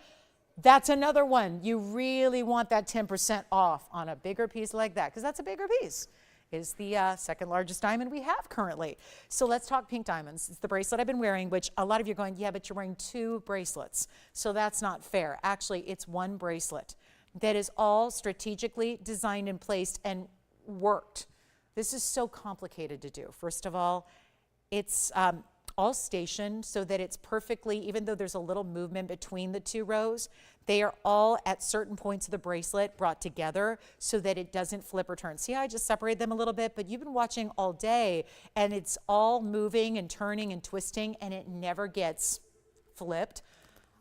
That's another one. You really want that 10% off on a bigger piece like that because that's a bigger piece. It's the second largest diamond we have currently. So let's talk pink diamonds. It's the bracelet I've been wearing, which a lot of you are going, yeah, but you're wearing two bracelets. So that's not fair. Actually, it's one bracelet that is all strategically designed and placed and worked. This is so complicated to do. First of all, it's all stationed so that it's perfectly, even though there's a little movement between the two rows, they are all at certain points of the bracelet brought together so that it doesn't flip or turn. See how I just separated them a little bit, but you've been watching all day and it's all moving and turning and twisting and it never gets flipped.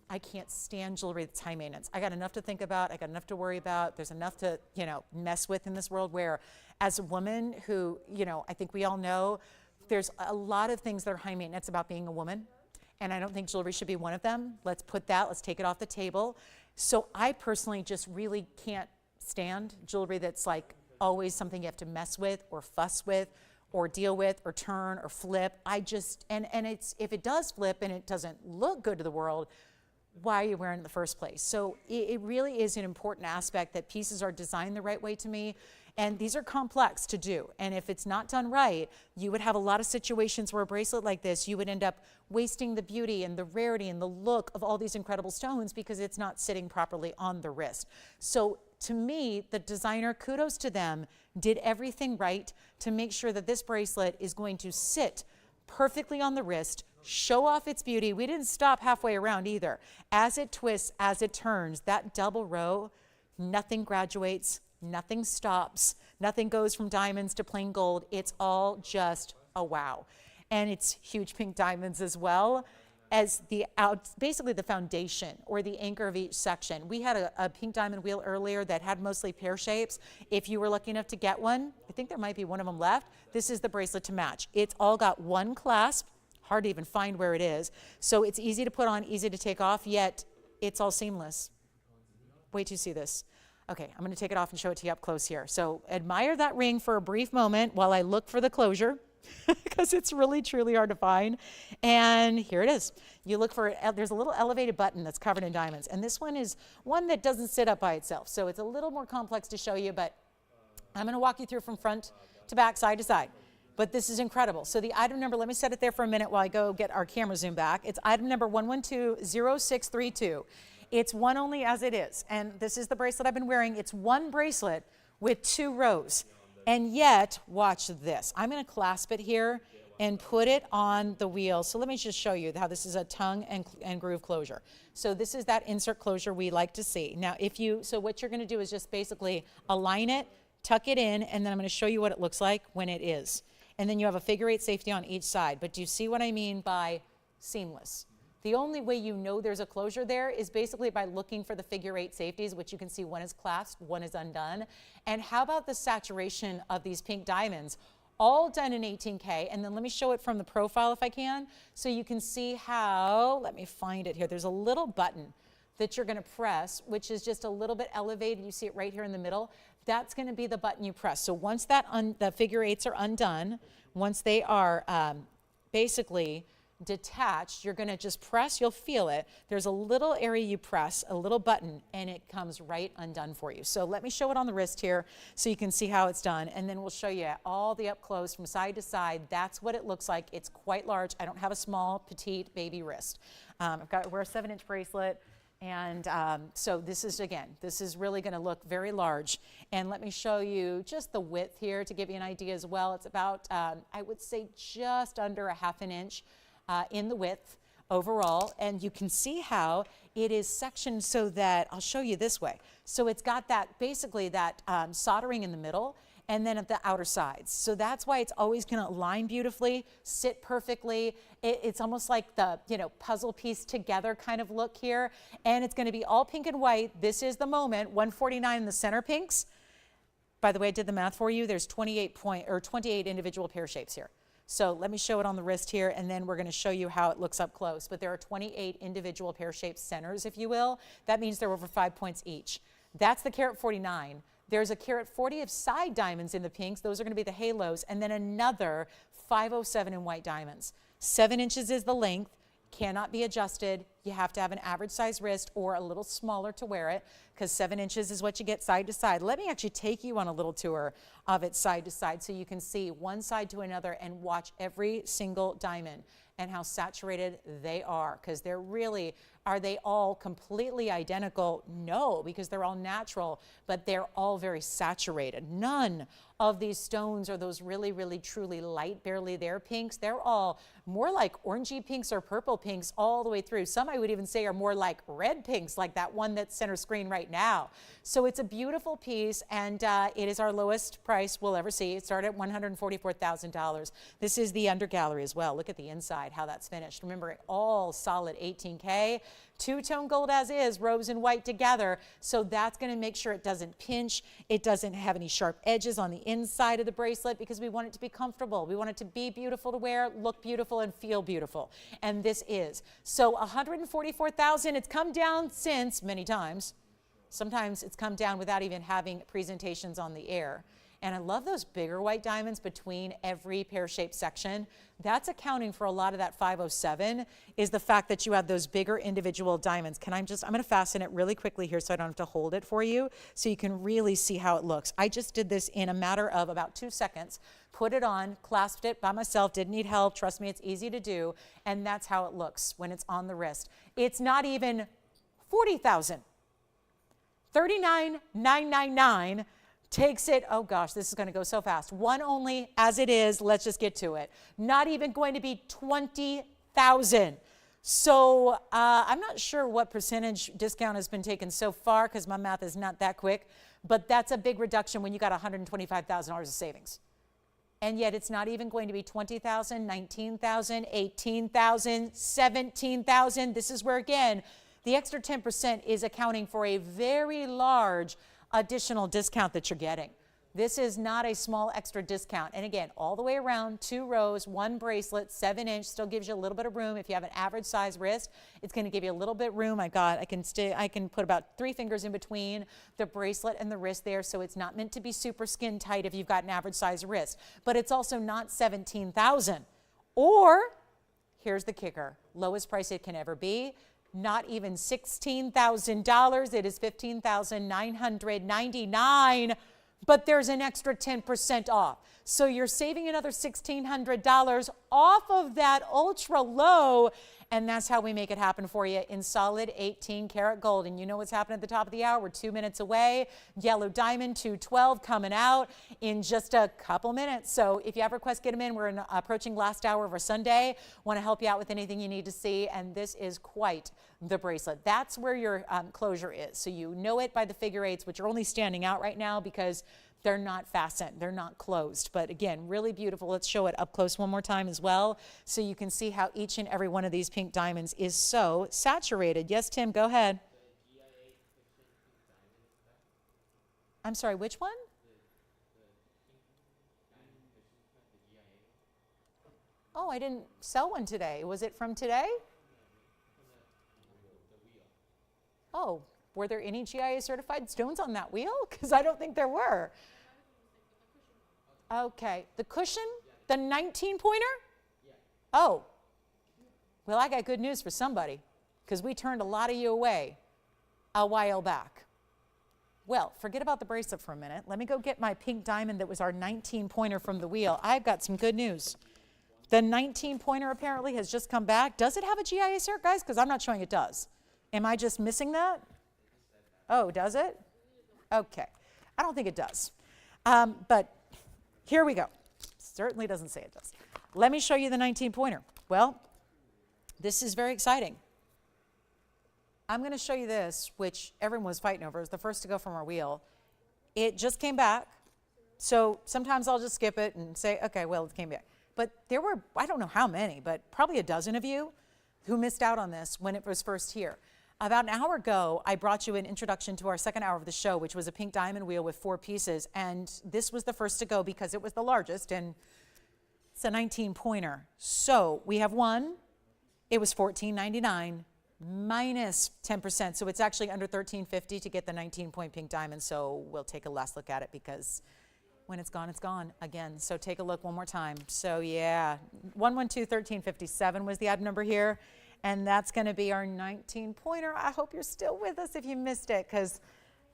I can't stand jewelry that's high maintenance. I got enough to think about. I got enough to worry about. There's enough to, mess with in this world where as a woman who, I think we all know, there's a lot of things that are high maintenance about being a woman, and I don't think jewelry should be one of them. Let's take it off the table. So I personally just really can't stand jewelry that's like always something you have to mess with or fuss with or deal with or turn or flip. If it does flip and it doesn't look good to the world, why are you wearing it in the first place? So it really is an important aspect that pieces are designed the right way to me. And these are complex to do. And if it's not done right, you would have a lot of situations where a bracelet like this, you would end up wasting the beauty and the rarity and the look of all these incredible stones because it's not sitting properly on the wrist. So to me, the designer, kudos to them, did everything right to make sure that this bracelet is going to sit perfectly on the wrist, show off its beauty. We didn't stop halfway around either. As it twists, as it turns, that double row, nothing graduates, nothing stops, nothing goes from diamonds to plain gold. It's all just a wow. And it's huge pink diamonds as well as basically the foundation or the anchor of each section. We had a pink diamond wheel earlier that had mostly pear shapes. If you were lucky enough to get one, I think there might be one of them left. This is the bracelet to match. It's all got one clasp, hard to even find where it is. So it's easy to put on, easy to take off, yet it's all seamless. Wait till you see this. Okay, I'm gonna take it off and show it to you up close here. So admire that ring for a brief moment while I look for the closure. Because it's really, truly hard to find. And here it is. You look for it, there's a little elevated button that's covered in diamonds. And this one is one that doesn't sit up by itself. So it's a little more complex to show you, but I'm gonna walk you through from front to back, side to side. But this is incredible. So the item number, let me set it there for a minute while I go get our camera zoom back. It's item number 1120632. It's one only as it is. And this is the bracelet I've been wearing. It's one bracelet with 2 rows. And yet, watch this. I'm gonna clasp it here and put it on the wheel. So let me just show you how this is a tongue and groove closure. So this is that insert closure we like to see. Now, so what you're gonna do is just basically align it, tuck it in, and then I'm gonna show you what it looks like when it is. And then you have a figure 8 safety on each side. But do you see what I mean by seamless? The only way you know there's a closure there is basically by looking for the figure 8 safeties, which you can see one is clasped, one is undone. And how about the saturation of these pink diamonds? All done in 18K. And then let me show it from the profile if I can. So you can see how, let me find it here. There's a little button that you're gonna press, which is just a little bit elevated. You see it right here in the middle. That's gonna be the button you press. So once the figure 8s are undone, once they are basically detached, you're gonna just press, you'll feel it. There's a little area you press, a little button, and it comes right undone for you. So let me show it on the wrist here so you can see how it's done, and then we'll show you all the up close from side to side. That's what it looks like. It's quite large. I don't have a small, petite baby wrist. I wear a 7-inch bracelet, and so this is really gonna look very large. And let me show you just the width here to give you an idea as well. It's about, I would say just under a ½ an inch in the width overall, and you can see how it is sectioned so that, I'll show you this way. So it's got that, basically that soldering in the middle and then at the outer sides. So that's why it's always gonna align beautifully, sit perfectly. It's almost like the, puzzle piece together kind of look here. And it's gonna be all pink and white. This is the moment, 149 in the center pinks. By the way, I did the math for you. There's 28 individual pear shapes here. So let me show it on the wrist here, and then we're gonna show you how it looks up close. But there are 28 individual pear-shaped centers, if you will. That means they're over 5 points each. That's the carat 49. There's a carat 40 of side diamonds in the pinks. Those are gonna be the halos, and then another 507 in white diamonds. 7 inches is the length, cannot be adjusted. You have to have an average size wrist or a little smaller to wear it, because 7 inches is what you get side to side. Let me actually take you on a little tour of it side to side so you can see one side to another and watch every single diamond and how saturated they are, because they're really, are they all completely identical? No, because they're all natural, but they're all very saturated. None of these stones are those really, really, truly light, barely there pinks. They're all more like orangey pinks or purple pinks all the way through. Some I would even say are more like red pinks, like that one that's center screen right now. So it's a beautiful piece, and it is our lowest price we'll ever see. It started at $144,000. This is the under gallery as well. Look at the inside, how that's finished. Remember, all solid 18K. Two-tone gold as is, rose and white together. So that's gonna make sure it doesn't pinch. It doesn't have any sharp edges on the inside of the bracelet, because we want it to be comfortable. We want it to be beautiful to wear, look beautiful, and feel beautiful. And this is. So $144,000, it's come down since many times. Sometimes it's come down without even having presentations on the air. And I love those bigger white diamonds between every pear-shaped section. That's accounting for a lot of that 507, is the fact that you have those bigger individual diamonds. I'm going to fasten it really quickly here so I don't have to hold it for you so you can really see how it looks. I just did this in a matter of about 2 seconds. Put it on, clasped it by myself, didn't need help. Trust me, it's easy to do. And that's how it looks when it's on the wrist. It's not even $40,000. $39,999 takes it, oh gosh, this is going to go so fast. One only as it is, let's just get to it. Not even going to be $20,000. So I'm not sure what percentage discount has been taken so far because my math is not that quick, but that's a big reduction when you got $125,000 of savings. And yet it's not even going to be $20,000, $19,000, $18,000, $17,000. This is where, again, the extra 10% is accounting for a very large additional discount that you're getting. This is not a small extra discount. And again, all the way around, 2 rows, 1 bracelet, 7-inch, still gives you a little bit of room. If you have an average size wrist, it's going to give you a little bit room. I can put about 3 fingers in between the bracelet and the wrist there, so it's not meant to be super skin tight if you've got an average size wrist. But it's also not $17,000. Or, here's the kicker, lowest price it can ever be. Not even $16,000. It is $15,999, but there's an extra 10% off. So you're saving another $1,600 off of that ultra low, and that's how we make it happen for you in solid 18 karat gold. And you know what's happening at the top of the hour. We're 2 minutes away. Yellow diamond 212 coming out in just a couple minutes. So if you have requests, get them in. We're approaching last hour of our Sunday. Want to help you out with anything you need to see, and this is quite the bracelet. That's where your closure is. So you know it by the figure eights, which are only standing out right now because they're not fastened, they're not closed. But again, really beautiful. Let's show it up close one more time as well so you can see how each and every one of these pink diamonds is so saturated. Yes, Tim, go ahead. I'm sorry, which one? Oh, I didn't sell one today. Was it from today? Oh, were there any GIA certified stones on that wheel? Because I don't think there were. Okay, the cushion, the 19-pointer? Oh, well, I got good news for somebody because we turned a lot of you away a while back. Well, forget about the bracelet for a minute. Let me go get my pink diamond that was our 19-pointer from the wheel. I've got some good news. The 19-pointer apparently has just come back. Does it have a GIA cert, guys? Because I'm not showing it does. Am I just missing that? Oh, does it? Okay. I don't think it does. But here we go. Certainly doesn't say it does. Let me show you the 19-pointer. Well, this is very exciting. I'm going to show you this, which everyone was fighting over. It was the first to go from our wheel. It just came back. So sometimes I'll just skip it and say, okay, well, it came back. But there were, I don't know how many, but probably a dozen of you who missed out on this when it was first here. About an hour ago, I brought you an introduction to our second hour of the show, which was a pink diamond wheel with 4 pieces. And this was the first to go because it was the largest, and it's a 19-pointer. So we have one. It was $14.99 minus 10%. So it's actually under $13.50 to get the 19-point pink diamond. So we'll take a last look at it because when it's gone again. So take a look one more time. So yeah, 112-1357 was the item number here. And that's going to be our 19-pointer. I hope you're still with us if you missed it because,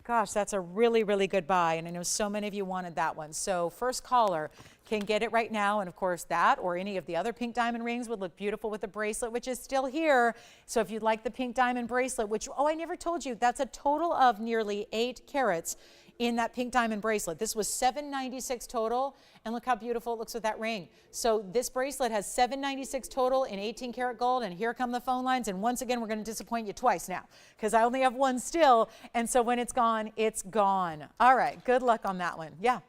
gosh, that's a really, really good buy. And I know so many of you wanted that one. So first caller can get it right now. And, of course, that or any of the other pink diamond rings would look beautiful with the bracelet, which is still here. So if you'd like the pink diamond bracelet, which, oh, I never told you, that's a total of nearly 8 carats in that pink diamond bracelet. This was $796 total, and look how beautiful it looks with that ring. So this bracelet has $796 total in 18 karat gold, and here come the phone lines, and once again, we're going to disappoint you twice now, because I only have one still, and so when it's gone, it's gone. All right, good luck on that one. Yeah.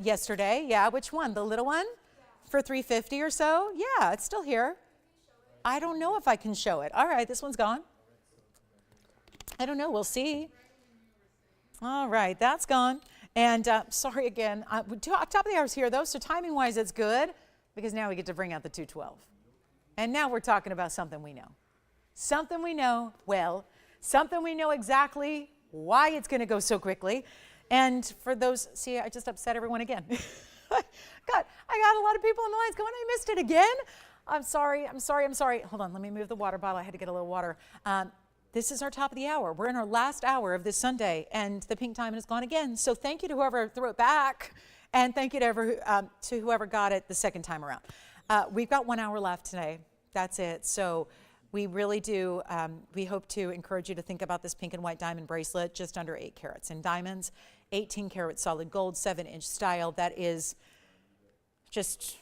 Yesterday, yeah, which one? The little one? For $350 or so? Yeah, it's still here. I don't know if I can show it. All right, this one's gone. I don't know. We'll see. All right. That's gone. And sorry again. Top of the hour's here, though, so timing-wise, it's good because now we get to bring out the 212. And now we're talking about something we know. Something we know well. Something we know exactly why it's going to go so quickly. And for those, see, I just upset everyone again. I got a lot of people on the lines going, I missed it again. I'm sorry. Hold on, let me move the water bottle. I had to get a little water. This is our top of the hour. We're in our last hour of this Sunday, and the pink diamond is gone again. So thank you to whoever threw it back, and thank you to whoever got it the second time around. We've got 1 hour left today. That's it. So we really do, we hope to encourage you to think about this pink and white diamond bracelet, just under 8 carats in diamonds, 18 karat solid gold, 7-inch style. That is just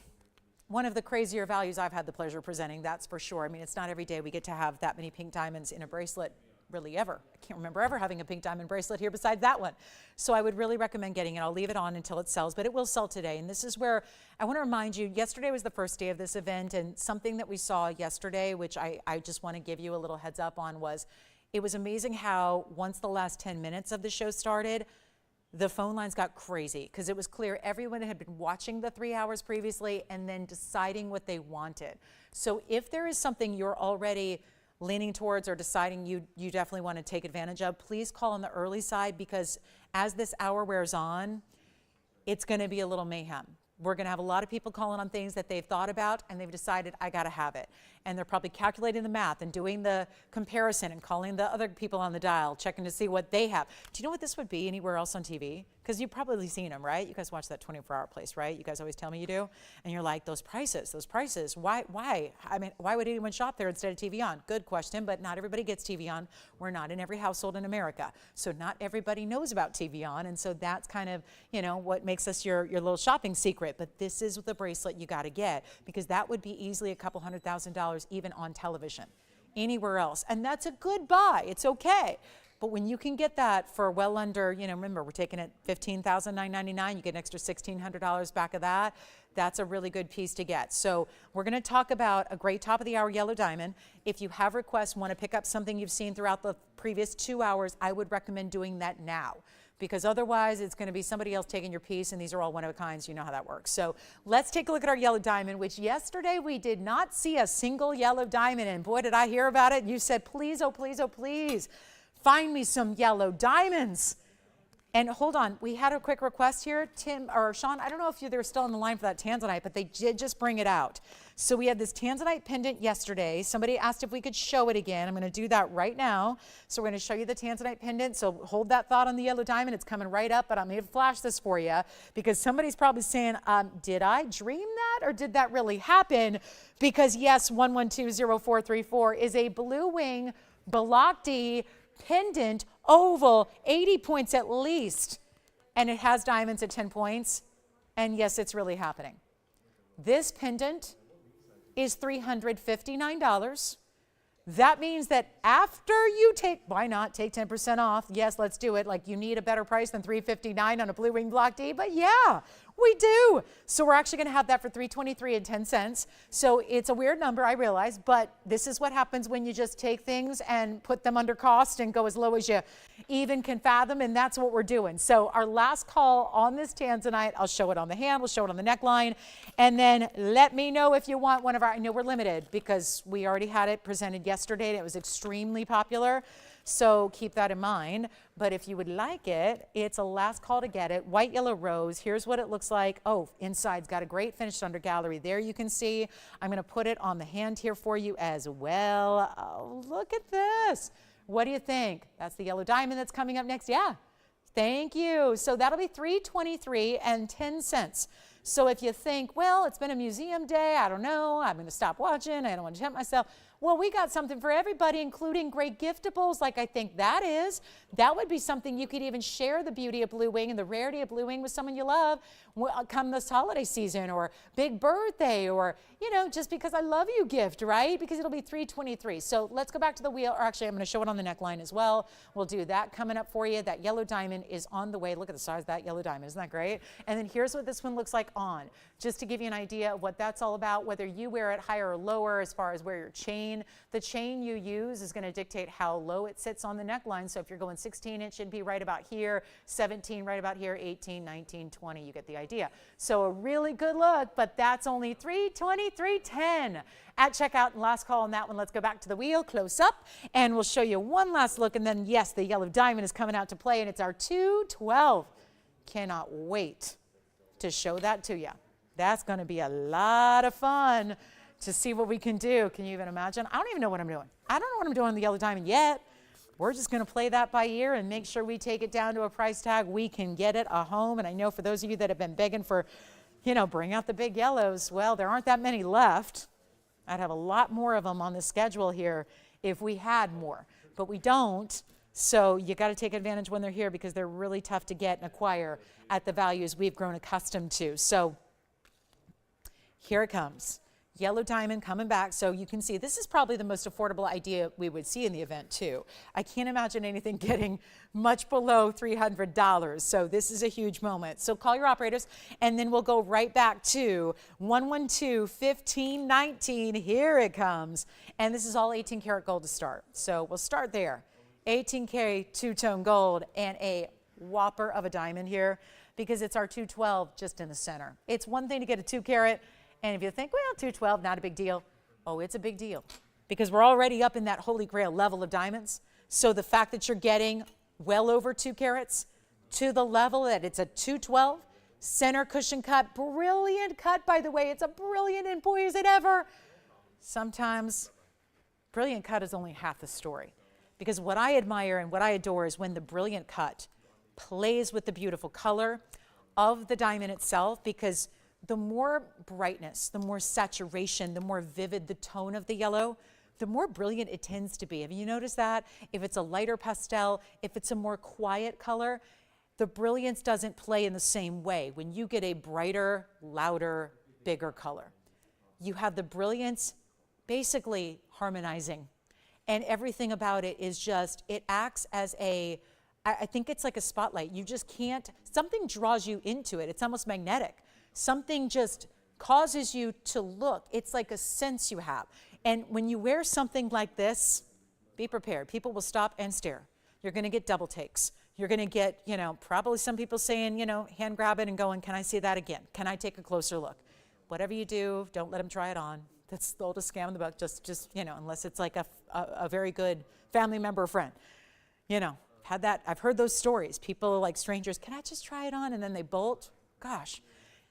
one of the crazier values I've had the pleasure of presenting, that's for sure. I mean, it's not every day we get to have that many pink diamonds in a bracelet, really ever. I can't remember ever having a pink diamond bracelet here besides that one. So I would really recommend getting it. I'll leave it on until it sells, but it will sell today. And this is where I want to remind you, yesterday was the first day of this event, and something that we saw yesterday, which I just want to give you a little heads up on, was it was amazing how once the last 10 minutes of the show started, the phone lines got crazy because it was clear everyone had been watching the 3 hours previously and then deciding what they wanted. So if there is something you're already leaning towards or deciding you definitely want to take advantage of, please call on the early side, because as this hour wears on, it's going to be a little mayhem. We're going to have a lot of people calling on things that they've thought about and they've decided, I got to have it. And they're probably calculating the math and doing the comparison and calling the other people on the dial, checking to see what they have. Do you know what this would be anywhere else on TV? Because you've probably seen them, right? You guys watch that 24-hour place, right? You guys always tell me you do. And you're like, those prices, why? I mean, why would anyone shop there instead of TVON? Good question, but not everybody gets TVON. We're not in every household in America. So not everybody knows about TVON. And so that's kind of, you know, what makes us your little shopping secret. But this is the bracelet you got to get, because that would be easily a couple $100,000 even on television, anywhere else. And that's a good buy. It's okay. But when you can get that for well under, you know, remember, we're taking it $15,999, you get an extra $1,600 back of that. That's a really good piece to get. So we're going to talk about a great top of the hour yellow diamond. If you have requests, want to pick up something you've seen throughout the previous 2 hours, I would recommend doing that now, because otherwise it's going to be somebody else taking your piece, and these are all one of a kinds. You know how that works. So let's take a look at our yellow diamond, which yesterday we did not see a single yellow diamond, and boy, did I hear about it. You said, please, oh please, oh please, find me some yellow diamonds. And hold on, we had a quick request here, Tim or Sean. I don't know if they're still on the line for that tanzanite, but they did just bring it out. So we had this tanzanite pendant yesterday. Somebody asked if we could show it again. I'm going to do that right now. So we're going to show you the tanzanite pendant. So hold that thought on the yellow diamond. It's coming right up, but I'm going to flash this for you, because somebody's probably saying, did I dream that, or did that really happen? Because yes, 1120434 is a blue wing Balakdi pendant oval, 80 points at least, and it has diamonds at 10 points. And yes, it's really happening. This pendant is $359. That means that after you take, why not take 10% off? Yes, let's do it. Like, you need a better price than $359 on a blue wing block D, but yeah, we do. So we're actually going to have that for $323.10. So it's a weird number, I realize, but this is what happens when you just take things and put them under cost and go as low as you even can fathom, and that's what we're doing. So our last call on this tanzanite, I'll show it on the hand, we'll show it on the neckline, and then let me know if you want one of our, I know we're limited because we already had it presented yesterday and it was extremely popular. So keep that in mind. But if you would like it, it's a last call to get it. White, yellow, rose. Here's what it looks like. Oh, inside's got a great finished under gallery. There you can see. I'm going to put it on the hand here for you as well. Oh, look at this. What do you think? That's the yellow diamond that's coming up next. Yeah. Thank you. So that'll be $323.10. So if you think, well, it's been a museum day, I don't know, I'm going to stop watching, I don't want to tempt myself. Well, we got something for everybody, including great giftables like I think that is. That would be something you could even share the beauty of blue wing and the rarity of blue wing with someone you love come this holiday season, or big birthday, or, you know, just because I love you gift, right? Because it'll be $323. So let's go back to the wheel, or actually I'm going to show it on the neckline as well. We'll do that coming up for you. That yellow diamond is on the way. Look at the size of that yellow diamond. Isn't that great? And then here's what this one looks like on, just to give you an idea of what that's all about, whether you wear it higher or lower as far as where your chain chain. The chain you use is going to dictate how low it sits on the neckline. So if you're going 16, it should be right about here, 17 right about here, 18, 19, 20. You get the idea. So a really good look, but that's only $320, $310 at checkout. And last call on that one. Let's go back to the wheel, close up, and we'll show you one last look. And then, yes, the yellow diamond is coming out to play, and it's our 212. Cannot wait to show that to you. That's going to be a lot of fun to see what we can do. Can you even imagine? I don't even know what I'm doing. I don't know what I'm doing on the yellow diamond yet. We're just going to play that by ear and make sure we take it down to a price tag we can get it a home. And I know for those of you that have been begging for, bring out the big yellows, well, there aren't that many left. I'd have a lot more of them on the schedule here if we had more, but we don't. So you got to take advantage when they're here because they're really tough to get and acquire at the values we've grown accustomed to. So here it comes. Yellow diamond coming back. So you can see this is probably the most affordable idea we would see in the event too. I can't imagine anything getting much below $300. So this is a huge moment. So call your operators and then we'll go right back to 112-1519. Here it comes. And this is all 18 karat gold to start. So we'll start there. 18K two-tone gold and a whopper of a diamond here because it's our 212 just in the center. It's one thing to get a 2 carat. And if you think, well, 212, not a big deal. Oh, it's a big deal because we're already up in that holy grail level of diamonds. So the fact that you're getting well over 2 carats to the level that it's a 212, center cushion cut, brilliant cut, by the way. It's a brilliant, and boy, is it ever. Sometimes brilliant cut is only half the story because what I admire and what I adore is when the brilliant cut plays with the beautiful color of the diamond itself, because the more brightness, the more saturation, the more vivid the tone of the yellow, the more brilliant it tends to be. Have you noticed that? If it's a lighter pastel, if it's a more quiet color, the brilliance doesn't play in the same way. When you get a brighter, louder, bigger color, you have the brilliance basically harmonizing. And everything about it is just, it acts as I think it's like a spotlight. You just can't, something draws you into it. It's almost magnetic. Something just causes you to look. It's like a sense you have. And when you wear something like this, be prepared. People will stop and stare. You're going to get double takes. You're going to get, probably some people saying, hand grab it and going, can I see that again? Can I take a closer look? Whatever you do, don't let them try it on. That's the oldest scam in the book. Just unless it's like a very good family member or friend. Had that. I've heard those stories. People like strangers, can I just try it on? And then they bolt. Gosh.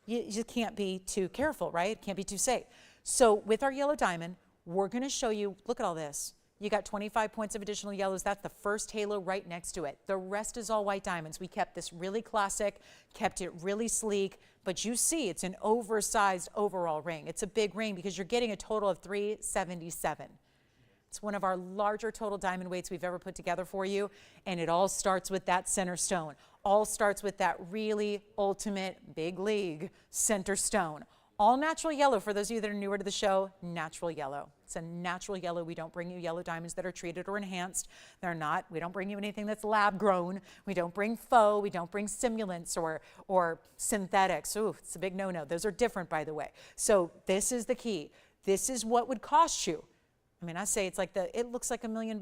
You just can't be too careful, right? Can't be too safe. So with our yellow diamond, we're going to show you, look at all this. You got 25 points of additional yellows. That's the first halo right next to it. The rest is all white diamonds. We kept this really classic, kept it really sleek, but you see it's an oversized overall ring. It's a big ring because you're getting a total of 377. It's one of our larger total diamond weights we've ever put together for you, and it all starts with that center stone. All starts with that really ultimate big league center stone. All natural yellow. For those of you that are newer to the show, natural yellow. It's a natural yellow. We don't bring you yellow diamonds that are treated or enhanced. They're not. We don't bring you anything that's lab grown. We don't bring faux. We don't bring simulants or synthetics. Ooh, it's a big no-no. Those are different, by the way. So this is the key. This is what would cost you. I mean, I say it's like it looks like $1 million.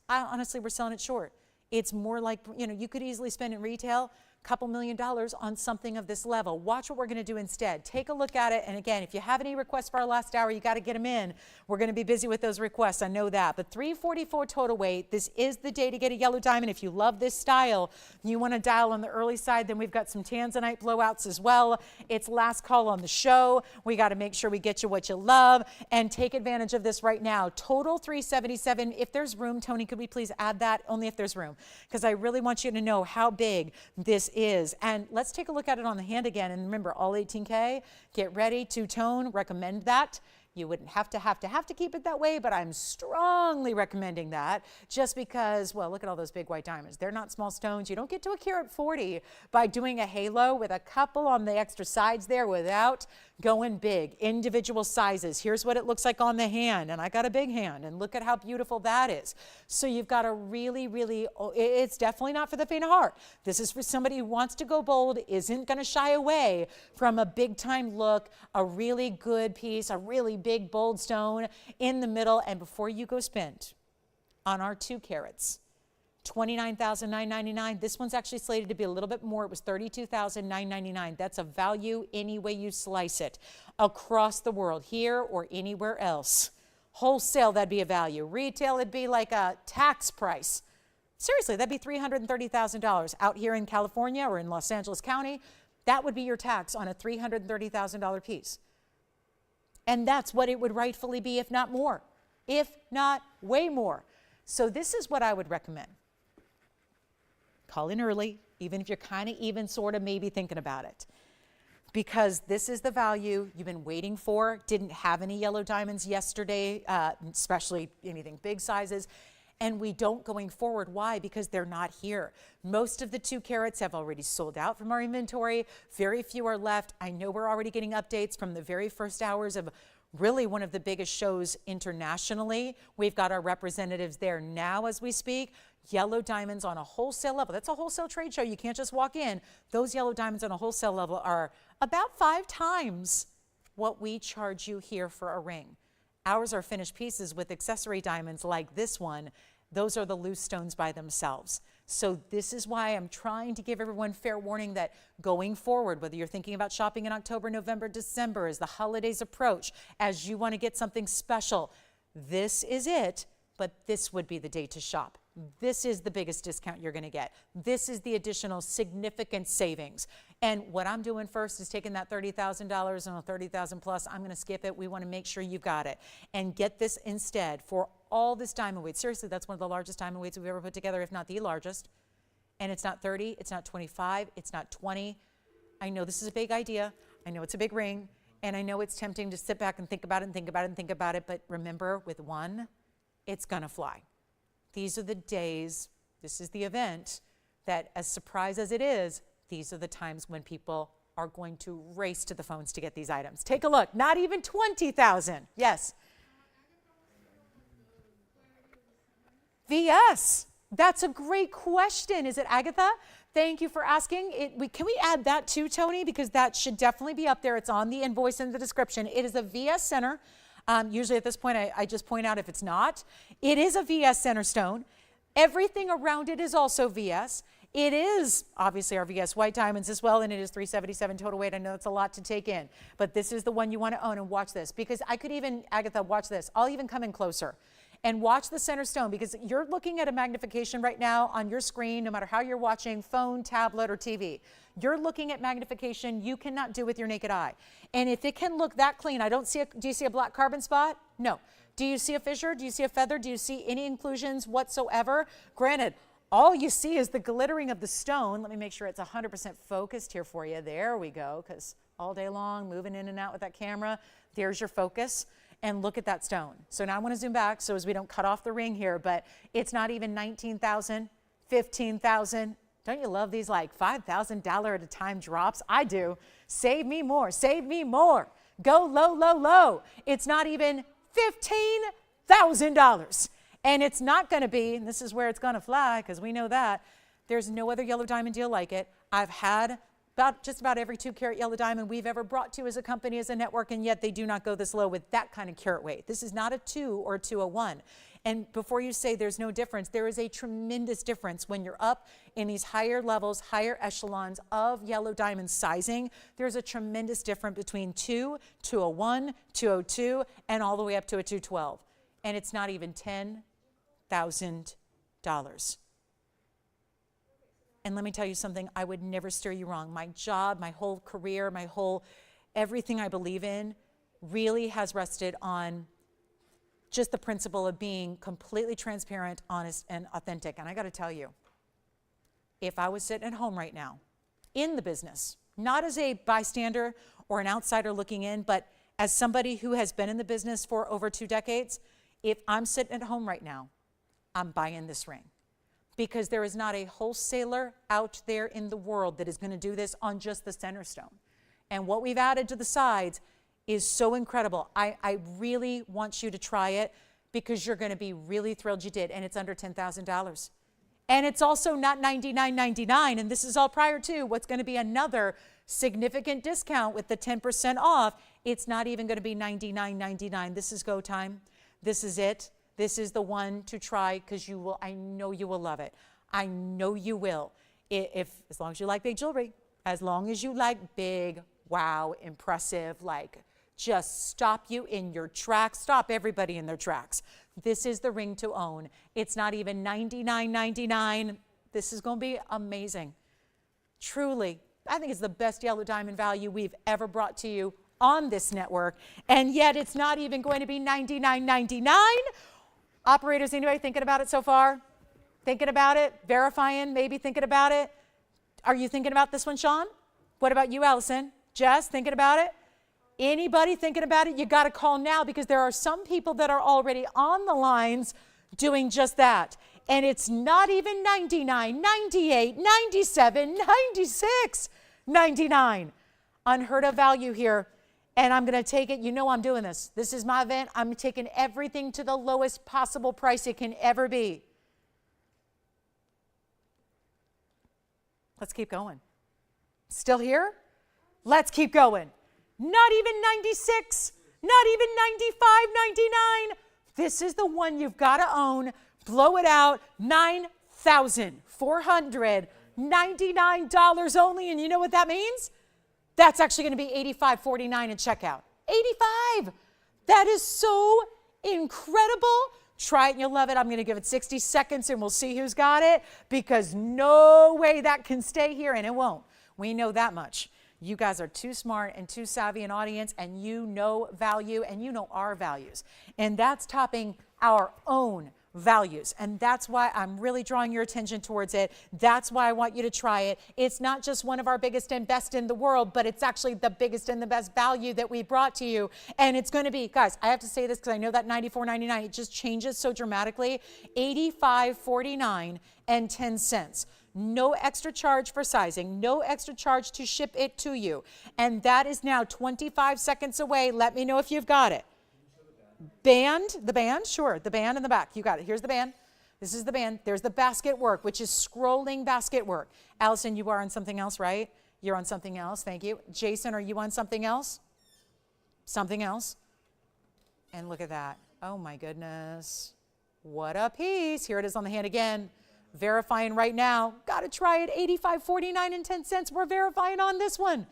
Honestly, we're selling it short. It's more like, you could easily spend in retail a couple $1 million on something of this level. Watch what we're going to do instead. Take a look at it. And again, if you have any requests for our last hour, you got to get them in. We're going to be busy with those requests. I know that. But 344 total weight. This is the day to get a yellow diamond. If you love this style, you want to dial on the early side, then we've got some tanzanite blowouts as well. It's last call on the show. We got to make sure we get you what you love and take advantage of this right now. Total 377. If there's room, Tony, could we please add that? Only if there's room, because I really want you to know how big this is. And let's take a look at it on the hand again. And remember, all 18K, get ready, two-tone, recommend that. You wouldn't have to keep it that way, but I'm strongly recommending that just because, well, look at all those big white diamonds. They're not small stones. You don't get to a carat 40 by doing a halo with a couple on the extra sides there without going big. Individual sizes. Here's what it looks like on the hand, and I got a big hand, and look at how beautiful that is. So you've got a really, it's definitely not for the faint of heart. This is for somebody who wants to go bold, isn't going to shy away from a big time look, a really good piece, a really big, bold stone in the middle. And before you go spend on our 2 carats, $29,999. This one's actually slated to be a little bit more. It was $32,999. That's a value any way you slice it across the world, here or anywhere else. Wholesale, that'd be a value. Retail, it'd be like a tax price. Seriously, that'd be $330,000 out here in California or in Los Angeles County. That would be your tax on a $330,000 piece. And that's what it would rightfully be, if not more, if not way more. So this is what I would recommend. Call in early, even if you're kind of even sort of maybe thinking about it. Because this is the value you've been waiting for. Didn't have any yellow diamonds yesterday, especially anything big sizes. And we don't going forward. Why? Because they're not here. Most of the 2 carats have already sold out from our inventory. Very few are left. I know we're already getting updates from the very first hours of really one of the biggest shows internationally. We've got our representatives there now as we speak. Yellow diamonds on a wholesale level. That's a wholesale trade show. You can't just walk in. Those yellow diamonds on a wholesale level are about 5 times what we charge you here for a ring. Ours are finished pieces with accessory diamonds like this one. Those are the loose stones by themselves. So this is why I'm trying to give everyone fair warning that going forward, whether you're thinking about shopping in October, November, December, as the holidays approach, as you want to get something special, this is it, but this would be the day to shop. This is the biggest discount you're going to get. This is the additional significant savings. And what I'm doing first is taking that $30,000 and $30,000 plus. I'm going to skip it. We want to make sure you've got it and get this instead for all this diamond weight. Seriously, that's one of the largest diamond weights we've ever put together, if not the largest. And it's not 30, it's not 25, it's not 20. I know this is a big idea. I know it's a big ring. And I know it's tempting to sit back and think about it and think about it and think about it. But remember, with one, it's going to fly. These are the days, this is the event, that as surprised as it is, these are the times when people are going to race to the phones to get these items. Take a look, not even 20,000. Yes. VS, that's a great question. Is it Agatha? Thank you for asking. Can we add that too, Tony? Because that should definitely be up there. It's on the invoice in the description. It is a VS center. Usually at this point, I just point out if it's not. It is a VS center stone. Everything around it is also VS. It is obviously our VS white diamonds as well, and it is 377 total weight. I know it's a lot to take in, but this is the one you want to own. And watch this, because I could even, Agatha, watch this. I'll even come in closer and watch the center stone, because you're looking at a magnification right now on your screen, no matter how you're watching, phone, tablet, or TV. You're looking at magnification you cannot do with your naked eye. And if it can look that clean, do you see a black carbon spot? No. Do you see a fissure? Do you see a feather? Do you see any inclusions whatsoever? Granted, all you see is the glittering of the stone. Let me make sure it's 100% focused here for you. There we go, because all day long, moving in and out with that camera, there's your focus. And look at that stone. So now I want to zoom back so as we don't cut off the ring here, but it's not even 19,000, 15,000. Don't you love these like $5,000 at a time drops? I do. Save me more, save me more. Go low, low, low. It's not even $15,000. And it's not going to be, and this is where it's going to fly, because we know that, there's no other yellow diamond deal like it. I've had just about every 2-carat yellow diamond we've ever brought to as a company, as a network, and yet they do not go this low with that kind of carat weight. This is not a 2 or a 201. And before you say there's no difference, there is a tremendous difference when you're up in these higher levels, higher echelons of yellow diamond sizing. There's a tremendous difference between 2, 201, 202, and all the way up to a 212. And it's not even $10,000. And let me tell you something, I would never steer you wrong. My job, my whole career, everything I believe in really has rested on just the principle of being completely transparent, honest, and authentic. And I got to tell you, if I was sitting at home right now in the business, not as a bystander or an outsider looking in, but as somebody who has been in the business for over 2 decades, if I'm sitting at home right now, I'm buying this ring. Because there is not a wholesaler out there in the world that is going to do this on just the center stone. And what we've added to the sides is so incredible. I really want you to try it, because you're going to be really thrilled you did. And it's under $10,000. And it's also not $99.99. And this is all prior to what's going to be another significant discount with the 10% off. It's not even going to be $99.99. This is go time. This is it. This is the one to try because you will. I know you will love it. I know you will. As long as you like big jewelry, as long as you like big, wow, impressive, like just stop you in your tracks, stop everybody in their tracks. This is the ring to own. It's not even $99.99. This is going to be amazing. Truly, I think it's the best yellow diamond value we've ever brought to you on this network, and yet it's not even going to be $99.99. Operators, anybody thinking about it so far? Thinking about it? Verifying? Maybe thinking about it? Are you thinking about this one, Sean? What about you, Allison? Jess, thinking about it? Anybody thinking about it? You got to call now because there are some people that are already on the lines doing just that. And it's not even $99, $98, $97, $96, $99. Unheard of value here. And I'm going to take it. You know I'm doing this. This is my event. I'm taking everything to the lowest possible price it can ever be. Let's keep going. Still here? Let's keep going. Not even 96, not even 95.99. This is the one you've got to own. Blow it out. $9,499 only. And you know what that means? That's actually going to be $85.49 at checkout. $85. That is so incredible. Try it and you'll love it. I'm going to give it 60 seconds and we'll see who's got it because no way that can stay here, and it won't. We know that much. You guys are too smart and too savvy an audience, and you know value and you know our values. And that's topping our own values. And that's why I'm really drawing your attention towards it. That's why I want you to try it. It's not just one of our biggest and best in the world, but it's actually the biggest and the best value that we brought to you. And it's going to be, guys, I have to say this because I know that $94.99, it just changes so dramatically. $85.49 and 10 cents. No extra charge for sizing, no extra charge to ship it to you. And that is now 25 seconds away. Let me know if you've got it. Band, the band, sure, the band in the back. You got it. Here's the band. This is the band. There's the basket work, which is scrolling basket work. Allison, you are on something else, right? You're on something else. Thank you. Jason, are you on something else? Something else? And look at that. Oh, my goodness. What a piece. Here it is on the hand again. Verifying right now. Got to try it. $85.49 and 10 cents. We're verifying on this one.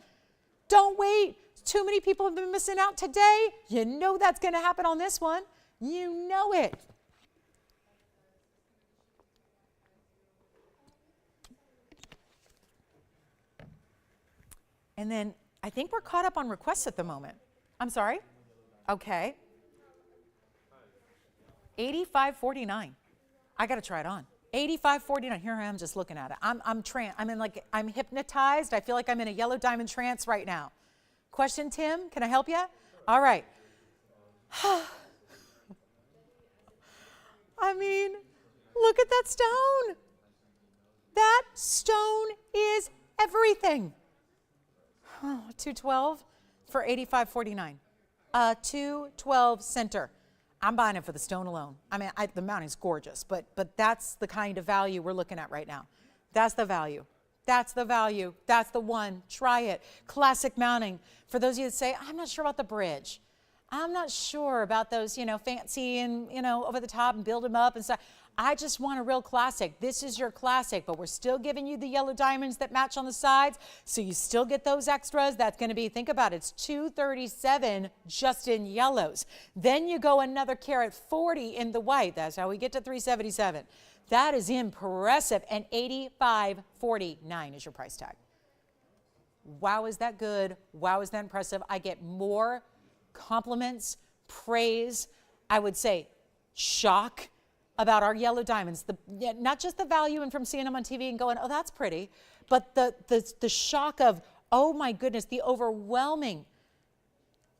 Don't wait. Too many people have been missing out today. You know that's going to happen on this one. You know it. And then I think we're caught up on requests at the moment. I'm sorry? Okay. $85.49. I got to try it on. $85.49. Here I am just looking at it. I'm hypnotized. I feel like I'm in a yellow diamond trance right now. Question, Tim? Can I help you? All right. I mean, look at that stone. That stone is everything. Oh, 212 for $85.49. 212 center. I'm buying it for the stone alone. I mean, the mounting's gorgeous, but that's the kind of value we're looking at right now. That's the value. That's the value. That's the one. Try it. Classic mounting. For those of you that say, I'm not sure about the bridge. I'm not sure about those, fancy and, over the top and build them up and stuff. I just want a real classic. This is your classic, but we're still giving you the yellow diamonds that match on the sides. So you still get those extras. That's going to be, think about it, it's $237 just in yellows. Then you go another carat 40 in the white. That's how we get to $377. That is impressive. And $85.49 is your price tag. Wow, is that good? Wow, is that impressive? I get more compliments, praise, I would say shock about our yellow diamonds. Not just the value and from seeing them on TV and going, oh, that's pretty, but the shock of, oh my goodness, the overwhelming.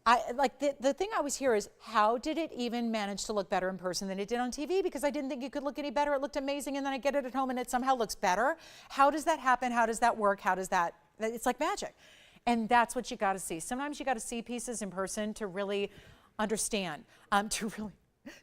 The thing I always hear is, how did it even manage to look better in person than it did on TV? Because I didn't think it could look any better. It looked amazing, and then I get it at home and it somehow looks better. How does that happen? How does that work? It's like magic. And that's what you got to see. Sometimes you got to see pieces in person to really understand, to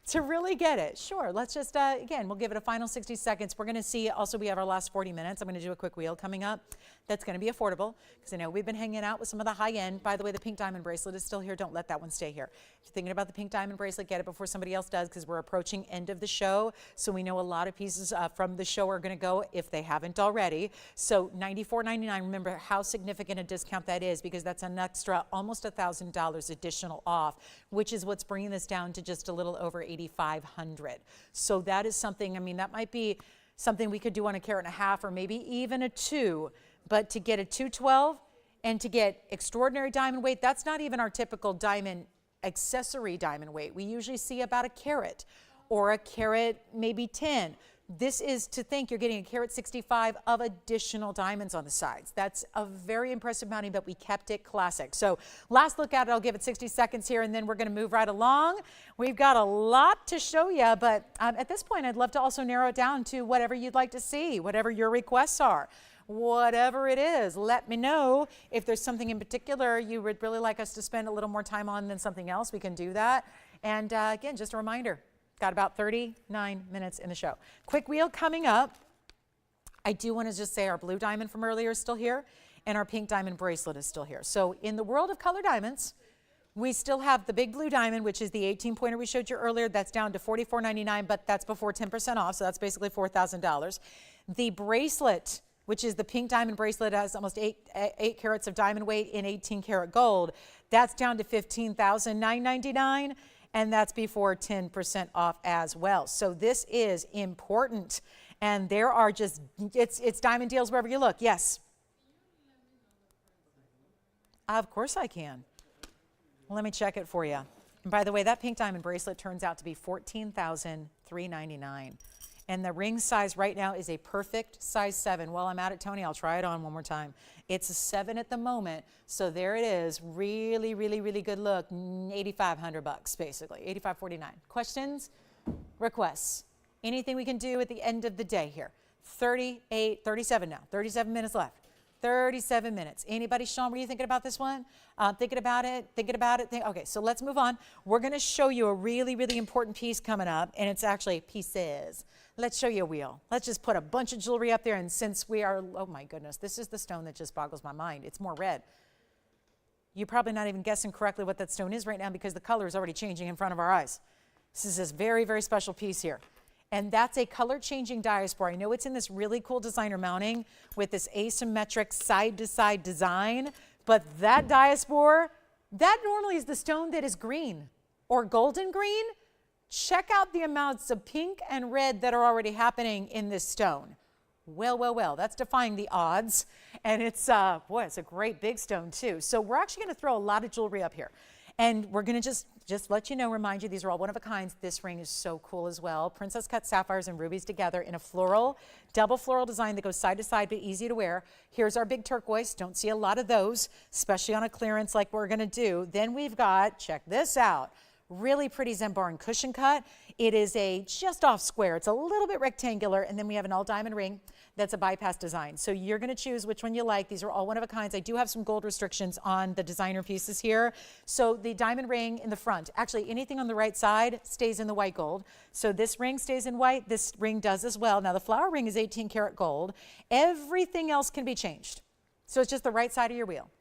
to really get it. Sure, let's just, again, we'll give it a final 60 seconds. We're gonna see, also we have our last 40 minutes. I'm gonna do a quick wheel coming up. That's gonna be affordable, because I know we've been hanging out with some of the high end. By the way, the pink diamond bracelet is still here. Don't let that one stay here. If you're thinking about the pink diamond bracelet, get it before somebody else does, because we're approaching end of the show. So we know a lot of pieces from the show are gonna go if they haven't already. So $94.99, remember how significant a discount that is, because that's an extra almost $1,000 additional off, which is what's bringing this down to just a little over $8,500. So that is something, I mean, that might be something we could do on a carat and a half, or maybe even a 2, but to get a 212 and to get extraordinary diamond weight, that's not even our typical diamond accessory diamond weight. We usually see about a carat or a carat, maybe 10. This is to think you're getting a carat 65 of additional diamonds on the sides. That's a very impressive mounting, but we kept it classic. So last look at it, I'll give it 60 seconds here, and then we're gonna move right along. We've got a lot to show you, but at this point, I'd love to also narrow it down to whatever you'd like to see, whatever your requests are. Whatever it is, let me know. If there's something in particular you would really like us to spend a little more time on than something else, we can do that. And again, just a reminder, got about 39 minutes in the show. Quick wheel coming up. I do want to just say our blue diamond from earlier is still here, and our pink diamond bracelet is still here. So in the world of color diamonds, we still have the big blue diamond, which is the 18-pointer we showed you earlier. That's down to $44.99, but that's before 10% off, so that's basically $4,000. The bracelet, which is the pink diamond bracelet, has almost 8 carats of diamond weight in 18 karat gold. That's down to $15,999, and that's before 10% off as well. So this is important, and there are just, it's diamond deals wherever you look. Yes? Of course I can. Let me check it for you. And by the way, that pink diamond bracelet turns out to be $14,399. And the ring size right now is a perfect size 7. While I'm at it, Tony, I'll try it on one more time. It's a 7 at the moment, so there it is. Really, really, really good look. $8,500 basically, $8,549. Questions, requests, anything we can do at the end of the day here. 37 now, 37 minutes left. 37 minutes. Anybody, Sean, were you thinking about this one? Thinking about it? Okay, so let's move on. We're going to show you a really, really important piece coming up, and it's actually pieces. Let's show you a wheel. Let's just put a bunch of jewelry up there, and since we are, oh my goodness, this is the stone that just boggles my mind. It's more red. You're probably not even guessing correctly what that stone is right now, because the color is already changing in front of our eyes. This is this very, very special piece here. And that's a color-changing diaspora. I know it's in this really cool designer mounting with this asymmetric side-to-side design, but that diaspora, that normally is the stone that is green or golden green. Check out the amounts of pink and red that are already happening in this stone. Well, well, well, that's defying the odds. And it's, boy, it's a great big stone too. So we're actually gonna throw a lot of jewelry up here. And we're gonna just let you know, remind you, these are all one of a kind. This ring is so cool as well. Princess cut sapphires and rubies together in a floral, double floral design that goes side to side, but easy to wear. Here's our big turquoise. Don't see a lot of those, especially on a clearance like we're gonna do. Then we've got, check this out, really pretty Zembaran cushion cut. It is a just off square. It's a little bit rectangular, and then we have an all diamond ring that's a bypass design. So you're gonna choose which one you like. These are all one of a kinds. I do have some gold restrictions on the designer pieces here. So the diamond ring in the front, actually anything on the right side stays in the white gold. So this ring stays in white, this ring does as well. Now the flower ring is 18 karat gold. Everything else can be changed. So it's just the right side of your wheel.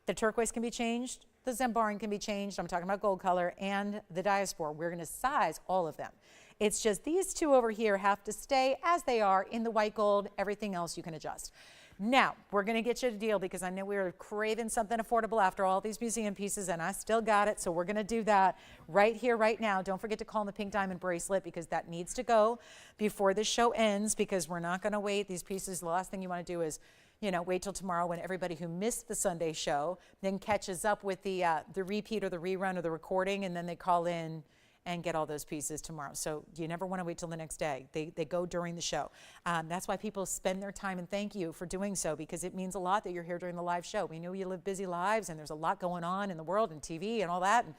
The turquoise can be changed, the Zembaran can be changed, I'm talking about gold color, and the diaspora. We're gonna size all of them. It's just these two over here have to stay as they are in the white gold. Everything else you can adjust. Now, we're gonna get you a deal, because I know we were craving something affordable after all these museum pieces, and I still got it, so we're gonna do that right here, right now. Don't forget to call in the pink diamond bracelet, because that needs to go before the show ends, because we're not gonna wait. These pieces, the last thing you wanna do is, you know, wait till tomorrow when everybody who missed the Sunday show then catches up with the repeat or the rerun or the recording, and then they call in and get all those pieces tomorrow. So you never want to wait till the next day. They go during the show. That's why people spend their time, and thank you for doing so, because it means a lot that you're here during the live show. We know you live busy lives, and there's a lot going on in the world and TV and all that, and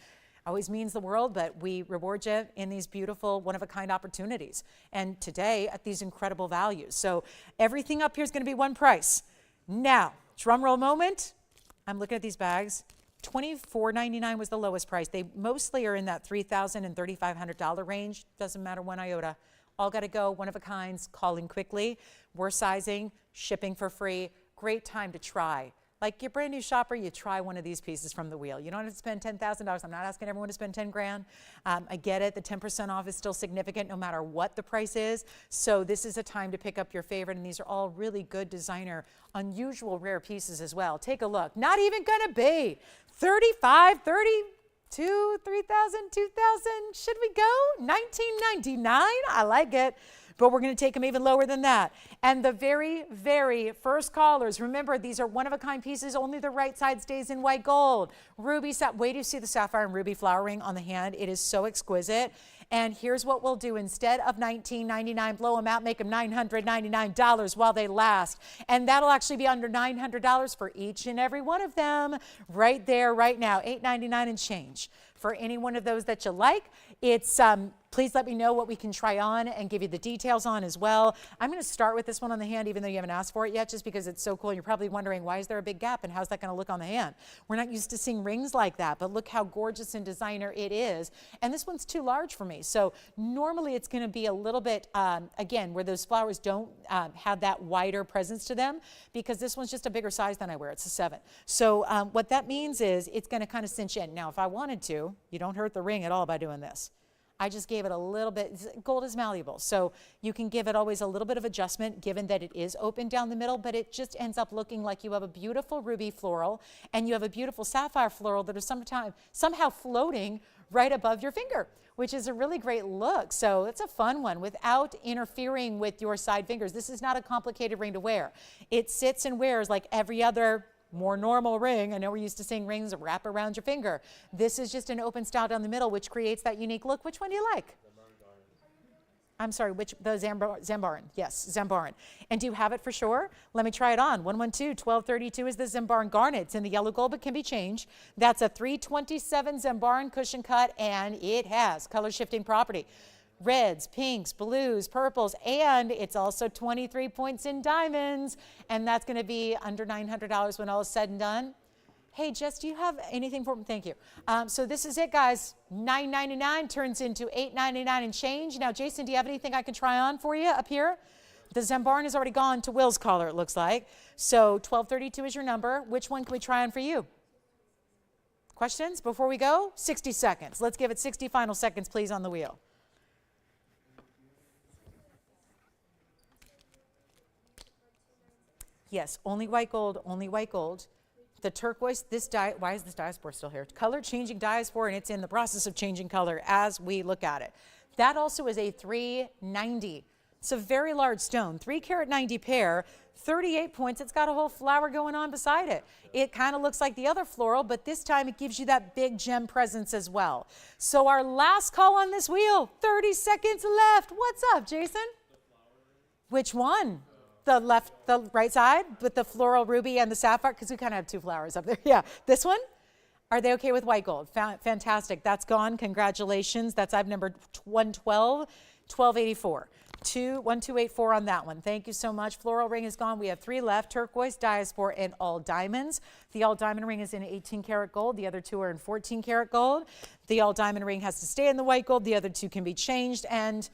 always means the world, but we reward you in these beautiful one-of-a-kind opportunities. And today at these incredible values. So everything up here is going to be one price. Now, drum roll moment. I'm looking at these bags. $24.99 was the lowest price. They mostly are in that $3,000 and $3,500 range. Doesn't matter one iota. All got to go, one of a kinds, calling quickly. We're sizing, shipping for free. Great time to try. Like you're a brand new shopper, you try one of these pieces from the wheel. You don't have to spend $10,000. I'm not asking everyone to spend 10 grand. I get it. The 10% off is still significant no matter what the price is. So this is a time to pick up your favorite. And these are all really good designer, unusual, rare pieces as well. Take a look. Not even going to be 35, 32, 3,000, 2,000. Should we go? $19.99. I like it. But we're going to take them even lower than that. And the very, very first callers, remember, these are one-of-a-kind pieces. Only the right side stays in white gold. Ruby, wait till you see the sapphire and ruby flower ring on the hand. It is so exquisite. And here's what we'll do. Instead of $19.99, blow them out, make them $999 while they last. And that'll actually be under $900 for each and every one of them right there, right now. $899 and change for any one of those that you like. It's please let me know what we can try on and give you the details on as well. I'm going to start with this one on the hand, even though you haven't asked for it yet, just because it's so cool. You're probably wondering, why is there a big gap and how's that going to look on the hand? We're not used to seeing rings like that, but look how gorgeous and designer it is. And this one's too large for me. So normally it's going to be a little bit, again, where those flowers don't have that wider presence to them, because this one's just a bigger size than I wear. It's a 7. So what that means is it's going to kind of cinch in. Now, if I wanted to, you don't hurt the ring at all by doing this. I just gave it a little bit. Gold is malleable, so you can give it always a little bit of adjustment, given that it is open down the middle, but it just ends up looking like you have a beautiful ruby floral and you have a beautiful sapphire floral that are somehow floating right above your finger, which is a really great look. So it's a fun one without interfering with your side fingers. This is not a complicated ring to wear. It sits and wears like every other more normal ring. I know we're used to seeing rings wrap around your finger. This is just an open style down the middle, which creates that unique look. Which one do you like? I'm sorry, the Zambaran. Yes, Zambaran. And do you have it for sure? Let me try it on. 112-1232 is the Zambaran garnet. It's in the yellow gold, but can be changed. That's a 327 Zambaran cushion cut, and it has color shifting property. Reds, pinks, blues, purples, and it's also 23 points in diamonds, and that's going to be under $900 when all is said and done. Hey, Jess, do you have anything for me? Thank you. So this is it, guys. $9.99 turns into $8.99 and change. Now, Jason, do you have anything I can try on for you up here? The Zambaran has already gone to Will's collar, it looks like. So 1232 is your number. Which one can we try on for you? Questions before we go? 60 seconds. Let's give it 60 final seconds, please, on the wheel. Yes, only white gold, only white gold. The turquoise, why is this diaspora still here? Color changing diaspora, and it's in the process of changing color as we look at it. That also is a 390. It's a very large stone, 3 carat 90 pair, 38 points. It's got a whole flower going on beside it. It kind of looks like the other floral, but this time it gives you that big gem presence as well. So our last call on this wheel, 30 seconds left. What's up, Jason? Which one? The right side with the floral ruby and the sapphire, because we kind of have 2 flowers up there. Yeah, this one? Are they okay with white gold? Fantastic. That's gone. Congratulations. That's item number 112, 1284. 1284 on that one. Thank you so much. Floral ring is gone. We have 3 left: turquoise, diaspora, and all diamonds. The all diamond ring is in 18 karat gold. The other 2 are in 14 karat gold. The all diamond ring has to stay in the white gold. The other 2 can be changed. And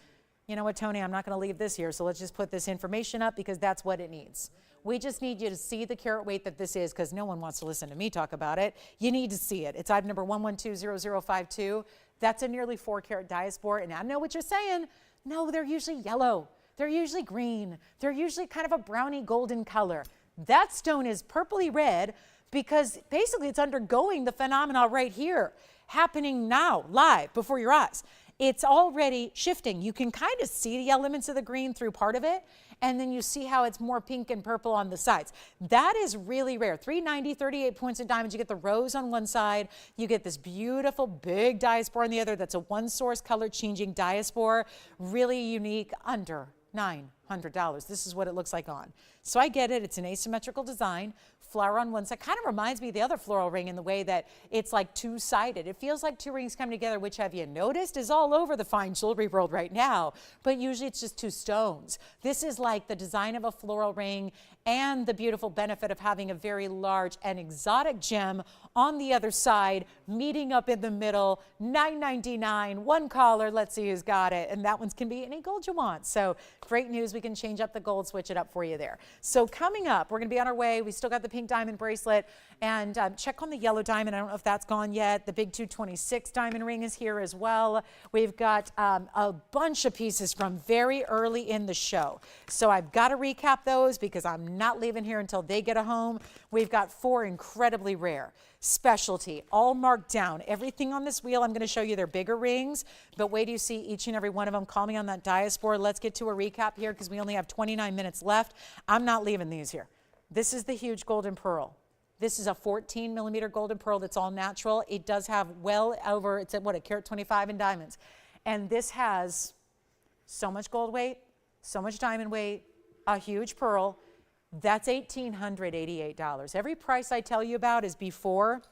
you know what, Tony, I'm not going to leave this here, so let's just put this information up because that's what it needs. We just need you to see the carat weight that this is, because no one wants to listen to me talk about it. You need to see it. It's item number 1120052. That's a nearly 4 carat diaspora, and I know what you're saying. No, they're usually yellow. They're usually green. They're usually kind of a browny golden color. That stone is purpley red because basically it's undergoing the phenomena right here, happening now, live, before your eyes. It's already shifting. You can kind of see the elements of the green through part of it, and then you see how it's more pink and purple on the sides. That is really rare. 390, 38 points in diamonds. You get the rose on one side. You get this beautiful big diaspora on the other. That's a one source color changing diaspora. Really unique, under $900. $100. This is what it looks like on. So I get it. It's an asymmetrical design. Flower on one side. Kind of reminds me of the other floral ring in the way that it's like two-sided. It feels like two rings coming together, which, have you noticed, is all over the fine jewelry world right now. But usually it's just two stones. This is like the design of a floral ring and the beautiful benefit of having a very large and exotic gem on the other side, meeting up in the middle. $9.99, one collar. Let's see who's got it. And that one's can be any gold you want. So great news. We can change up the gold, switch it up for you there. So coming up, we're going to be on our way. We still got the pink diamond bracelet, and check on the yellow diamond. I don't know if that's gone yet. The big 226 diamond ring is here as well. We've got a bunch of pieces from very early in the show. So I've got to recap those because I'm not leaving here until they get a home. We've got 4 incredibly rare specialty, all marked down. Everything on this wheel, I'm going to show you their bigger rings, but wait till you see each and every one of them. Call me on that diaspora. Let's get to a recap here because we only have 29 minutes left. I'm not leaving these here. This is the huge golden pearl. This is a 14 millimeter golden pearl that's all natural. It does have well over, it's at what, a carat 25 in diamonds. And this has so much gold weight, so much diamond weight, a huge pearl. That's $1,888. Every price I tell you about is before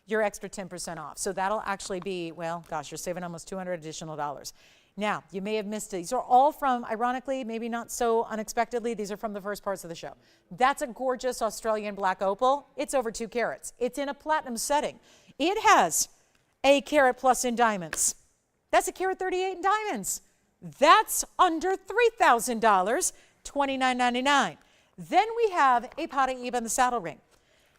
your extra 10% off. So that'll actually be, well, gosh, you're saving almost $200 additional dollars. Now, you may have missed it. These are all from, ironically, maybe not so unexpectedly, these are from the first parts of the show. That's a gorgeous Australian black opal. It's over 2 carats. It's in a platinum setting. It has a carat plus in diamonds. That's a carat 38 in diamonds. That's under $3,000, $29.99. Then we have a Paraiba in the saddle ring.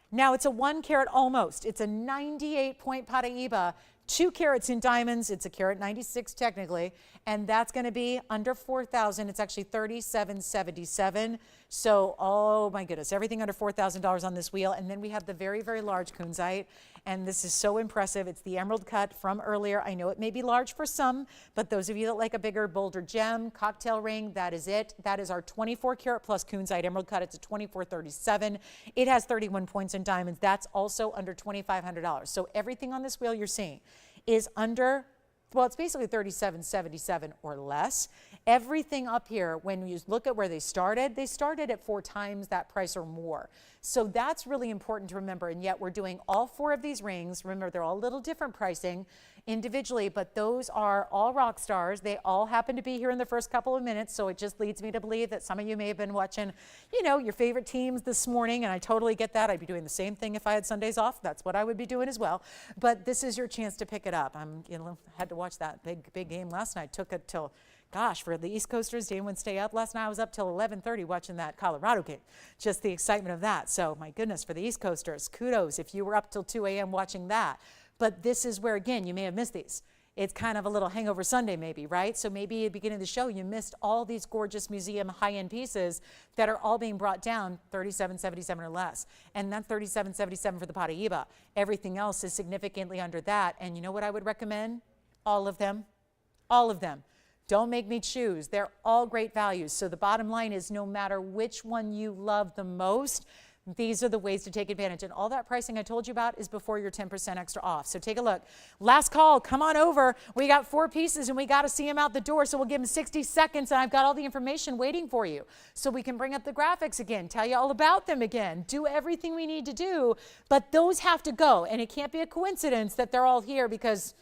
Now, it's a 1 carat almost. It's a 98-point Paraiba, 2 carats in diamonds. It's a carat 96 technically, and that's going to be under $4,000. It's actually $3,777. So, oh my goodness, everything under $4,000 on this wheel. And then we have the very, very large kunzite, and this is so impressive. It's the emerald cut from earlier. I know it may be large for some, but those of you that like a bigger, bolder gem, cocktail ring, that is it. That is our 24 karat plus kunzite emerald cut. It's a 2437. It has 31 points in diamonds. That's also under $2,500. So everything on this wheel you're seeing is under, well, it's basically $3,777 or less. Everything up here, when you look at where they started at 4 times that price or more. So that's really important to remember, and yet we're doing all 4 of these rings. Remember, they're all a little different pricing individually, but those are all rock stars. They all happen to be here in the first couple of minutes, so it just leads me to believe that some of you may have been watching, you know, your favorite teams this morning, and I totally get that. I'd be doing the same thing if I had Sundays off. That's what I would be doing as well. But this is your chance to pick it up. Had to watch that big game last night. Took it till, gosh, for the East Coasters, didn't even stay up last night. I was up till 11:30 watching that Colorado game. Just the excitement of that. So my goodness, for the East Coasters, kudos if you were up till 2 a.m. watching that. But this is where, again, you may have missed these. It's kind of a little hangover Sunday maybe, right? So maybe at the beginning of the show, you missed all these gorgeous museum high-end pieces that are all being brought down $37.77 or less. And that's $37.77 for the Paraiba. Everything else is significantly under that. And you know what I would recommend? All of them. All of them. Don't make me choose. They're all great values. So the bottom line is no matter which one you love the most, these are the ways to take advantage. And all that pricing I told you about is before your 10% extra off. So take a look. Last call. Come on over. We got 4 pieces and we got to see them out the door. So we'll give them 60 seconds and I've got all the information waiting for you. So we can bring up the graphics again, tell you all about them again, do everything we need to do. But those have to go. And it can't be a coincidence that they're all here because,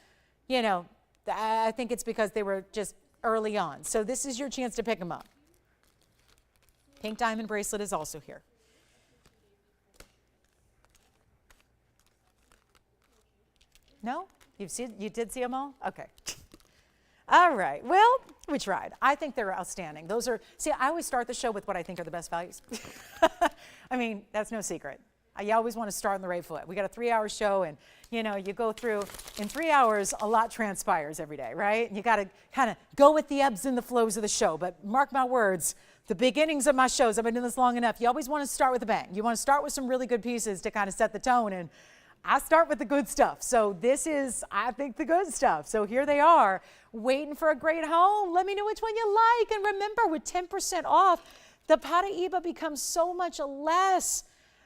you know, I think it's because they were just early on. So this is your chance to pick them up. Pink diamond bracelet is also here. No? You did see them all? Okay. All right. Well, we tried. I think they're outstanding. Those are, see, I always start the show with what I think are the best values. I mean, that's no secret. You always want to start on the right foot. We got a 3-hour show, and you know, you go through, in 3 hours, a lot transpires every day, right? And you got to kind of go with the ebbs and the flows of the show. But mark my words, the beginnings of my shows, I've been doing this long enough, you always want to start with a bang. You want to start with some really good pieces to kind of set the tone, and I start with the good stuff. So this is, I think, the good stuff. So here they are, waiting for a great home. Let me know which one you like. And remember, with 10% off, the Paraiba becomes so much less.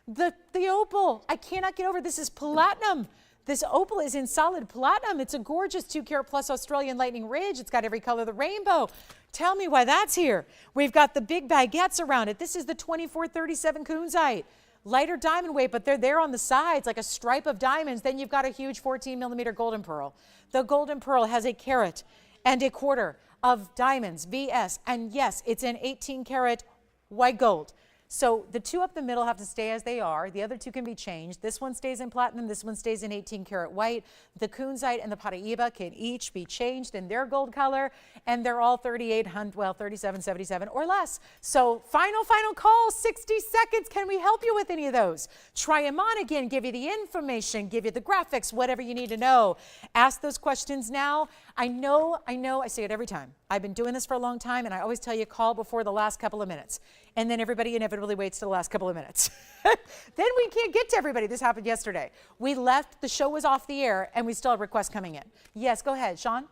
The opal, I cannot get over, this is platinum. This opal is in solid platinum. It's a gorgeous 2 carat plus Australian lightning ridge. It's got every color of the rainbow. Tell me why that's here. We've got the big baguettes around it. This is the 2437 kunzite. Lighter diamond weight, but they're there on the sides like a stripe of diamonds. Then you've got a huge 14 millimeter golden pearl. The golden pearl has a carat and a quarter of diamonds, VS. And yes, it's in 18 karat white gold. So the two up the middle have to stay as they are. The other two can be changed. This one stays in platinum. This one stays in 18 karat white. The kunzite and the Paraiba can each be changed in their gold color, and they're all 3,800, well, 3,777 or less. So final call, 60 seconds. Can we help you with any of those? Try them on again, give you the information, give you the graphics, whatever you need to know. Ask those questions now. I know, I say it every time. I've been doing this for a long time, and I always tell you call before the last couple of minutes. And then everybody inevitably waits to the last couple of minutes. Then we can't get to everybody. This happened yesterday. We left, the show was off the air, and we still have requests coming in. Yes, go ahead, Sean.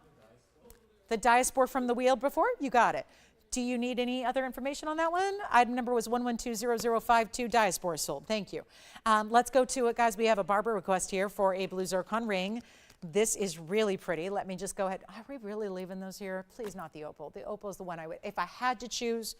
The diaspora from the wheel before? You got it. Do you need any other information on that one? Item number was 1120052, diaspora sold. Thank you. Let's go to it, guys. We have a Barbara request here for a blue zircon ring. This is really pretty. Let me just go ahead. Are we really leaving those here? Please not the opal. The opal is the one I would, if I had to choose,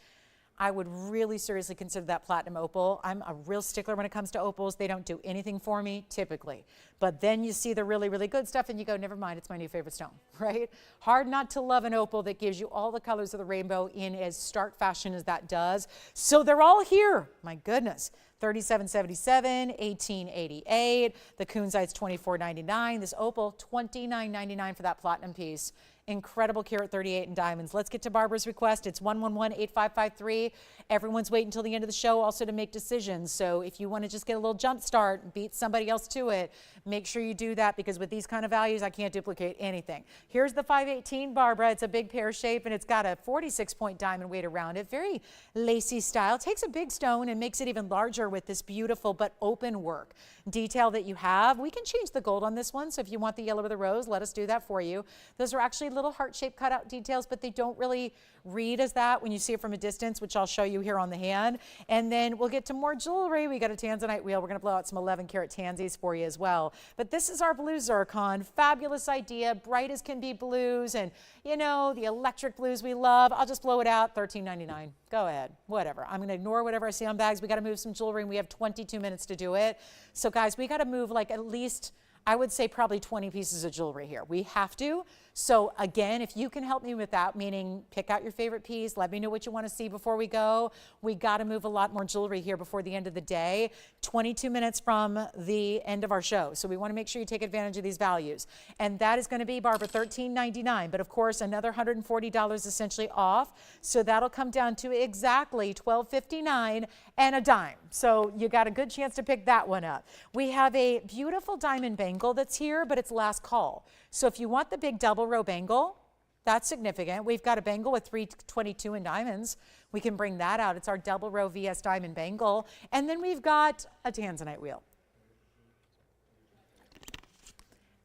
I would really seriously consider that platinum opal. I'm a real stickler when it comes to opals. They don't do anything for me, typically. But then you see the really, really good stuff and you go, never mind, it's my new favorite stone, right? Hard not to love an opal that gives you all the colors of the rainbow in as stark fashion as that does. So they're all here, my goodness. 3777, 1888. The kunzite's 2499. This opal, $29.99 for that platinum piece. Incredible carat 38 in diamonds. Let's get to Barbara's request. It's 111-8553. Everyone's waiting until the end of the show also to make decisions. So if you want to just get a little jump start, beat somebody else to it, make sure you do that, because with these kind of values, I can't duplicate anything. Here's the 518 Barbara. It's a big pear shape and it's got a 46-point diamond weight around it. Very lacy style. It takes a big stone and makes it even larger with this beautiful but open work detail that you have. We can change the gold on this one. So if you want the yellow or the rose, let us do that for you. Those are actually little heart-shaped cutout details, but they don't really read as that when you see it from a distance, which I'll show you here on the hand. And then we'll get to more jewelry. We got a tanzanite wheel. We're going to blow out some 11 karat tansies for you as well. But this is our blue zircon. Fabulous idea. Bright as can be blues, and you know, the electric blues we love. I'll just blow it out. $13.99. Go ahead. Whatever. I'm going to ignore whatever I see on bags. We got to move some jewelry, and we have 22 minutes to do it. So guys, we got to move like at least, I would say probably 20 pieces of jewelry here. We have to. So again, if you can help me with that, meaning pick out your favorite piece, let me know what you want to see before we go. We got to move a lot more jewelry here before the end of the day. 22 minutes from the end of our show. So we want to make sure you take advantage of these values. And that is going to be, Barbara, $13.99. But of course, another $140 essentially off. So that'll come down to exactly $12.59 and a dime. So you got a good chance to pick that one up. We have a beautiful diamond bangle that's here, but it's last call. So if you want the big double row bangle, that's significant. We've got a bangle with 322 in diamonds. We can bring that out. It's our double row VS diamond bangle. And then we've got a tanzanite wheel.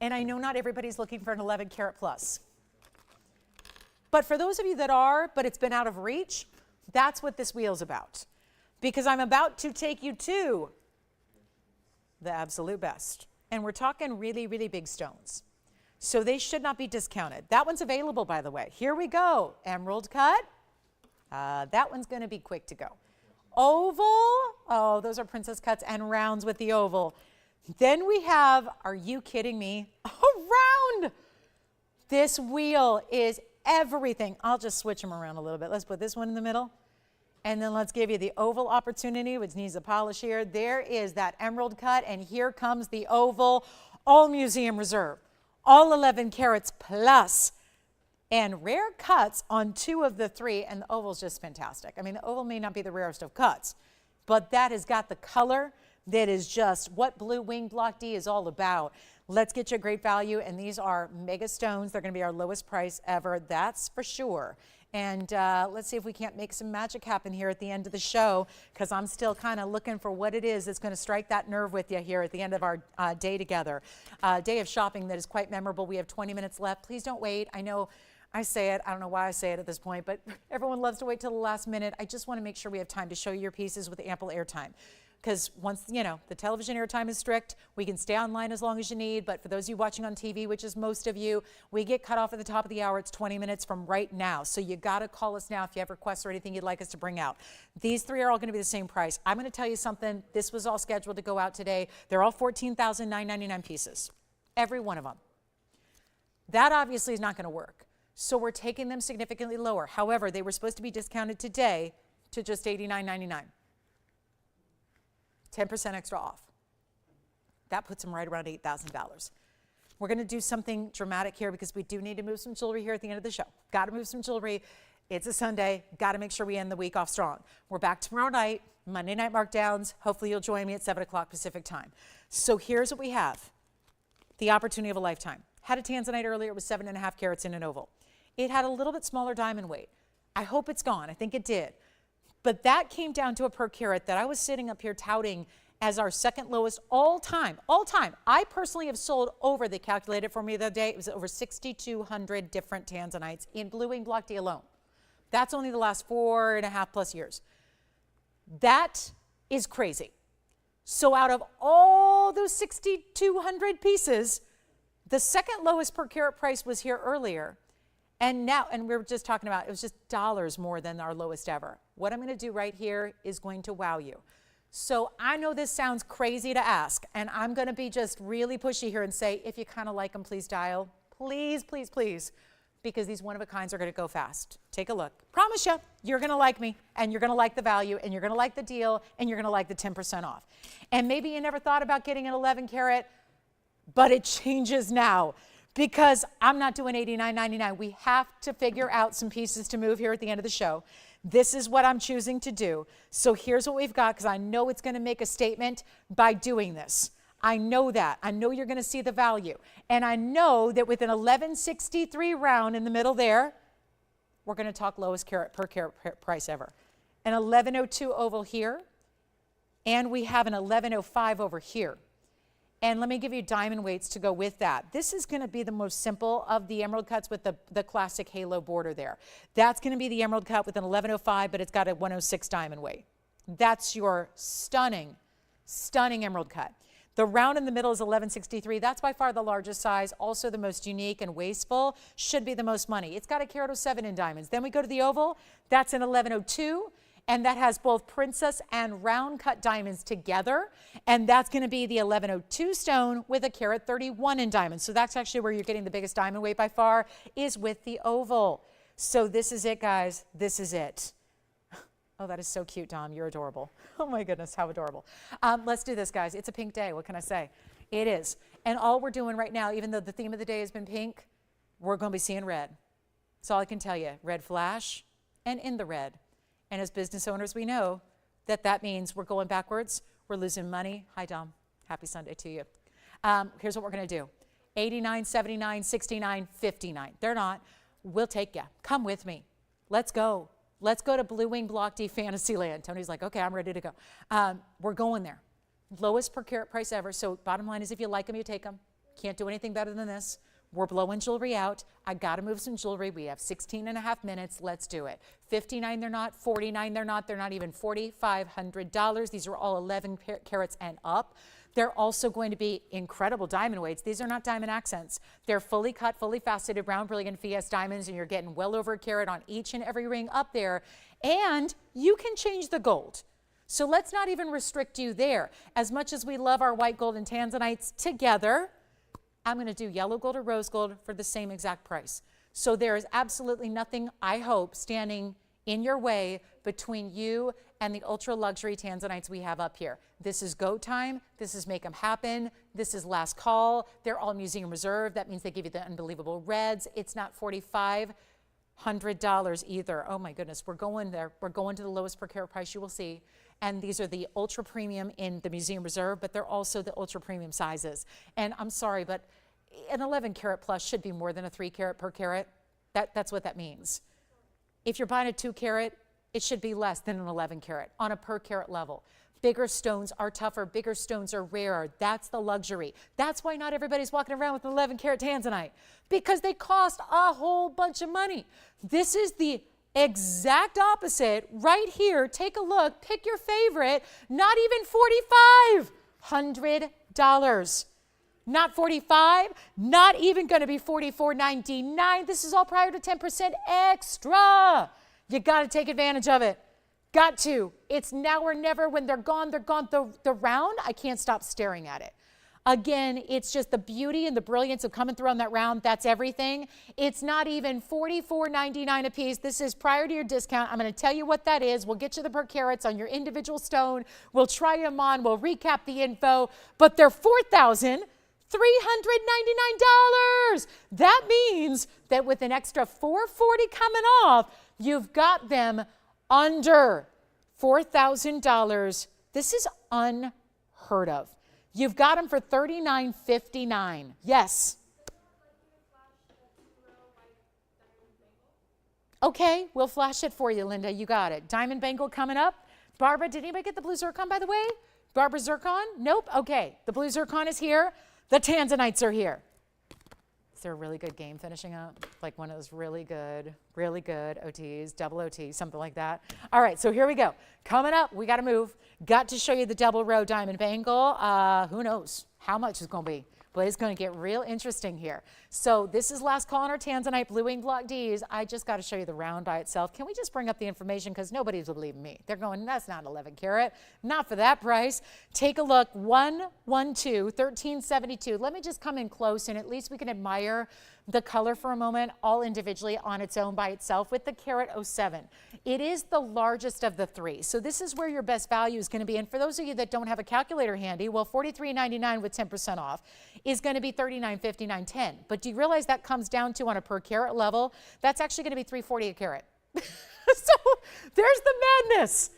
And I know not everybody's looking for an 11 karat plus. But for those of you that are, but it's been out of reach, that's what this wheel's about. Because I'm about to take you to the absolute best. And we're talking really, really big stones. So they should not be discounted. That one's available, by the way. Here we go. Emerald cut. That one's going to be quick to go. Oval. Oh, those are princess cuts and rounds with the oval. Then we have, are you kidding me? A round. This wheel is everything. I'll just switch them around a little bit. Let's put this one in the middle. And then let's give you the oval opportunity, which needs a polish here. There is that emerald cut, and here comes the oval, all museum reserve. All 11 carats plus, and rare cuts on 2 of the 3, and the oval's just fantastic. I mean, the oval may not be the rarest of cuts, but that has got the color that is just what Blue Wing Block D is all about. Let's get you a great value, and these are mega stones. They're going to be our lowest price ever, that's for sure. And let's see if we can't make some magic happen here at the end of the show, because I'm still kind of looking for what it is that's going to strike that nerve with you here at the end of our day together. Day of shopping that is quite memorable. We have 20 minutes left. Please don't wait. I know I say it. I don't know why I say it at this point, but everyone loves to wait till the last minute. I just want to make sure we have time to show you your pieces with ample airtime. because once, the television airtime is strict, we can stay online as long as you need. But for those of you watching on TV, which is most of you, we get cut off at the top of the hour. It's 20 minutes from right now. So you got to call us now if you have requests or anything you'd like us to bring out. These three are all going to be the same price. I'm going to tell you something. This was all scheduled to go out today. They're all 14,999 pieces, every one of them. That obviously is not going to work. So we're taking them significantly lower. However, they were supposed to be discounted today to just $89.99. 10% extra off. That puts them right around $8,000. We're going to do something dramatic here because we do need to move some jewelry here at the end of the show. Got to move some jewelry. It's a Sunday. Got to make sure we end the week off strong. We're back tomorrow night, Monday night markdowns. Hopefully you'll join me at 7 o'clock Pacific time. So here's what we have. The opportunity of a lifetime. Had a tanzanite earlier. It was 7.5 carats in an oval. It had a little bit smaller diamond weight. I hope it's gone. I think it did. But that came down to a per carat that I was sitting up here touting as our second lowest all time. All time. I personally have sold over, they calculated for me the other day, it was over 6,200 different tanzanites in Blue Wing Block D alone. That's only the last 4.5 plus years. That is crazy. So out of all those 6,200 pieces, the second lowest per carat price was here earlier. And now, and we were just talking about, it was just dollars more than our lowest ever. What I'm going to do right here is going to wow you. So I know this sounds crazy to ask, and I'm going to be just really pushy here and say, if you kind of like them, please dial. Please, please, please, because these one-of-a-kinds are going to go fast. Take a look. Promise you, you're going to like me, and you're going to like the value, and you're going to like the deal, and you're going to like the 10% off. And maybe you never thought about getting an 11 carat, but it changes now. Because I'm not doing $89.99. We have to figure out some pieces to move here at the end of the show. This is what I'm choosing to do. So here's what we've got, because I know it's going to make a statement by doing this. I know that. I know you're going to see the value. And I know that with an 1163 round in the middle there, we're going to talk lowest carat per carat price ever. An 1102 oval here, and we have an 1105 over here. And let me give you diamond weights to go with that. This is going to be the most simple of the emerald cuts with the classic halo border there. That's going to be the emerald cut with an 1105, but it's got a 106 diamond weight. That's your stunning, stunning emerald cut. The round in the middle is 1163. That's by far the largest size, also the most unique and wasteful, should be the most money. It's got a carat 07 in diamonds. Then we go to the oval. That's an 1102. And that has both princess and round cut diamonds together. And that's going to be the 1102 stone with a carat 31 in diamonds. So that's actually where you're getting the biggest diamond weight by far, is with the oval. So this is it, guys. This is it. Oh, that is so cute, Dom. You're adorable. Oh my goodness, how adorable. Let's do this, guys. It's a pink day. What can I say? It is. And all we're doing right now, even though the theme of the day has been pink, we're going to be seeing red. That's all I can tell you. Red flash and in the red. And as business owners, we know that that means we're going backwards. We're losing money. Hi, Dom. Happy Sunday to you. Here's what we're going to do. 89, 79, 69, 59. They're not. We'll take you. Come with me. Let's go. Let's go to Blue Wing Block D Fantasyland. Tony's like, okay, I'm ready to go. We're going there. Lowest per carat price ever. So bottom line is, if you like them, you take them. Can't do anything better than this. We're blowing jewelry out. I got to move some jewelry. We have 16.5 minutes. Let's do it. 59 they're not. 49 they're not. They're not even $4,500. These are all 11 carats and up. They're also going to be incredible diamond weights. These are not diamond accents. They're fully cut, fully faceted, round, brilliant Fies diamonds, and you're getting well over a carat on each and every ring up there. And you can change the gold. So let's not even restrict you there. As much as we love our white gold and tanzanites together, I'm going to do yellow gold or rose gold for the same exact price. So there is absolutely nothing, I hope, standing in your way between you and the ultra luxury tanzanites we have up here. This is go time. This is make them happen. This is last call. They're all museum reserve. That means they give you the unbelievable reds. It's not $4,500 either. Oh my goodness, we're going there. We're going to the lowest per carat price you will see. And these are the ultra premium in the museum reserve, but they're also the ultra premium sizes. And I'm sorry, but an 11 carat plus should be more than a 3 carat per carat. That's what that means. If you're buying a 2 carat, it should be less than an 11 carat on a per carat level. Bigger stones are tougher. Bigger stones are rarer. That's the luxury. That's why not everybody's walking around with an 11 carat tanzanite, because they cost a whole bunch of money. This is the Exact opposite right here. Take a look, pick your favorite, not even $4,500. Not 45, not even going to be $44.99. This is all prior to 10% extra. You got to take advantage of it. Got to. It's now or never. When they're gone, they're gone. The round, I can't stop staring at it. Again, it's just the beauty and the brilliance of coming through on that round. That's everything. It's not even $44.99 a piece. This is prior to your discount. I'm going to tell you what that is. We'll get you the per carats on your individual stone. We'll try them on. We'll recap the info. But they're $4,399. That means that with an extra $440 coming off, you've got them under $4,000. This is unheard of. You've got them for $39.59. Yes. Okay, we'll flash it for you, Linda. You got it. Diamond bangle coming up. Barbara, did anybody get the blue zircon, by the way? Barbara zircon? Nope. Okay, the blue zircon is here. The tanzanites are here. Is there a really good game finishing up? Like one of those really good OTs, double OT, something like that. All right, so here we go. Coming up, we got to move. Got to show you the double row diamond bangle. Who knows how much it's going to be, but it's going to get real interesting here. So this is last call on our tanzanite blue wing block Ds. I just got to show you the round by itself. Can we just bring up the information, because nobody's believing me. They're going, that's not 11 karat, not for that price. Take a look, 112, 1372. Let me just come in close, and at least we can admire the color for a moment, all individually on its own by itself with the carat 07. It is the largest of the three. So this is where your best value is going to be. And for those of you that don't have a calculator handy, well, $43.99 with 10% off is going to be $39.59.10. But do you realize that comes down to, on a per carat level, that's actually going to be $340 a carat. So there's the madness.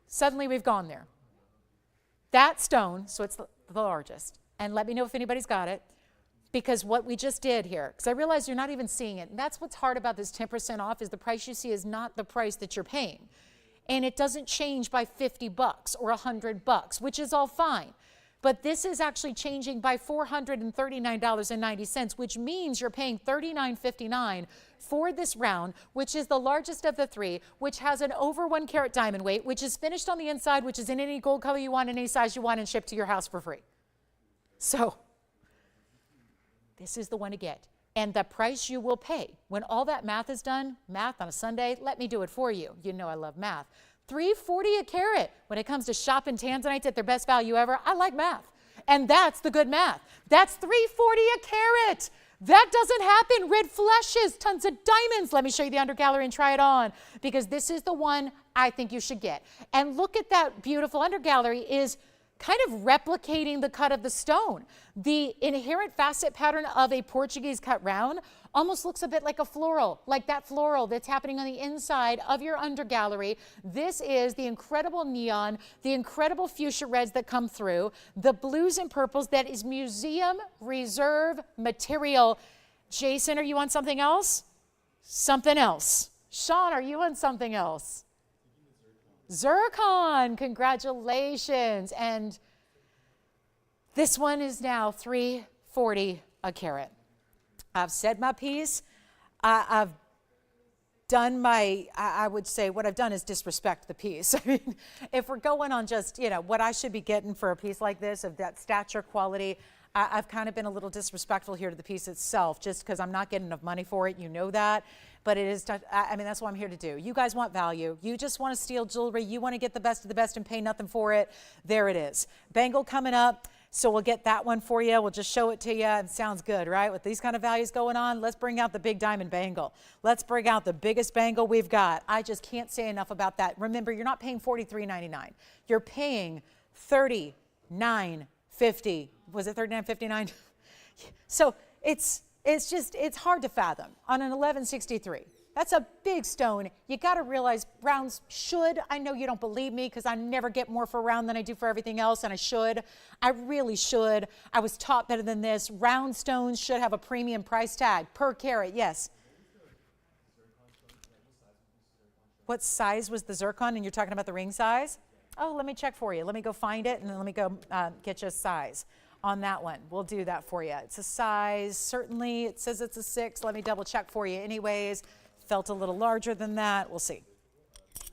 Suddenly we've gone there. That stone, so it's the largest. And let me know if anybody's got it. Because what we just did here, because I realize you're not even seeing it. And that's what's hard about this 10% off, is the price you see is not the price that you're paying. And it doesn't change by 50 bucks or 100 bucks, which is all fine. But this is actually changing by $439.90, which means you're paying $39.59 for this round, which is the largest of the three, which has an over 1 carat diamond weight, which is finished on the inside, which is in any gold color you want, in any size you want, and shipped to your house for free. So this is the one to get. And the price you will pay when all that math is done, math on a Sunday, let me do it for you. You know I love math. $340 a carat. When it comes to shopping tanzanites at their best value ever, I like math. And that's the good math. That's $340 a carat. That doesn't happen. Red flushes, tons of diamonds. Let me show you the undergallery and try it on, because this is the one I think you should get. And look at that beautiful undergallery is kind of replicating the cut of the stone. The inherent facet pattern of a Portuguese cut round almost looks a bit like a floral, like that floral that's happening on the inside of your undergallery. This is the incredible neon, the incredible fuchsia reds that come through, the blues and purples. That is museum reserve material. Jason, are you on something else? Something else. Sean, are you on something else? Zircon, congratulations. And this one is now $340 a carat. I've said my piece. I've done my, I would say what I've done is disrespect the piece. I mean, if we're going on just, you know, what I should be getting for a piece like this, of that stature quality, I've kind of been a little disrespectful here to the piece itself, just because I'm not getting enough money for it. You know that. But it is, I mean, that's what I'm here to do. You guys want value. You just want to steal jewelry. You want to get the best of the best and pay nothing for it. There it is. Bangle coming up. So we'll get that one for you. We'll just show it to you. It sounds good, right? With these kind of values going on, let's bring out the big diamond bangle. Let's bring out the biggest bangle we've got. I just can't say enough about that. Remember, you're not paying $43.99. You're paying $39.50. Was it $39.59? So it's hard to fathom on an 1163. That's a big stone. You got to realize rounds should, I know you don't believe me because I never get more for a round than I do for everything else, and I should. I really should. I was taught better than this. Round stones should have a premium price tag per carat, yes. What size was the zircon? And you're talking about the ring size? Oh, let me check for you. Let me go find it, and then let me go get you a size on that one. We'll do that for you. It's a size, certainly, it says it's a 6. Let me double check for you anyways. Felt a little larger than that. We'll see.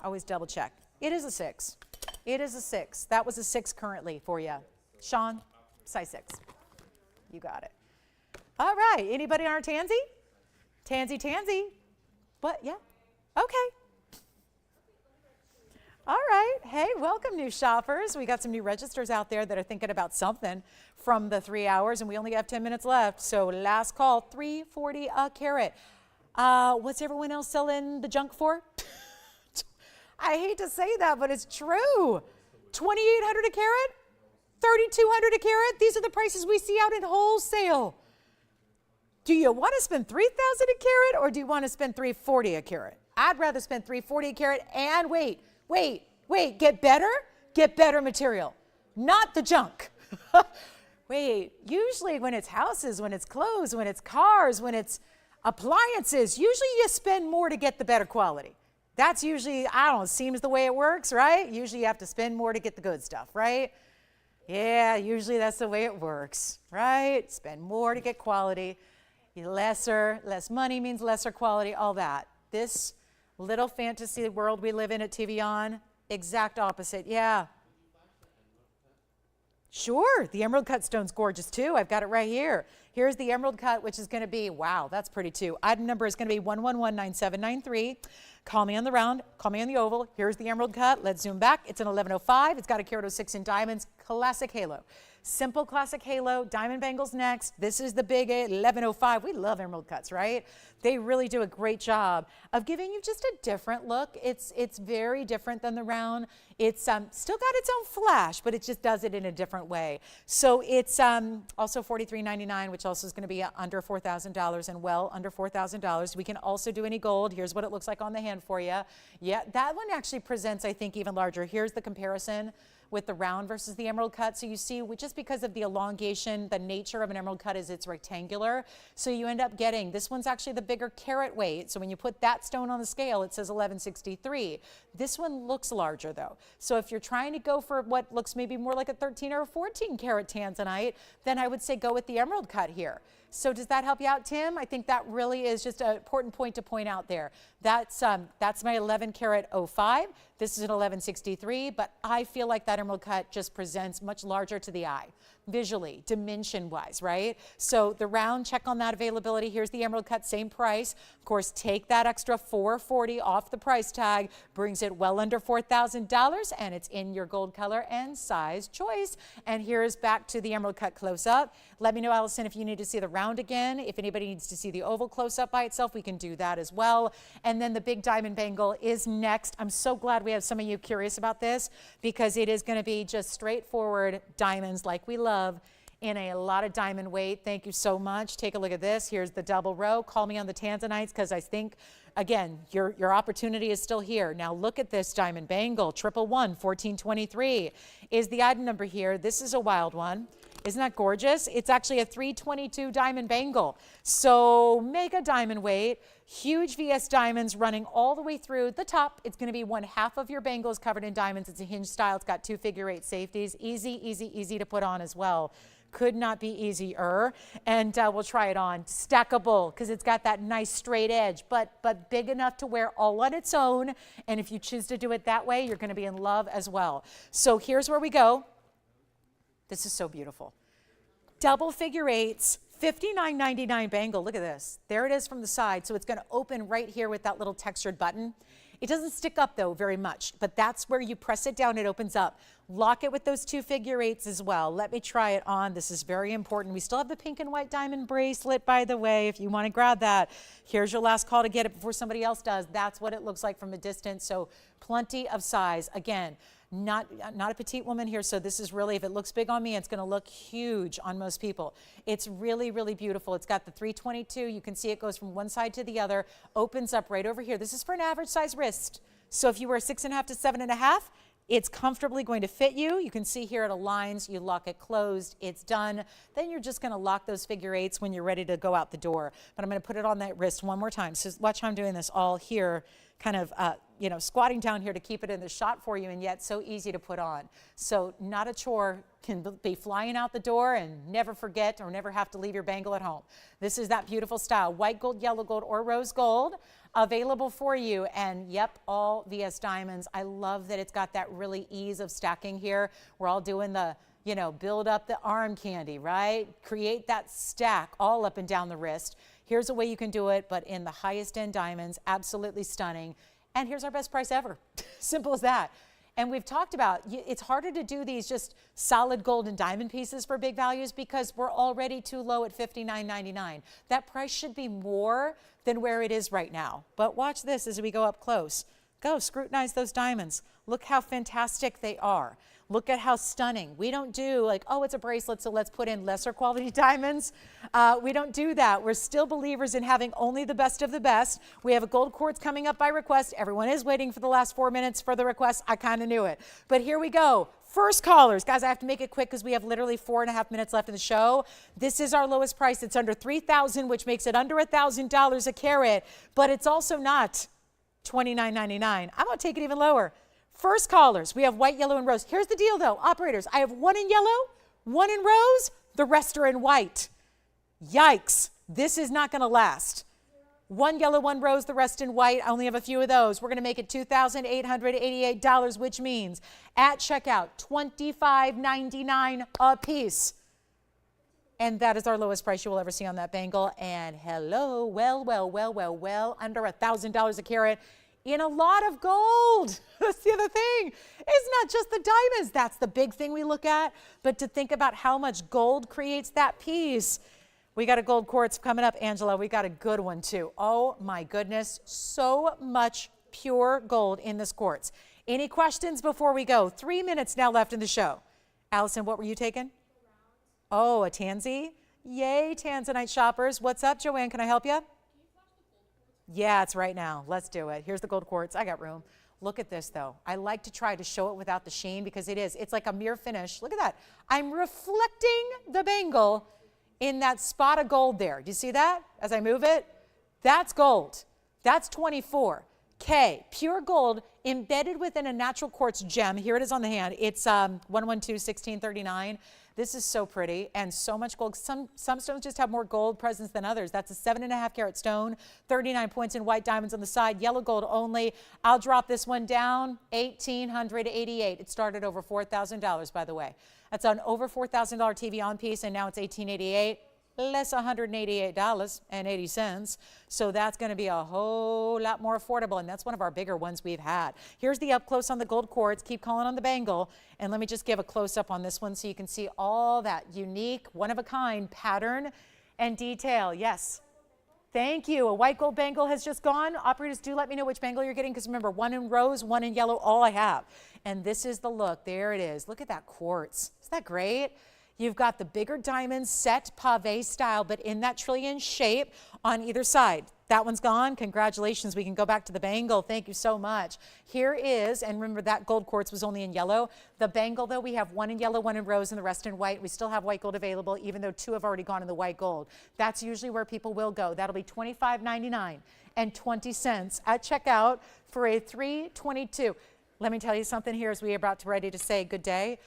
Always double check. It is a 6. It is a 6. That was a 6 currently for you. Sean, size 6. You got it. All right. Anybody on our tansy? Tansy. What? Yeah. Okay. All right. Hey, welcome, new shoppers. We got some new registers out there that are thinking about something from the 3 hours, and we only have 10 minutes left. So last call, $3.40 a carat. What's everyone else selling the junk for? I hate to say that, but it's true. $2,800 a carat, $3,200 a carat. These are the prices we see out in wholesale. Do you want to spend $3,000 a carat, or do you want to spend $340 a carat? I'd rather spend $340 a carat and wait, get better material, not the junk. Wait, usually when it's houses, when it's clothes, when it's cars, when it's appliances, usually you spend more to get the better quality. That's usually, I don't know, seems the way it works, right? Usually you have to spend more to get the good stuff, right? Yeah, usually that's the way it works, right? Spend more to get quality. Less money means lesser quality, all that. This little fantasy world we live in at TVON, exact opposite, yeah. Sure, the emerald cut stone's gorgeous too. I've got it right here. Here's the emerald cut, which is going to be, wow, that's pretty too. Item number is going to be 1119793. Call me on the round, call me on the oval. Here's the emerald cut. Let's zoom back. It's an 1105. It's got a carat 06 in diamonds. Classic halo. Simple classic halo. Diamond bangles next. This is the big 1105. We love emerald cuts, right? They really do a great job of giving you just a different look. It's very different than the round. It's still got its own flash, but it just does it in a different way. So it's also $43.99, which also is going to be under $4,000 and well under $4,000. We can also do any gold. Here's what it looks like on the hand for you. Yeah, that one actually presents, I think, even larger. Here's the comparison with the round versus the emerald cut. So you see, just because of the elongation, the nature of an emerald cut is it's rectangular. So you end up getting, this one's actually the bigger carat weight. So when you put that stone on the scale, it says 1163. This one looks larger though. So if you're trying to go for what looks maybe more like a 13 or a 14 carat tanzanite, then I would say go with the emerald cut here. So does that help you out, Tim? I think that really is just an important point to point out there. That's my 11 carat 05. This is an 1163, but I feel like that emerald cut just presents much larger to the eye, visually, dimension-wise, right? So the round, check on that availability. Here's the emerald cut, same price. Of course, take that extra $440 off the price tag, brings it well under $4,000, and it's in your gold color and size choice. And here's back to the emerald cut close-up. Let me know, Allison, if you need to see the round again. If anybody needs to see the oval close-up by itself, we can do that as well. And then the big diamond bangle is next. I'm so glad we have some of you curious about this because it is going to be just straightforward diamonds like we love in a lot of diamond weight. Thank you so much. Take a look at this. Here's the double row. Call me on the tanzanites because I think, again, your opportunity is still here. Now look at this diamond bangle. 111, 1423 is the item number here. This is a wild one. Isn't that gorgeous? It's actually a 322 diamond bangle. So mega diamond weight, huge VS diamonds running all the way through the top. It's going to be 1/2 of your bangle is covered in diamonds. It's a hinge style. It's got 2 figure-8 safeties. Easy to put on as well. Could not be easier. And we'll try it on. Stackable because it's got that nice straight edge, but big enough to wear all on its own. And if you choose to do it that way, you're going to be in love as well. So here's where we go. This is so beautiful. Double figure-8s, $59.99 bangle. Look at this. There it is from the side. So it's going to open right here with that little textured button. It doesn't stick up though very much, but that's where you press it down, it opens up. Lock it with those 2 figure-8s as well. Let me try it on. This is very important. We still have the pink and white diamond bracelet, by the way, if you want to grab that. Here's your last call to get it before somebody else does. That's what it looks like from a distance. So plenty of size. Again, not a petite woman here, so this is really, if it looks big on me, it's going to look huge on most people. It's really, really beautiful. It's got the 322. You can see it goes from one side to the other, opens up right over here. This is for an average size wrist. So if you wear 6.5 to 7.5, it's comfortably going to fit you. You can see here it aligns, you lock it closed, it's done. Then you're just going to lock those figure-8s when you're ready to go out the door. But I'm going to put it on that wrist one more time. So watch how I'm doing this all here, kind of squatting down here to keep it in the shot for you, and yet so easy to put on. So not a chore, can be flying out the door and never forget or never have to leave your bangle at home. This is that beautiful style, white gold, yellow gold, or rose gold. available for you. And yep, all VS diamonds. I love that it's got that really ease of stacking here. We're all doing the, you know, build up the arm candy, right? Create that stack all up and down the wrist. Here's a way you can do it, but in the highest end diamonds, absolutely stunning. And here's our best price ever. Simple as that. And we've talked about, it's harder to do these just solid gold and diamond pieces for big values because we're already too low at $59.99. That price should be more than where it is right now. But watch this as we go up close. Go scrutinize those diamonds. Look how fantastic they are. Look at how stunning. We don't do like, oh, it's a bracelet, so let's put in lesser quality diamonds. We don't do that. We're still believers in having only the best of the best. We have a gold quartz coming up by request. Everyone is waiting for the last 4 minutes for the request. I kind of knew it. But here we go. First callers. Guys, I have to make it quick because we have literally 4.5 minutes left in the show. This is our lowest price. It's under $3,000, which makes it under $1,000 a carat, but it's also not $29.99. I'm going to take it even lower. First callers, we have white, yellow, and rose. Here's the deal, though. Operators, I have one in yellow, one in rose, the rest are in white. Yikes. This is not going to last. One yellow, one rose, the rest in white. I only have a few of those. We're going to make it $2,888, which means at checkout, $25.99 a piece. And that is our lowest price you will ever see on that bangle. And hello, well, under $1,000 a carat. In a lot of gold. That's the other thing. It's not just the diamonds. That's the big thing we look at. But to think about how much gold creates that piece. We got a gold quartz coming up, Angela. We got a good one too. Oh my goodness. So much pure gold in this quartz. Any questions before we go? 3 minutes now left in the show. Allison, what were you taking? Oh, a tansy. Yay, tanzanite shoppers. What's up, Joanne? Can I help you? Yeah, it's right now. Let's do it. Here's the gold quartz. I got room. Look at this, though. I like to try to show it without the sheen because it is. It's like a mirror finish. Look at that. I'm reflecting the bangle in that spot of gold there. Do you see that as I move it? That's gold. That's 24K. Pure gold embedded within a natural quartz gem. Here it is on the hand. It's 112-1639. This is so pretty and so much gold. Some stones just have more gold presence than others. That's a 7.5 carat stone, 39 points in white diamonds on the side, yellow gold only. I'll drop this one down, $1,888. It started over $4,000, by the way. That's an over $4,000 TVON piece, and now it's $1,888. Less $188.80. So that's going to be a whole lot more affordable, and that's one of our bigger ones we've had. Here's the up close on the gold quartz. Keep calling on the bangle, and let me just give a close up on this one so you can see all that unique, one of a kind pattern and detail. Yes. Thank you. A white gold bangle has just gone. Operators, do let me know which bangle you're getting because remember, one in rose, one in yellow, all I have. And this is the look. There it is. Look at that quartz. Isn't that great? You've got the bigger diamonds set pave style, but in that trillion shape on either side. That one's gone. Congratulations. We can go back to the bangle. Thank you so much. Here is, and remember that gold quartz was only in yellow. The bangle, though, we have one in yellow, one in rose, and the rest in white. We still have white gold available, even though 2 have already gone in the white gold. That's usually where people will go. That'll be $25.99 at checkout for a 322. Let me tell you something here as we are about to ready to say good day.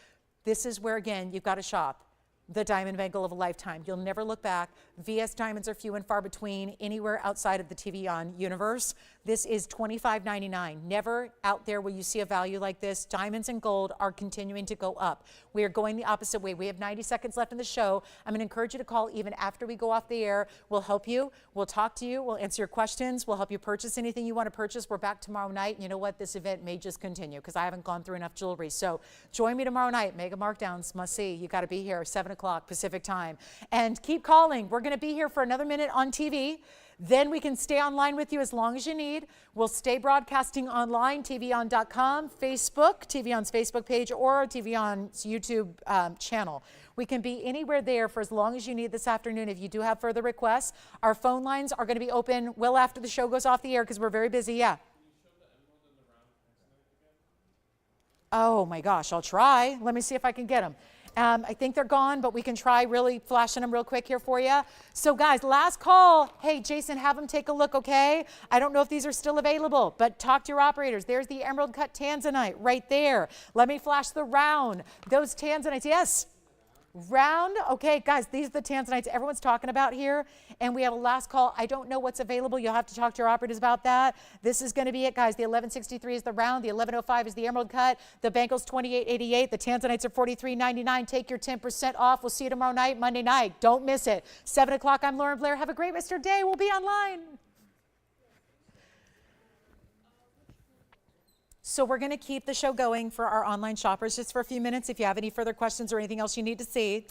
This is where, again, you've got to shop. The diamond bangle of a lifetime. You'll never look back. VS diamonds are few and far between anywhere outside of the TVON universe. This is $25.99. Never out there will you see a value like this. Diamonds and gold are continuing to go up. We are going the opposite way. We have 90 seconds left in the show. I'm going to encourage you to call even after we go off the air. We'll help you. We'll talk to you. We'll answer your questions. We'll help you purchase anything you want to purchase. We're back tomorrow night. You know what? This event may just continue because I haven't gone through enough jewelry. So join me tomorrow night. Mega markdowns, must see. You got to be here 7 o'clock Pacific time. And keep calling. We're going to be here for another minute on TV. Then we can stay online with you as long as you need. We'll stay broadcasting online, TVON.com, Facebook, TVON's Facebook page, or TVON's YouTube channel. We can be anywhere there for as long as you need this afternoon. If you do have further requests, our phone lines are going to be open well after the show goes off the air because we're very busy. Yeah. Oh my gosh, I'll try. Let me see if I can get them. I think they're gone, but we can try really flashing them real quick here for you. So guys, last call. Hey, Jason, have them take a look, okay? I don't know if these are still available, but talk to your operators. There's the emerald cut tanzanite right there. Let me flash the round. Those tanzanites, yes. Round, okay, guys, these are the tanzanites everyone's talking about here, and we have a last call. I don't know what's available. You'll have to talk to your operators about that. This is going to be it, guys. The 1163 is the round. The 1105 is the emerald cut. The Bengals 28.88. The tanzanites are 43.99. Take your 10% off. We'll see you tomorrow night, Monday night. Don't miss it. 7 o'clock. I'm Lauren Blair. Have a great rest of your day. We'll be online. So we're going to keep the show going for our online shoppers just for a few minutes. If you have any further questions or anything else you need to see,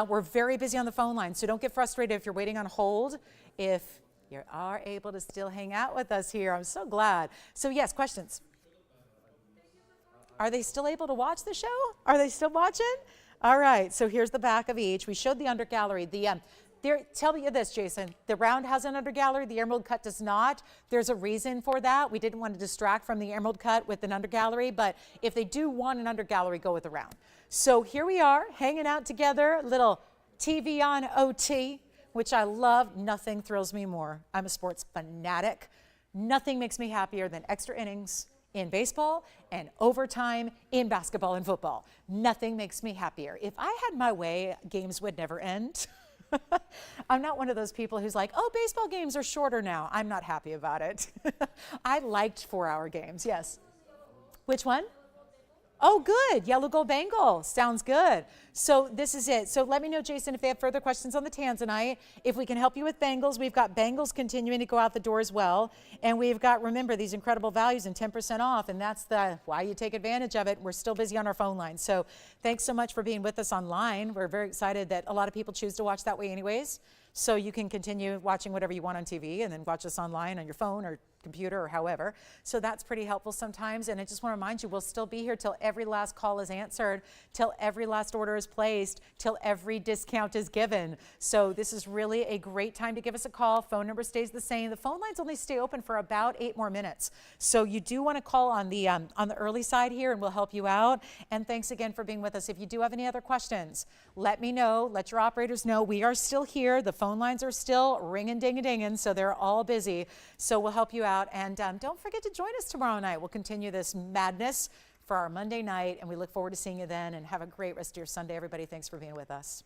we're very busy on the phone line, so don't get frustrated if you're waiting on hold. If you are able to still hang out with us here, I'm so glad. So yes, questions. Are they still able to watch the show? Are they still watching? All right, so here's the back of each. We showed the under gallery. Tell you this, Jason, the round has an under gallery, the emerald cut does not. There's a reason for that. We didn't want to distract from the emerald cut with an under gallery, but if they do want an under gallery, go with the round. So here we are, hanging out together, little TVON OT, which I love. Nothing thrills me more. I'm a sports fanatic. Nothing makes me happier than extra innings in baseball and overtime in basketball and football. Nothing makes me happier. If I had my way, games would never end. I'm not one of those people who's like, oh, baseball games are shorter now. I'm not happy about it. I liked 4-hour games, yes. Which one? Oh, good. Yellow gold bangle. Sounds good. So this is it. So let me know, Jason, if they have further questions on the tanzanite. If we can help you with bangles, we've got bangles continuing to go out the door as well. And we've got, remember, these incredible values and 10% off. And that's why you take advantage of it. We're still busy on our phone line. So thanks so much for being with us online. We're very excited that a lot of people choose to watch that way anyways. So you can continue watching whatever you want on TV and then watch us online on your phone or computer or however. So that's pretty helpful sometimes. And I just want to remind you, we'll still be here till every last call is answered, till every last order is placed, till every discount is given. So this is really a great time to give us a call. Phone number stays the same. The phone lines only stay open for about 8 more minutes. So you do want to call on the early side here and we'll help you out. And thanks again for being with us. If you do have any other questions, let me know, let your operators know. We are still here. The phone lines are still ringing, dinging, dinging. So they're all busy. So we'll help you out. And don't forget to join us tomorrow night. We'll continue this madness for our Monday night, and we look forward to seeing you then. And have a great rest of your Sunday, everybody. Thanks for being with us.